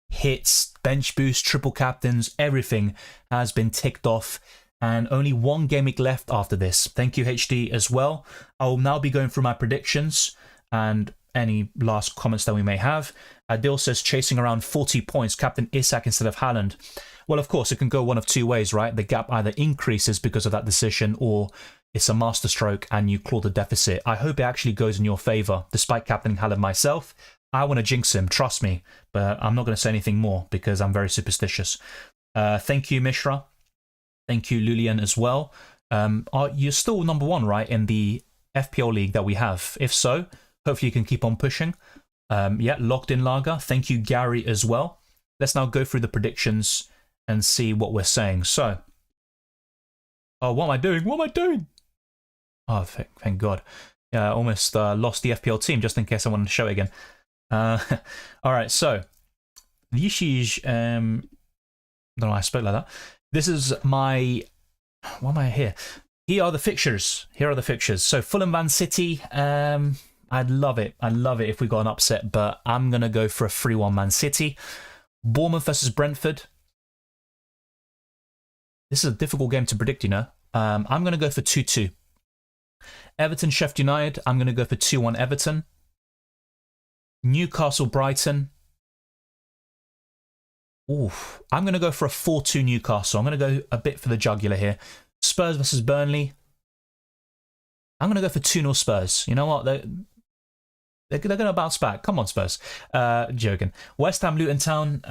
hits, bench boost, triple captains, everything has been ticked off, and only one game week left after this. Thank you, HD, as well. I will now be going through my predictions and any last comments that we may have. Adil says chasing around 40 points, captain Isak instead of Haaland. Well, of course, it can go one of two ways, right? The gap either increases because of that decision, or it's a masterstroke and you claw the deficit. I hope it actually goes in your favour. Despite captaining Haaland myself, I want to jinx him, trust me, but I'm not going to say anything more because I'm very superstitious. Thank you, Mishra. Thank you, Lulian, as well. You're still number one, right, in the FPL League that we have? If so, hopefully you can keep on pushing. Yeah, locked in Lager. Thank you, Gary, as well. Let's now go through the predictions and see what we're saying. So, what am I doing? What am I doing? Oh, thank God. Yeah, I almost lost the FPL.Team just in case I wanted to show it again. All right, so Yishij, I don't know why I spoke like that. This is my, why am I here? Here are the fixtures. So Fulham Man City, I'd love it. I'd love it if we got an upset, but I'm going to go for a 3-1 Man City. Bournemouth versus Brentford. This is a difficult game to predict, you know. I'm going to go for 2-2. Everton Sheffield United, I'm going to go for 2-1 Everton. Newcastle Brighton. Oof. I'm going to go for a 4-2 Newcastle. I'm going to go a bit for the jugular here. Spurs versus Burnley. I'm going to go for 2-0 Spurs. You know what? They're going to bounce back. Come on, Spurs. Joking. West Ham Luton Town.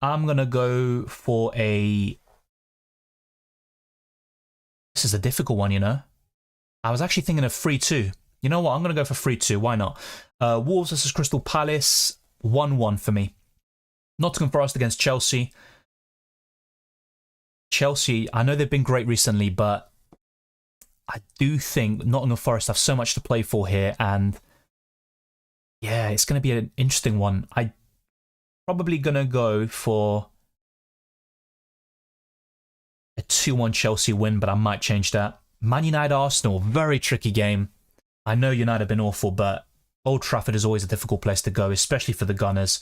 I'm going to go for a... This is a difficult one, you know. I was actually thinking of 3-2. You know what? I'm going to go for 3-2. Why not? Wolves versus Crystal Palace. 1-1 for me. Nottingham Forest against Chelsea. Chelsea, I know they've been great recently, but I do think Nottingham Forest have so much to play for here. And yeah, it's going to be an interesting one. I'm probably going to go for a 2-1 Chelsea win, but I might change that. Man United Arsenal, very tricky game. I know United have been awful, but Old Trafford is always a difficult place to go, especially for the Gunners.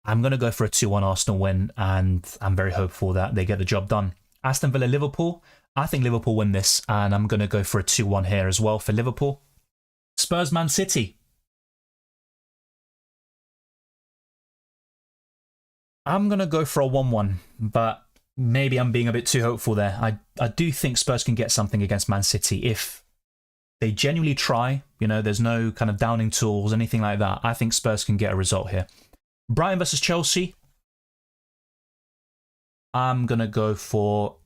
I'm going to go for a 2-1 Arsenal win, and I'm very hopeful that they get the job done. Aston Villa Liverpool, I think Liverpool win this, and I'm going to go for a 2-1 here as well for Liverpool. Spurs Man City. I'm going to go for a 1-1, but maybe I'm being a bit too hopeful there. I do think Spurs can get something against Man City if they genuinely try. You know, there's no kind of downing tools, anything like that. I think Spurs can get a result here. Brighton versus Chelsea. I'm going to go for...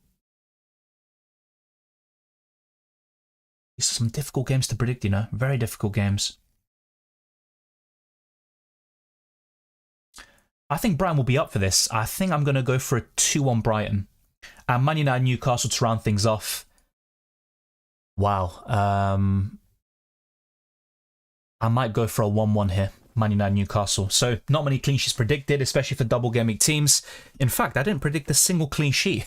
These are some difficult games to predict, you know. Very difficult games. I think Brighton will be up for this. I think I'm going to go for a 2-1 Brighton. And Man United Newcastle to round things off. Wow. I might go for a 1-1 here. Man United Newcastle. So not many clean sheets predicted, especially for double game week teams. In fact, I didn't predict a single clean sheet,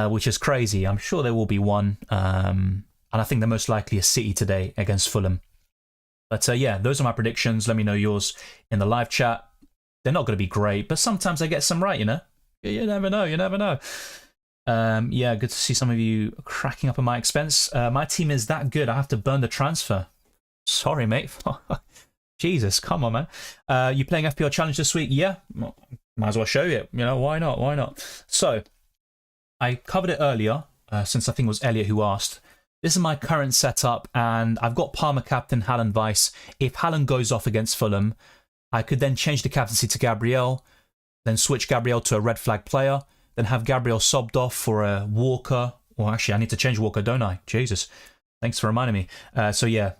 which is crazy. I'm sure there will be one. And I think the most likely is City today against Fulham. But yeah, those are my predictions. Let me know yours in the live chat. They're not going to be great, but sometimes I get some right, you know? You never know, you never know. Yeah, good to see some of you cracking up at my expense. My team is that good, I have to burn the transfer. Sorry, mate. Jesus, come on, man. You playing FPL Challenge this week? Yeah, might as well show you. You know, why not? Why not? So, I covered it earlier. since I think it was Elliot who asked. This is my current setup, and I've got Palmer captain, Haaland vice. If Haaland goes off against Fulham, I could then change the captaincy to Gabriel, then switch Gabriel to a red flag player, then have Gabriel subbed off for a Walker. Well, actually, I need to change Walker, don't I? Jesus. Thanks for reminding me. So yeah,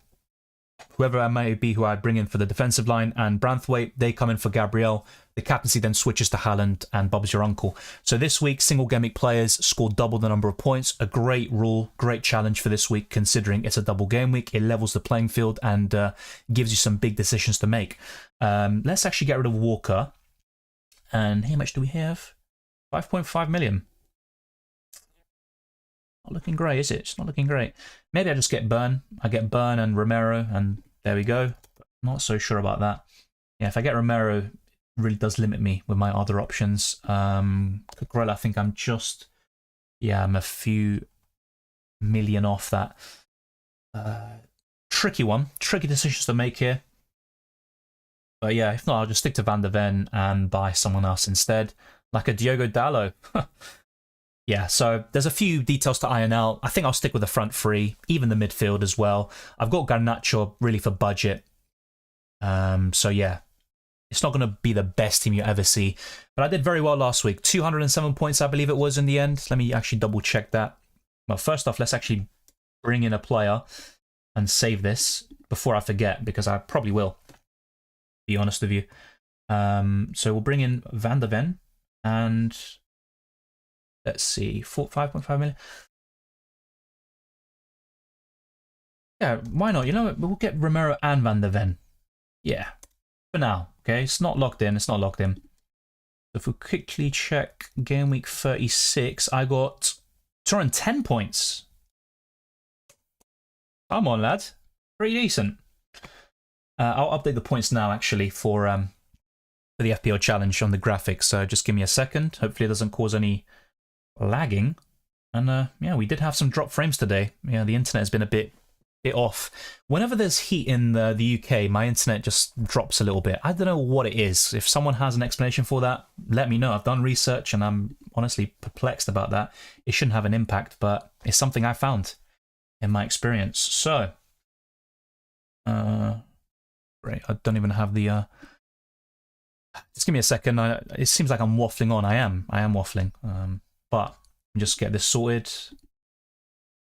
whoever I may be who I bring in for the defensive line, and Branthwaite, they come in for Gabriel. The captaincy then switches to Haaland, and Bob's your uncle. So this week, single game week players score double the number of points. A great rule, great challenge for this week, considering it's a double game week. It levels the playing field and gives you some big decisions to make. Let's actually get rid of Walker. And how much do we have? 5.5 million. Not looking great, is it? It's not looking great. Maybe I just get Burn. I get Burn and Romero, and there we go. Not so sure about that. Yeah, if I get Romero, it really does limit me with my other options. Cucurella, I think I'm just... Yeah, I'm a few million off that. Tricky one. Tricky decisions to make here. But yeah, if not, I'll just stick to Van der Ven and buy someone else instead. Like a Diogo Dalot. Yeah, so there's a few details to iron out. I think I'll stick with the front three, even the midfield as well. I've got Garnacho really for budget. So yeah, it's not going to be the best team you ever see. But I did very well last week. 207 points, I believe it was in the end. Let me actually double check that. Well, first off, let's actually bring in a player and save this before I forget, because I probably will, be honest with you. So we'll bring in Van der Ven and... Let's see, 5.5 million. Yeah, why not? You know what? We'll get Romero and Van der Ven. Yeah, for now. Okay, it's not locked in. It's not locked in. If we quickly check game week 36, I got 210 points. Come on, lad. Pretty decent. I'll update the points now, actually, for the FPL challenge on the graphics. So just give me a second. Hopefully it doesn't cause any lagging. And yeah, we did have some drop frames today. Yeah, the internet has been a bit off. Whenever there's heat in the UK, my internet just drops a little bit. I don't know what it is. If someone has an explanation for that, let me know. I've done research and I'm honestly perplexed about that. It shouldn't have an impact, but it's something I found in my experience. So, great. I don't even have the... Just give me a second. It seems like I'm waffling on. I am waffling. But just get this sorted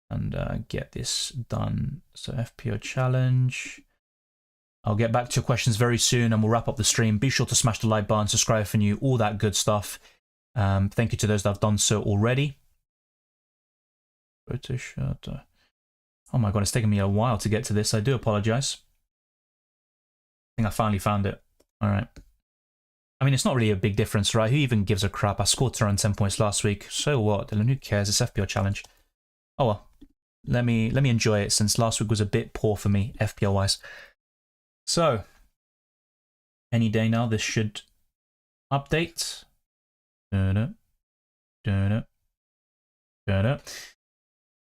and get this done. So FPO challenge. I'll get back to your questions very soon and we'll wrap up the stream. Be sure to smash the like button, subscribe for new, all that good stuff. Thank you to those that have done so already. British. Oh my god, it's taken me a while to get to this. I do apologize. I think I finally found it. All right. I mean, it's not really a big difference, right? Who even gives a crap? I scored 210 points last week. So what, Dylan? Who cares? It's FPL challenge. Oh well. Let me enjoy it, since last week was a bit poor for me, FPL-wise. So, any day now, this should update. This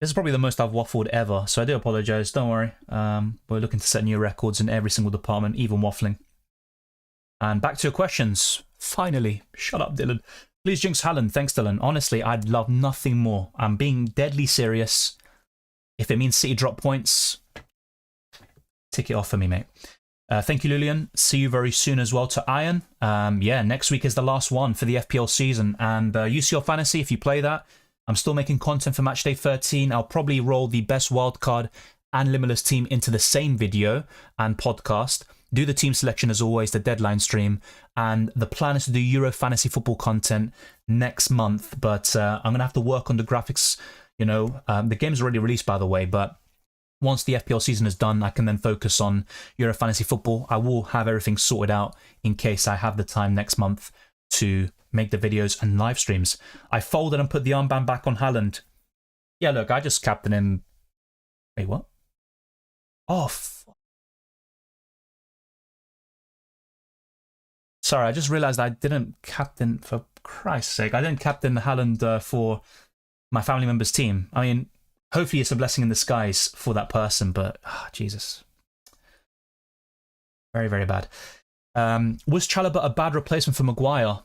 is probably the most I've waffled ever, so I do apologize. Don't worry. We're looking to set new records in every single department, even waffling. And back to your questions. Finally. Shut up, Dylan. Please jinx Haaland. Thanks, Dylan. Honestly, I'd love nothing more. I'm being deadly serious. If it means City drop points, tick it off for me, mate. Thank you, Lillian. See you very soon as well to Iron. Yeah, next week is the last one for the FPL season. And UCL Fantasy, if you play that, I'm still making content for Matchday 13. I'll probably roll the best wildcard and Limitless team into the same video and podcast. Do the team selection as always, the deadline stream, and the plan is to do Euro Fantasy Football content next month, but I'm going to have to work on the graphics, you know. The game's already released, by the way, but once the FPL season is done, I can then focus on Euro Fantasy Football. I will have everything sorted out in case I have the time next month to make the videos and live streams. I folded and put the armband back on Haaland. Yeah, look, I just captained him. Wait, what? Oh, sorry, I just realized I didn't captain, for Christ's sake. I didn't captain Haaland for my family member's team. I mean, hopefully it's a blessing in disguise for that person, but Jesus. Very, very bad. Was Chalobah a bad replacement for Maguire?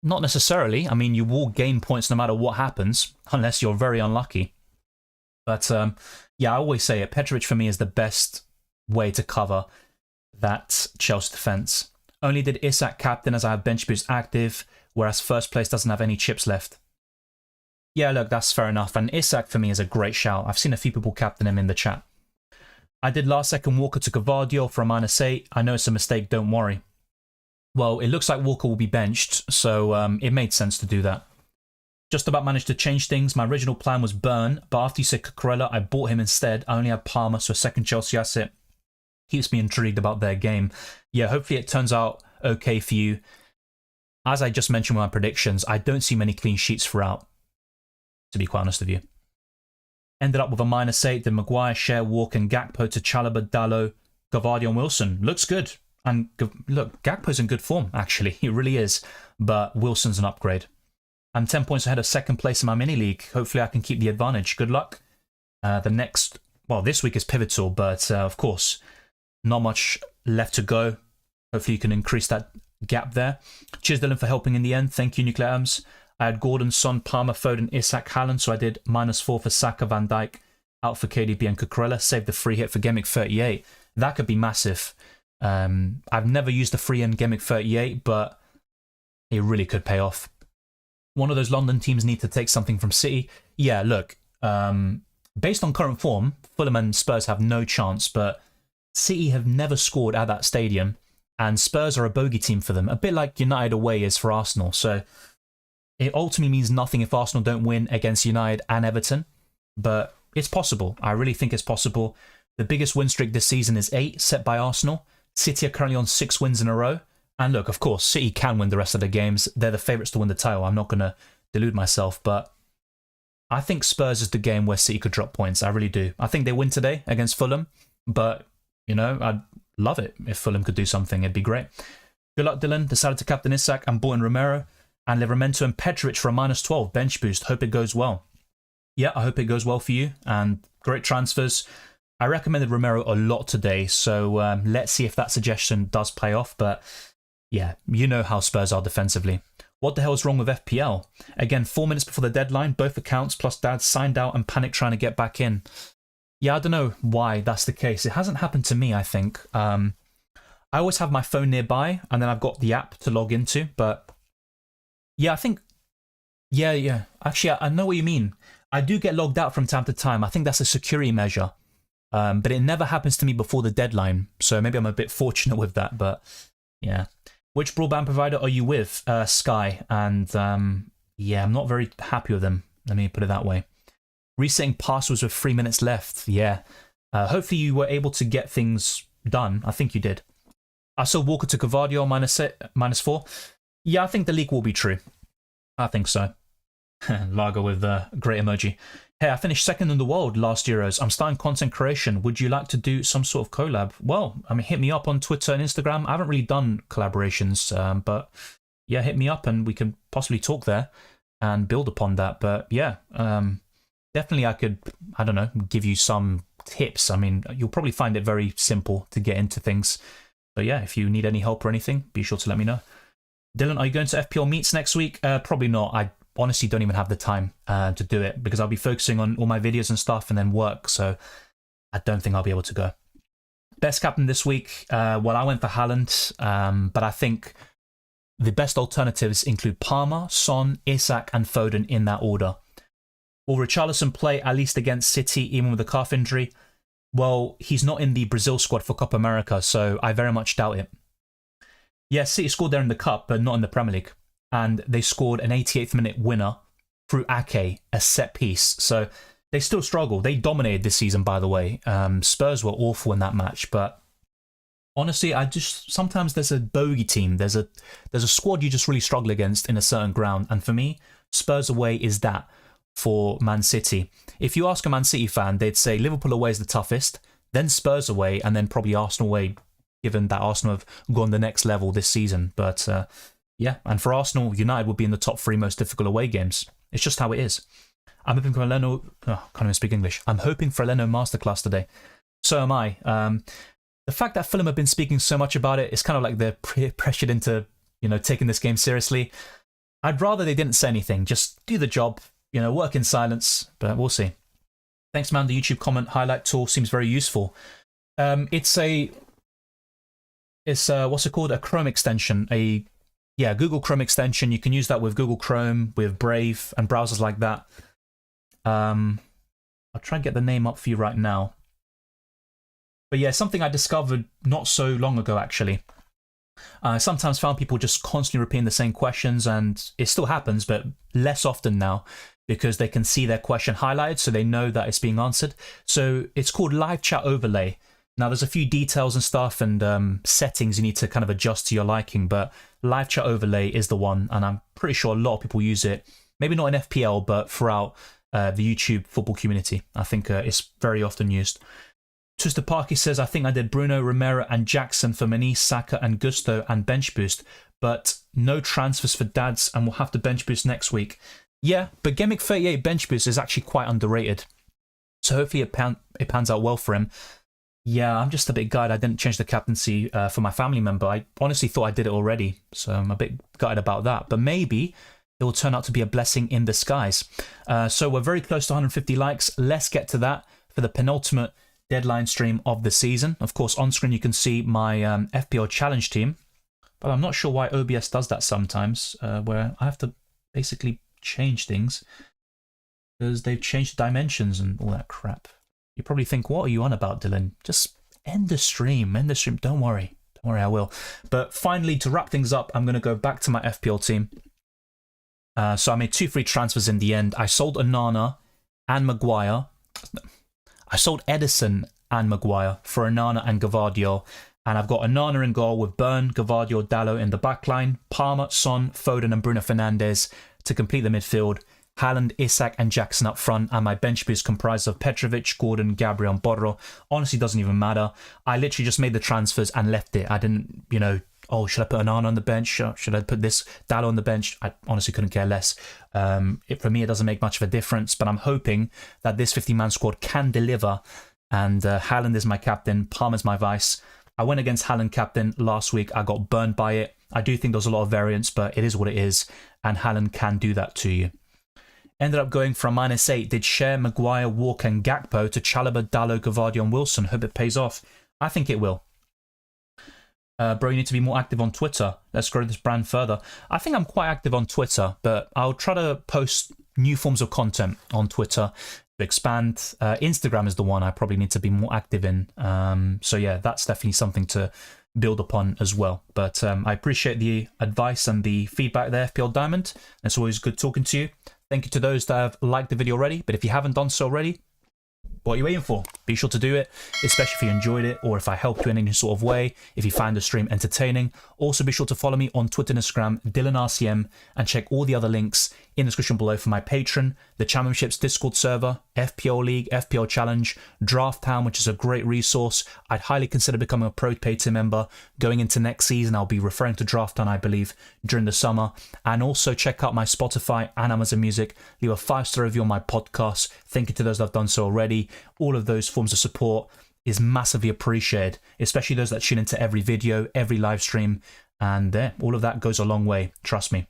Not necessarily. I mean, you will gain points no matter what happens, unless you're very unlucky. But yeah, I always say it. Petrovic for me is the best way to cover that Chelsea defence. Only did Isak captain as I have bench boost active, whereas first place doesn't have any chips left. Yeah, look, that's fair enough. And Isak for me is a great shout. I've seen a few people captain him in the chat. I did last second Walker to Gavardio for a -8. I know it's a mistake, don't worry. Well, it looks like Walker will be benched, so it made sense to do that. Just about managed to change things. My original plan was Burn, but after you said Cucurella, I bought him instead. I only had Palmer, so a second Chelsea asset. Keeps me intrigued about their game. Yeah, hopefully it turns out okay for you. As I just mentioned with my predictions, I don't see many clean sheets throughout, to be quite honest with you. Ended up with a -8. Did Maguire, Share, Walker, and Gakpo to Chalobah, Dalot, Gavardio, and Wilson. Looks good. And look, Gakpo's in good form, actually. He really is. But Wilson's an upgrade. I'm 10 points ahead of second place in my mini league. Hopefully I can keep the advantage. Good luck. This week is pivotal, but of course, not much left to go. Hopefully you can increase that gap there. Cheers, Dylan, for helping in the end. Thank you, Nuclear Arms. I had Gordon, Son, Palmer, Foden, Isak, Haaland, so I did -4 for Saka, Van Dijk, out for KDB and Cucurella. Saved the free hit for Gameweek 38. That could be massive. I've never used the free in Gameweek 38, but it really could pay off. One of those London teams need to take something from City. Yeah, look, based on current form, Fulham and Spurs have no chance, but City have never scored at that stadium, and Spurs are a bogey team for them, a bit like United away is for Arsenal. So it ultimately means nothing if Arsenal don't win against United and Everton, but it's possible. I really think it's possible. The biggest win streak this season is 8, set by Arsenal. City are currently on 6 wins in a row. And look, of course, City can win the rest of the games. They're the favourites to win the title. I'm not going to delude myself, but I think Spurs is the game where City could drop points. I really do. I think they win today against Fulham, but, you know, I'd love it if Fulham could do something. It'd be great. Good luck, Dylan. Decided to captain Isak and bought in Romero and Livramento and Petrovic for a -12 bench boost. Hope it goes well. Yeah, I hope it goes well for you, and great transfers. I recommended Romero a lot today, so let's see if that suggestion does pay off, but yeah, you know how Spurs are defensively. What the hell is wrong with FPL? Again, 4 minutes before the deadline, both accounts plus Dad signed out and panicked trying to get back in. Yeah, I don't know why that's the case. It hasn't happened to me, I think. I always have my phone nearby, and then I've got the app to log into, but yeah, I think... Yeah. Actually, I know what you mean. I do get logged out from time to time. I think that's a security measure. But it never happens to me before the deadline, so maybe I'm a bit fortunate with that, but yeah. Which broadband provider are you with? Sky, and yeah, I'm not very happy with them, let me put it that way. Resetting passwords with 3 minutes left, yeah. Hopefully you were able to get things done. I think you did. I saw Walker to Gavardio -4. Yeah, I think the leak will be true. I think so. Lager with the great emoji. Hey, I finished second in the world last Euros. I'm starting content creation. Would you like to do some sort of collab? Well, I mean, hit me up on Twitter and Instagram. I haven't really done collaborations, but yeah, hit me up and we can possibly talk there and build upon that. But yeah, definitely I could, I don't know, give you some tips. I mean, you'll probably find it very simple to get into things. But yeah, if you need any help or anything, be sure to let me know. Dylan, are you going to FPL meets next week? Probably not. I honestly don't even have the time to do it because I'll be focusing on all my videos and stuff and then work, so I don't think I'll be able to go. Best captain this week, well, I went for Haaland, but I think the best alternatives include Palmer, Son, Isak and Foden in that order. Will Richarlison play at least against City even with a calf injury? Well, he's not in the Brazil squad for Copa America, so I very much doubt it. Yeah, City scored there in the Cup, but not in the Premier League. And they scored an 88th minute winner through Ake, a set piece. So they still struggle. They dominated this season, by the way. Spurs were awful in that match, but honestly, sometimes there's a bogey team. There's a squad you just really struggle against in a certain ground. And for me, Spurs away is that for Man City. If you ask a Man City fan, they'd say Liverpool away is the toughest, then Spurs away, and then probably Arsenal away, given that Arsenal have gone the next level this season. But yeah, and for Arsenal, United would be in the top 3 most difficult away games. It's just how it is. I'm hoping for a Leno... Oh, can't even speak English. I'm hoping for a Leno masterclass today. So am I. The fact that Fulham have been speaking so much about it is kind of like they're pressured into, you know, taking this game seriously. I'd rather they didn't say anything. Just do the job, work in silence, but we'll see. Thanks, man. The YouTube comment highlight tool seems very useful. It's what's it called? A Chrome extension. Google Chrome extension. You can use that with Google Chrome, with Brave, and browsers like that. I'll try and get the name up for you right now. But yeah, something I discovered not so long ago, actually. I sometimes found people just constantly repeating the same questions, and it still happens, but less often now, because they can see their question highlighted, so they know that it's being answered. So it's called Live Chat Overlay. Now, there's a few details and stuff and settings you need to kind of adjust to your liking, but Live Chat Overlay is the one, and I'm pretty sure a lot of people use it. Maybe not in FPL, but throughout the YouTube football community. I think it's very often used. Twister Parky says, I think I did Bruno, Romero, and Jackson for Mani, Saka, and Gusto and bench boost, but no transfers for dads, and we'll have to bench boost next week. Yeah, but Gameweek 38 bench boost is actually quite underrated. So hopefully it pans out well for him. Yeah, I'm just a bit gutted I didn't change the captaincy for my family member. I honestly thought I did it already, so I'm a bit gutted about that. But maybe it will turn out to be a blessing in disguise. So we're very close to 150 likes. Let's get to that for the penultimate deadline stream of the season. Of course, on screen you can see my FPL challenge team, but I'm not sure why OBS does that sometimes, where I have to basically change things because they've changed dimensions and all that crap. You probably think, what are you on about, Dylan? Just end the stream, Don't worry, I will. But finally, to wrap things up, I'm going to go back to my FPL team. So I made 2 free transfers in the end. I sold Onana and Maguire. I sold Edison and Maguire for Onana and Gvardiol. And I've got Onana in goal with Burn, Gvardiol, Dalot in the backline, Palmer, Son, Foden and Bruno Fernandes to complete the midfield, Haaland, Isak and Jackson up front, and my bench boost comprised of Petrovic, Gordon, Gabriel and Borro. Honestly, doesn't even matter. I literally just made the transfers and left it. I didn't, oh, should I put Onana on the bench? Should I put this Dalot on the bench? I honestly couldn't care less. For me, it doesn't make much of a difference, but I'm hoping that this 50-man squad can deliver. And Haaland is my captain, Palmer's my vice. I went against Haaland captain last week. I got burned by it. I do think there's a lot of variance, but it is what it is. And Haaland can do that to you. Ended up going from -8. Did Share, Maguire, Walker and Gakpo to Chalobah, Dalot, Gvardiol and Wilson. Hope it pays off. I think it will. Bro, you need to be more active on Twitter. Let's grow this brand further. I think I'm quite active on Twitter, but I'll try to post new forms of content on Twitter to expand. Instagram is the one I probably need to be more active in. So yeah, that's definitely something to build upon as well. But I appreciate the advice and the feedback there, FPL Diamond. It's always good talking to you. Thank you to those that have liked the video already, but if you haven't done so already, what are you waiting for? Be sure to do it, especially if you enjoyed it or if I helped you in any sort of way, if you find the stream entertaining. Also, be sure to follow me on Twitter and Instagram, DylanRCM, and check all the other links in the description below for my Patreon, the Championships Discord server, FPL League, FPL Challenge, Drafthound, which is a great resource. I'd highly consider becoming a Pro Pater member. Going into next season, I'll be referring to Drafthound, I believe, during the summer. And also check out my Spotify and Amazon Music. Leave a 5-star review on my podcast. Thank you to those that have done so already. All of those forms of support is massively appreciated, especially those that tune into every video, every live stream, and all of that goes a long way, trust me.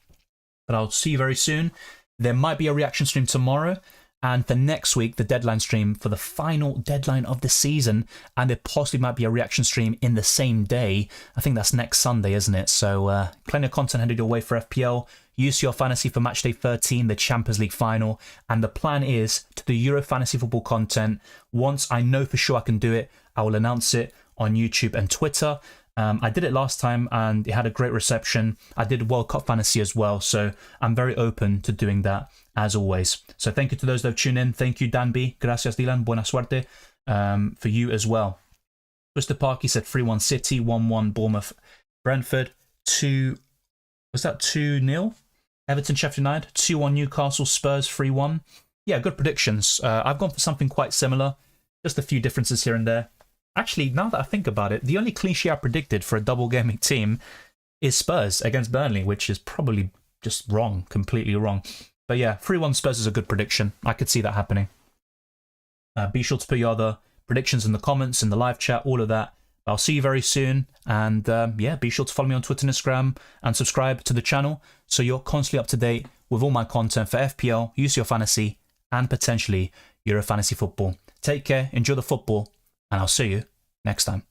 But I'll see you very soon. There might be a reaction stream tomorrow, and for next week, the deadline stream for the final deadline of the season, and there possibly might be a reaction stream in the same day. I think that's next Sunday, isn't it? So plenty of content headed your way for FPL. Use your fantasy for matchday 13, the Champions League final, and the plan is to do Euro fantasy football content. Once I know for sure I can do it, I will announce it on YouTube and Twitter. I did it last time and it had a great reception. I did World Cup fantasy as well, so I'm very open to doing that as always. So thank you to those that have tuned in. Thank you, Dan B. Gracias, Dylan. Buena suerte for you as well. Twister Parky said 3-1 City, 1-1 Bournemouth, Brentford, 2. Was that 2-0? Everton, Sheffield United, 2-1 Newcastle, Spurs, 3-1. Yeah, good predictions. I've gone for something quite similar. Just a few differences here and there. Actually, now that I think about it, the only clean sheet I predicted for a double gaming team is Spurs against Burnley, which is probably just wrong, completely wrong. But yeah, 3-1 Spurs is a good prediction. I could see that happening. Be sure to put your other predictions in the comments, in the live chat, all of that. I'll see you very soon. And yeah, be sure to follow me on Twitter and Instagram and subscribe to the channel so you're constantly up to date with all my content for FPL, UCL Fantasy, and potentially Euro Fantasy Football. Take care, enjoy the football, and I'll see you next time.